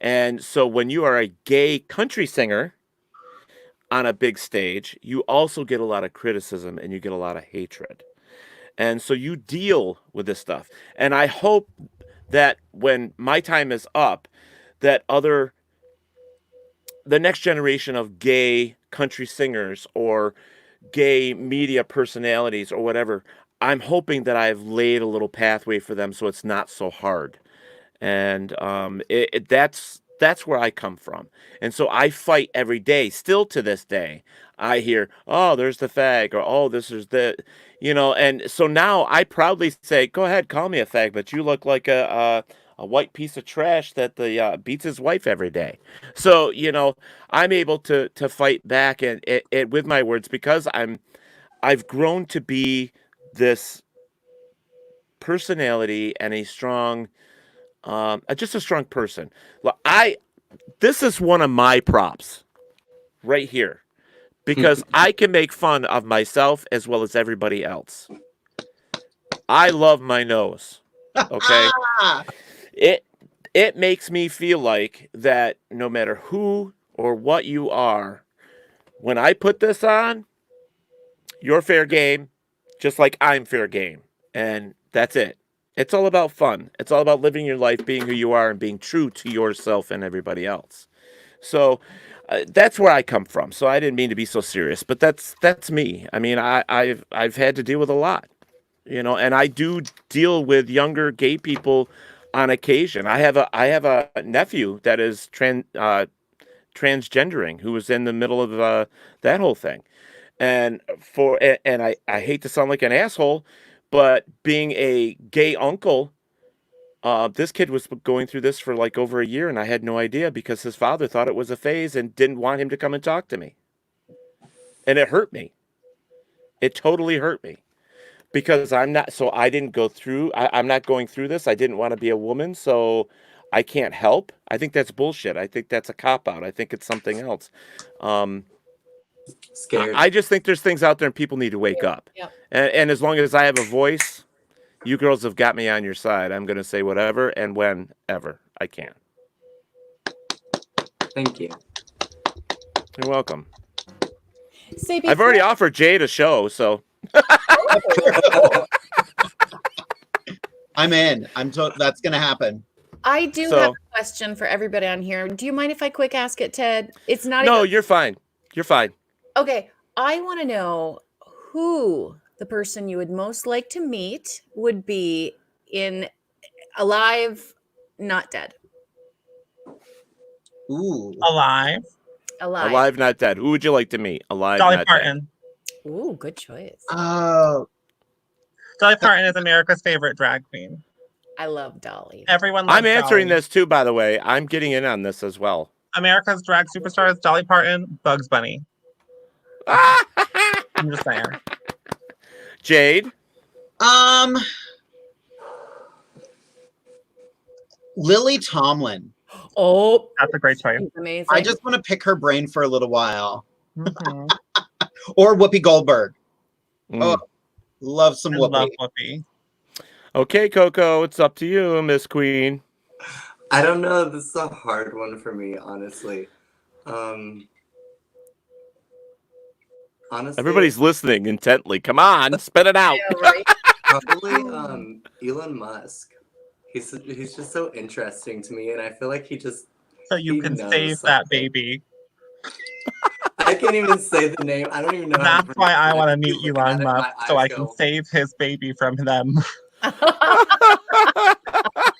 And so when you are a gay country singer on a big stage, you also get a lot of criticism and you get a lot of hatred. And so you deal with this stuff. And I hope that when my time is up, that the next generation of gay country singers or gay media personalities or whatever, I'm hoping that I've laid a little pathway for them so it's not so hard. And that's where I come from. And so I fight every day, still to this day. I hear, oh, there's the fag, or oh, this is the, and so now I proudly say, go ahead, call me a fag, but you look like a white piece of trash that the beats his wife every day. So I'm able to fight back and with my words because I've grown to be this personality and a strong, just a strong person. This is one of my props right here because I can make fun of myself as well as everybody else. I love my nose. Okay. It makes me feel like that no matter who or what you are, when I put this on, you're fair game, just like I'm fair game. And that's it. It's all about fun. It's all about living your life, being who you are, and being true to yourself and everybody else. So that's where I come from. So I didn't mean to be so serious, but that's me. I mean, I've had to deal with a lot, and I do deal with younger gay people on occasion. I have a nephew that is transgendering who was in the middle of that whole thing. And I hate to sound like an asshole, but being a gay uncle, this kid was going through this for like over a year, and I had no idea because his father thought it was a phase and didn't want him to come and talk to me. And it hurt me. It totally hurt me because I didn't go through, I'm not going through this. I didn't want to be a woman, so I can't help. I think that's bullshit. I think that's a cop-out. I think it's something else. Scared. I just think there's things out there and people need to wake up. Yeah. And as long as I have a voice, you girls have got me on your side. I'm going to say whatever and whenever I can. Thank you. You're welcome. Say I've already offered Jade a show, so. I'm in. That's going to happen. I do have a question for everybody on here. Do you mind if I quick ask it, Ted? It's not. No, you're fine. You're fine. Okay. I want to know who the person you would most like to meet would be in alive, not dead. Ooh. Alive. Alive, not dead. Who would you like to meet? Alive, Dolly not Parton. dead. Ooh, good choice. Oh. Dolly Parton is America's favorite drag queen. I love Dolly. Everyone loves I'm answering Dolly. this too, by the way. I'm getting in on this as well. America's drag superstars, Dolly Parton, Bugs Bunny. I'm just saying. Jade? Lily Tomlin. Oh, That's a great choice. she's amazing. I just want to pick her brain for a little while. Mhm. Or Whoopi Goldberg. Mm. Oh, love some I Whoopi. love Whoopi. Okay, Koko, it's up to you, Miss Queen. I don't know. This is a hard one for me, honestly. Honestly, Everybody's listening intently. Come on, spit it out. Yeah, right. probably Elon Musk. He's just so interesting to me, and I feel like So you he can knows save that something. baby. I can't even say the name. I don't even know. how to That's why I pronounce it. want to I keep meet looking Elon at it, Musk my so eyes I can go, save his baby from them.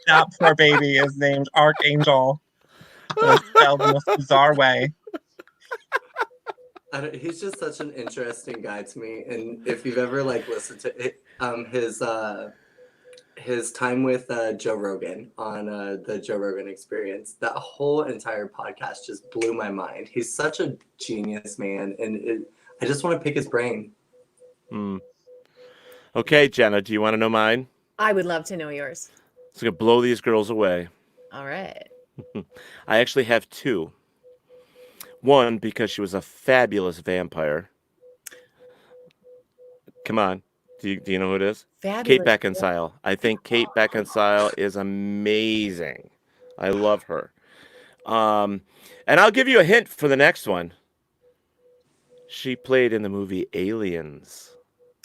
That poor baby is named Archangel. It's spelled in the most bizarre way. He's just such an interesting guy to me, and if you've ever like listened to it, his time with Joe Rogan on the Joe Rogan Experience, that whole entire podcast just blew my mind. He's such a genius, man, and I just want to pick his brain. Hmm. Okay, Jenna, do you want to know mine? I would love to know yours. It's gonna blow these girls away. All right. I actually have two. One, because she was a fabulous vampire. Come on. Do you know who it is? Fabulous. Kate Beckinsale. I think Kate Beckinsale is amazing. I love her. And I'll give you a hint for the next one. She played in the movie Aliens.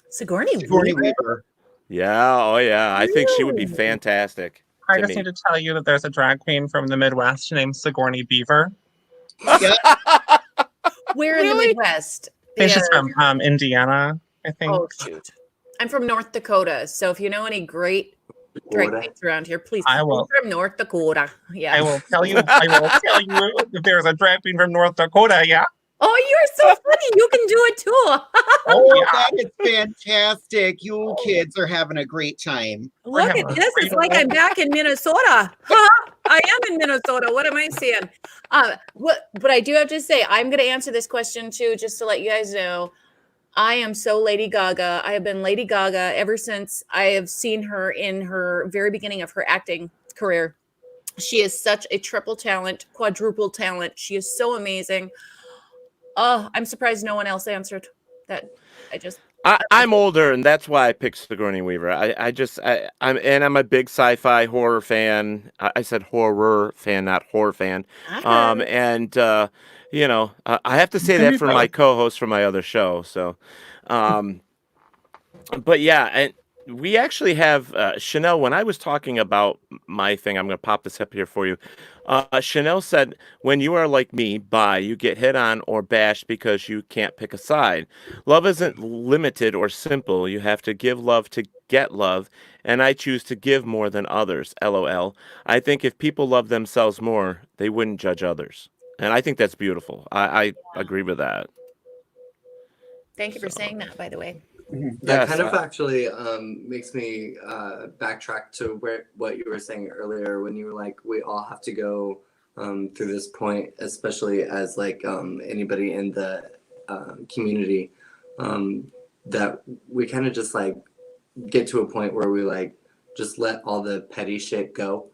Sigourney Sigourney Weaver? Weaver. Yeah, oh yeah. I think she would be Really? fantastic. I to just me. need to tell you that there's a drag queen from the Midwest named Sigourney Beaver. Yeah. Where in the Really? Midwest? I think she's from Indiana, I think. Oh, shoot. I'm from North Dakota. So if you know any great drag Dakota. queens around here, please. I will. I'm from North Dakota. Yeah. I will tell you if there's a drag queen from North Dakota, yeah. Oh, you're so funny. You can do it too. Oh, yeah. that is fantastic. You kids are having a great time. Look having at a this. It's great like I'm back in Minnesota. I am in Minnesota. What am I saying? But I do have to say, I'm going to answer this question too, just to let you guys know. I am so Lady Gaga. I have been Lady Gaga ever since I have seen her in her very beginning of her acting career. She is such a triple talent, quadruple talent. She is so amazing. Oh, I'm surprised no one else answered that. I'm older, and that's why I picked Sigourney Weaver. I'm a big sci-fi horror fan. I said horror fan, not horror fan. I have to say that for my co-host for my other show. So, but yeah, and we actually have Chanel. When I was talking about my thing, I'm going to pop this up here for you. Chanel said, when you are like me, bi, you get hit on or bashed because you can't pick a side. Love isn't limited or simple. You have to give love to get love, and I choose to give more than others. LOL. I think if people love themselves more, they wouldn't judge others. And I think that's beautiful. I agree with that. Thank you for saying that, by the way. That Yes, kind of actually makes me backtrack to what you were saying earlier when you were like, we all have to go through this point, especially as like anybody in the community, that we kind of just like get to a point where we like just let all the petty shit go.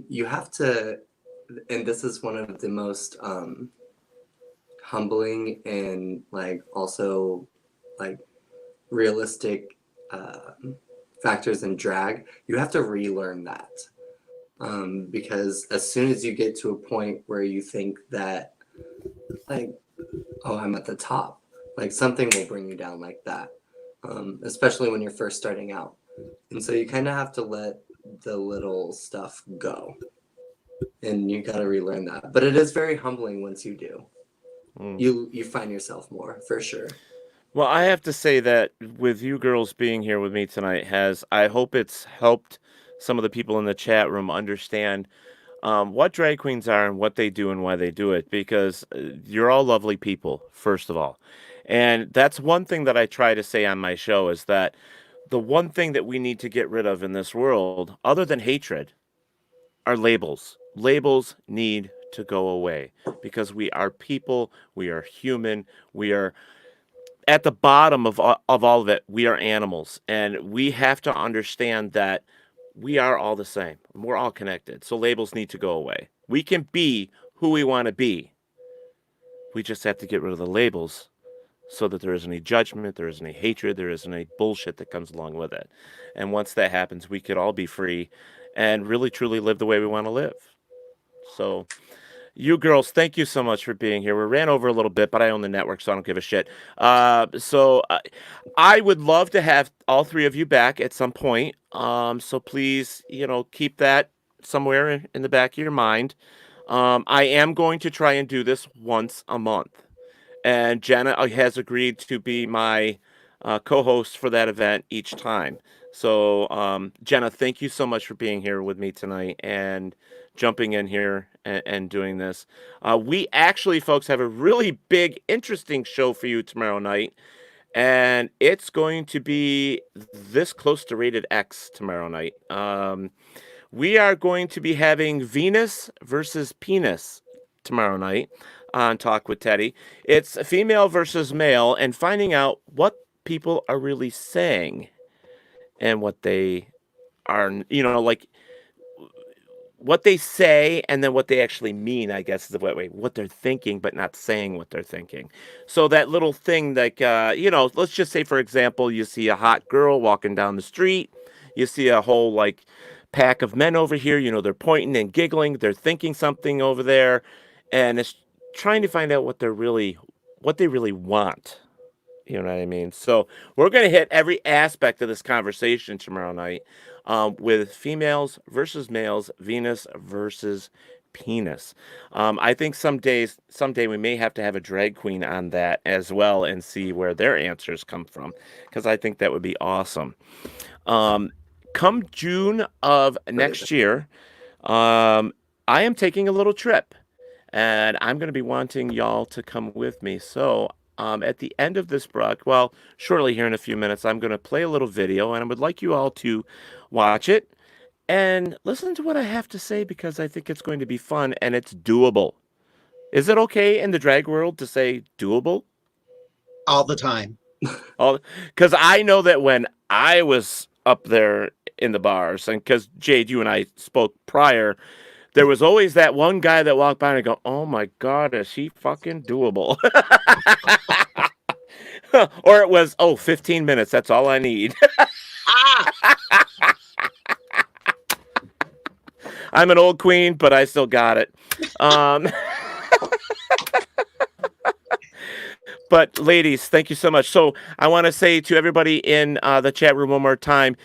You have to, and this is one of the most humbling and like also like realistic factors in drag, you have to relearn that because as soon as you get to a point where you think that like, oh, I'm at the top, like something will bring you down like that, especially when you're first starting out. And so you kind of have to let the little stuff go, and you got to relearn that. But it is very humbling once you do. You find yourself more, for sure. Well, I have to say that with you girls being here with me tonight I hope it's helped some of the people in the chat room understand what drag queens are and what they do and why they do it, because you're all lovely people, first of all. And that's one thing that I try to say on my show is that the one thing that we need to get rid of in this world, other than hatred, are labels. Labels need to go away because we are people, we are human, we are at the bottom of all of it, we are animals, and we have to understand that we are all the same. We're all connected. So labels need to go away. We can be who we want to be. We just have to get rid of the labels so that there isn't any judgment, there isn't any hatred, there isn't any bullshit that comes along with it. And once that happens, we could all be free and really truly live the way we want to live. So you girls, thank you so much for being here. We ran over a little bit, but I own the network, so I don't give a shit. I would love to have all three of you back at some point. So please, keep that somewhere in the back of your mind. I am going to try and do this once a month. And Jenna has agreed to be my co-host for that event each time. So, Jenna, thank you so much for being here with me tonight and jumping in here and doing this. We actually, folks, have a really big, interesting show for you tomorrow night. And it's going to be this close to Rated X tomorrow night. We are going to be having Venus versus Penis tomorrow night on Talk with Teddy. It's female versus male and finding out what people are really saying and what they are, like what they say and then what they actually mean, I guess is the way, what they're thinking, but not saying what they're thinking. So that little thing like, let's just say, for example, you see a hot girl walking down the street. You see a whole like pack of men over here, they're pointing and giggling. They're thinking something over there. And it's trying to find out what they really want. You know what I mean? So we're going to hit every aspect of this conversation tomorrow night with females versus males, Venus versus penis. I think someday we may have to have a drag queen on that as well and see where their answers come from, because I think that would be awesome. Come June of next year, I am taking a little trip. And I'm going to be wanting y'all to come with me. So at the end of this shortly here in a few minutes, I'm going to play a little video. And I would like you all to watch it and listen to what I have to say, because I think it's going to be fun and it's doable. Is it okay in the drag world to say doable? All the time. Because I know that when I was up there in the bars, and because Jade, you and I spoke prior, there was always that one guy that walked by and go, "Oh my God, is he fucking doable?" Or it was, 15 minutes. That's all I need. I'm an old queen, but I still got it. But ladies, thank you so much. So I want to say to everybody in the chat room one more time,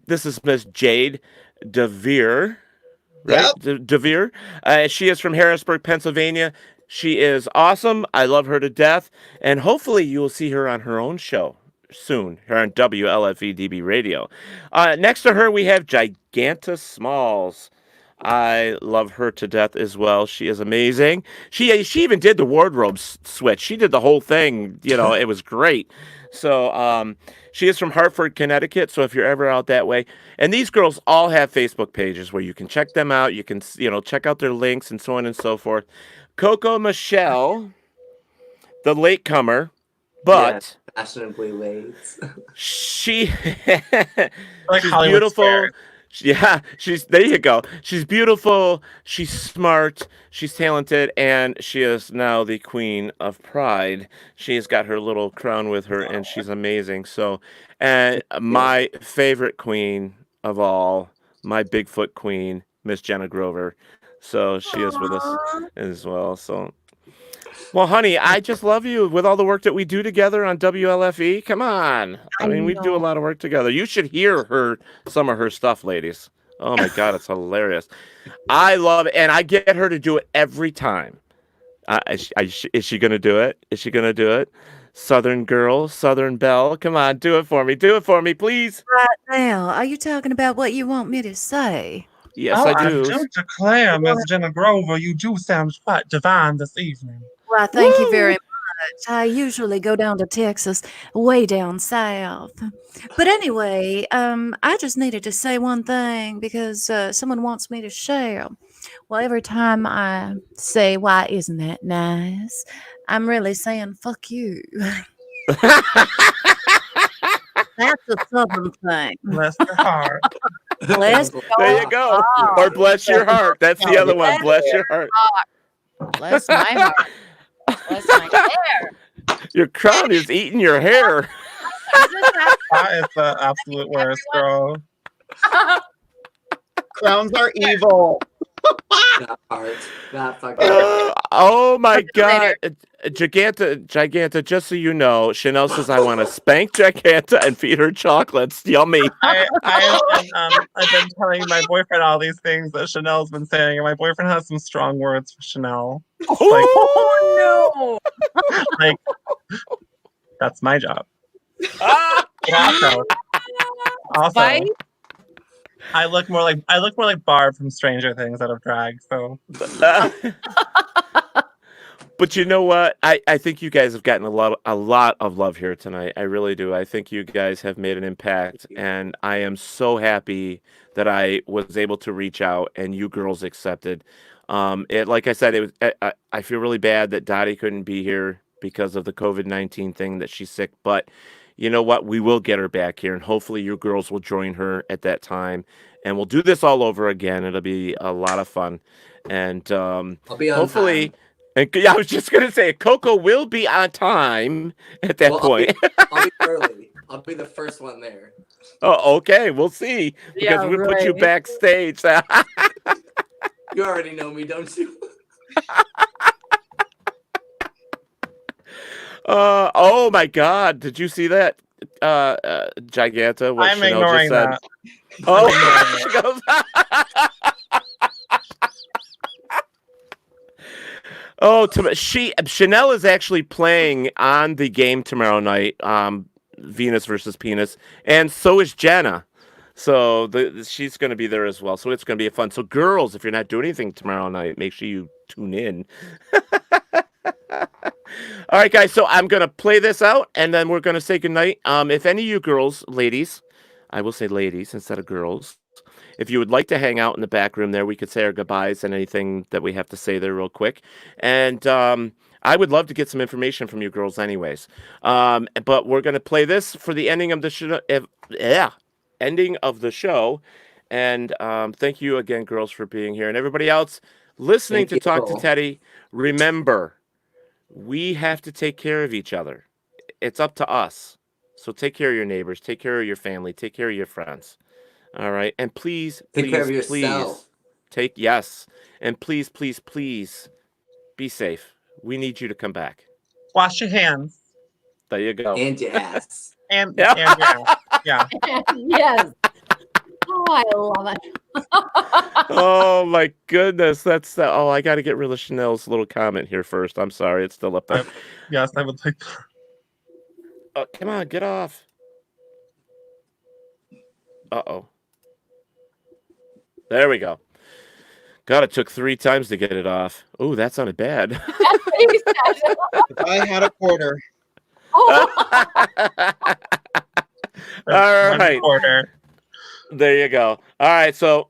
this is Miss Jade DeVere. Right? Yep. DeVere. She is from Harrisburg, Pennsylvania. She is awesome. I love her to death. And hopefully you will see her on her own show soon here on WLFE DB Radio. Next to her, we have Giganta Smalls. I love her to death as well. She is amazing. She even did the wardrobe switch. She did the whole thing. It was great. So she is from Hartford, Connecticut. So if you're ever out that way, and these girls all have Facebook pages where you can check them out. You can, check out their links and so on and so forth. Koko Michelle, the latecomer, but fashionably late. She's Hollywood beautiful. scared. Yeah, there you go. She's beautiful, she's smart, she's talented, and she is now the queen of Pride. She's got her little crown with her, and she's amazing. So, and my favorite queen of all, my Bigfoot queen, Miss Jenna Grover. So she is with us as well. So, well, honey, I just love you with all the work that we do together on WLFE. Come on. I mean, we do a lot of work together. You should hear some of her stuff, ladies. Oh, my God, it's hilarious. I love it, and I get her to do it every time. Is she going to do it? Is she going to do it? Southern girl, Southern belle. Come on, do it for me. Do it for me, please. Right now, are you talking about what you want me to say? Yes, I do. I do declare, Miss Jenna Grover, you do sound quite divine this evening. Well, thank you very much. I usually go down to Texas, way down south. But anyway, I just needed to say one thing because someone wants me to share. Well, every time I say, "Why isn't that nice?" I'm really saying, "Fuck you." That's a southern thing. Bless your heart. Let's go. There you go. Or bless your heart. That's the other one. Bless your heart. Bless my heart. Bless my hair. Your crown is eating your hair. That is the absolute worst, girl. Crowns are evil. That part. That fucking part. Oh my Later. God. Giganta, just so you know, Chanel says I want to spank Giganta and feed her chocolates. Yummy. I've been telling my boyfriend all these things that Chanel's been saying, and my boyfriend has some strong words for Chanel. Oh no. Like, that's my job. Ah! Also, Bite? I look more like Barb from Stranger Things out of drag. So, But you know what? I think you guys have gotten a lot of love here tonight. I really do. I think you guys have made an impact, and I am so happy that I was able to reach out and you girls accepted. Like I said, it was. I feel really bad that Dotty couldn't be here because of the COVID-19 thing, that she's sick. But you know what? We will get her back here, and hopefully you girls will join her at that time, and we'll do this all over again. It'll be a lot of fun, and I'll be on hopefully. time. And yeah, I was just gonna say, Koko will be on time at that point. I'll be early. I'll be the first one there. Oh, okay, we'll see, because Yeah, we put you right. backstage. You already know me, don't you? Oh my God, did you see that, Giganta? What I'm Chanel ignoring just said? that. Oh, she goes. Oh, Chanel is actually playing on the game tomorrow night, Venus versus Penis, and so is Jenna. So she's going to be there as well. So it's going to be fun. So girls, if you're not doing anything tomorrow night, make sure you tune in. All right, guys. So I'm going to play this out, and then we're going to say goodnight. If any of you girls, ladies, I will say ladies instead of girls. If you would like to hang out in the back room there, we could say our goodbyes and anything that we have to say there real quick. And I would love to get some information from you girls anyways. But we're going to play this for the ending of the show. Ending of the show. And thank you again, girls, for being here. And everybody else listening to Talk to Teddy, remember, we have to take care of each other. It's up to us. So take care of your neighbors. Take care of your family. Take care of your friends. All right. And please, Take care of please, yourself. yes. And please, please, please be safe. We need you to come back. Wash your hands. There you go. And your ass. And Yeah. yeah. Yes. Oh, I love it. Oh my goodness. Oh, I got to get rid of Chanel's little comment here first. I'm sorry. It's still up there. Yes, I would like. Oh, come on, get off. Uh-oh. There we go. God, it took 3 times to get it off. Oh, that sounded bad. That's what he said. If I had a quarter. Oh, All right. Order. There you go. All right, so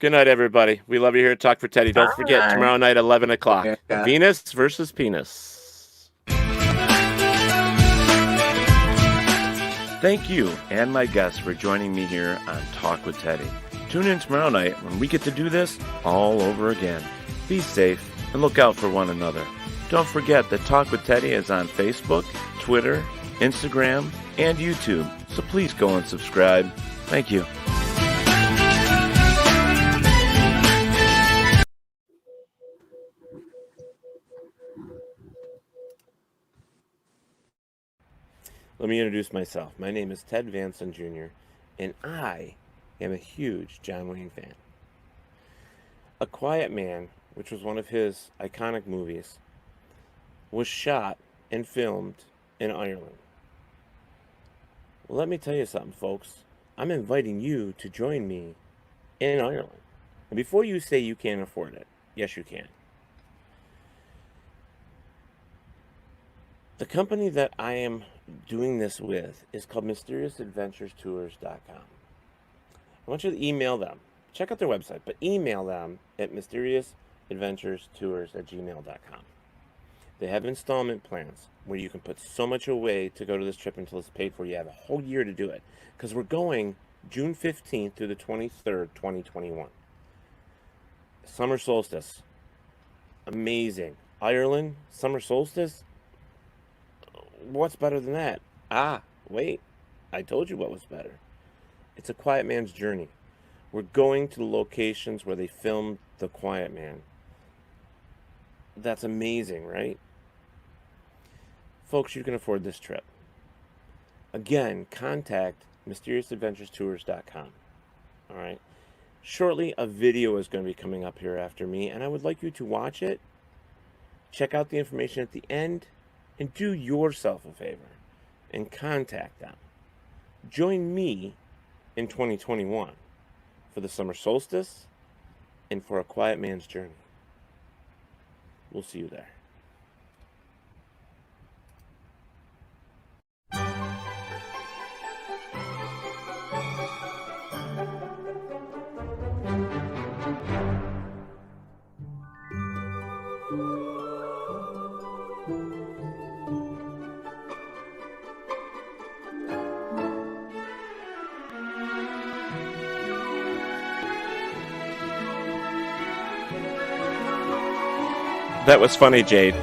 good night, everybody. We love you here at Talk for Teddy. Don't forget, Bye. tomorrow night, 11 o'clock. Yeah. Venus versus Penis. Thank you and my guests for joining me here on Talk with Teddy. Tune in tomorrow night when we get to do this all over again. Be safe and look out for one another. Don't forget that Talk with Teddy is on Facebook, Twitter, Instagram, and YouTube. So please go and subscribe. Thank you. Let me introduce myself. My name is Ted Vanson Jr., and I am a huge John Wayne fan. A Quiet Man, which was one of his iconic movies, was shot and filmed in Ireland. Well, let me tell you something, folks. I'm inviting you to join me in Ireland. And before you say you can't afford it, yes, you can. The company that I am doing this with is called MysteriousAdventureTours.com. I want you to email them. Check out their website, but email them at MysteriousAdventureTours@gmail.com. They have installment plans where you can put so much away to go to this trip until it's paid for. You have a whole year to do it, because we're going June 15th through the 23rd, 2021. Summer solstice. Amazing. Ireland, summer solstice? What's better than that? Ah, wait. I told you what was better. It's A Quiet Man's Journey. We're going to the locations where they filmed The Quiet Man. That's amazing, right? Folks, you can afford this trip. Again, contact mysteriousAdventurestours.com. All right. Shortly, a video is going to be coming up here after me, and I would like you to watch it, check out the information at the end, and do yourself a favor and contact them. Join me in 2021 for the summer solstice and for A Quiet Man's Journey. We'll see you there. That was funny, Jade.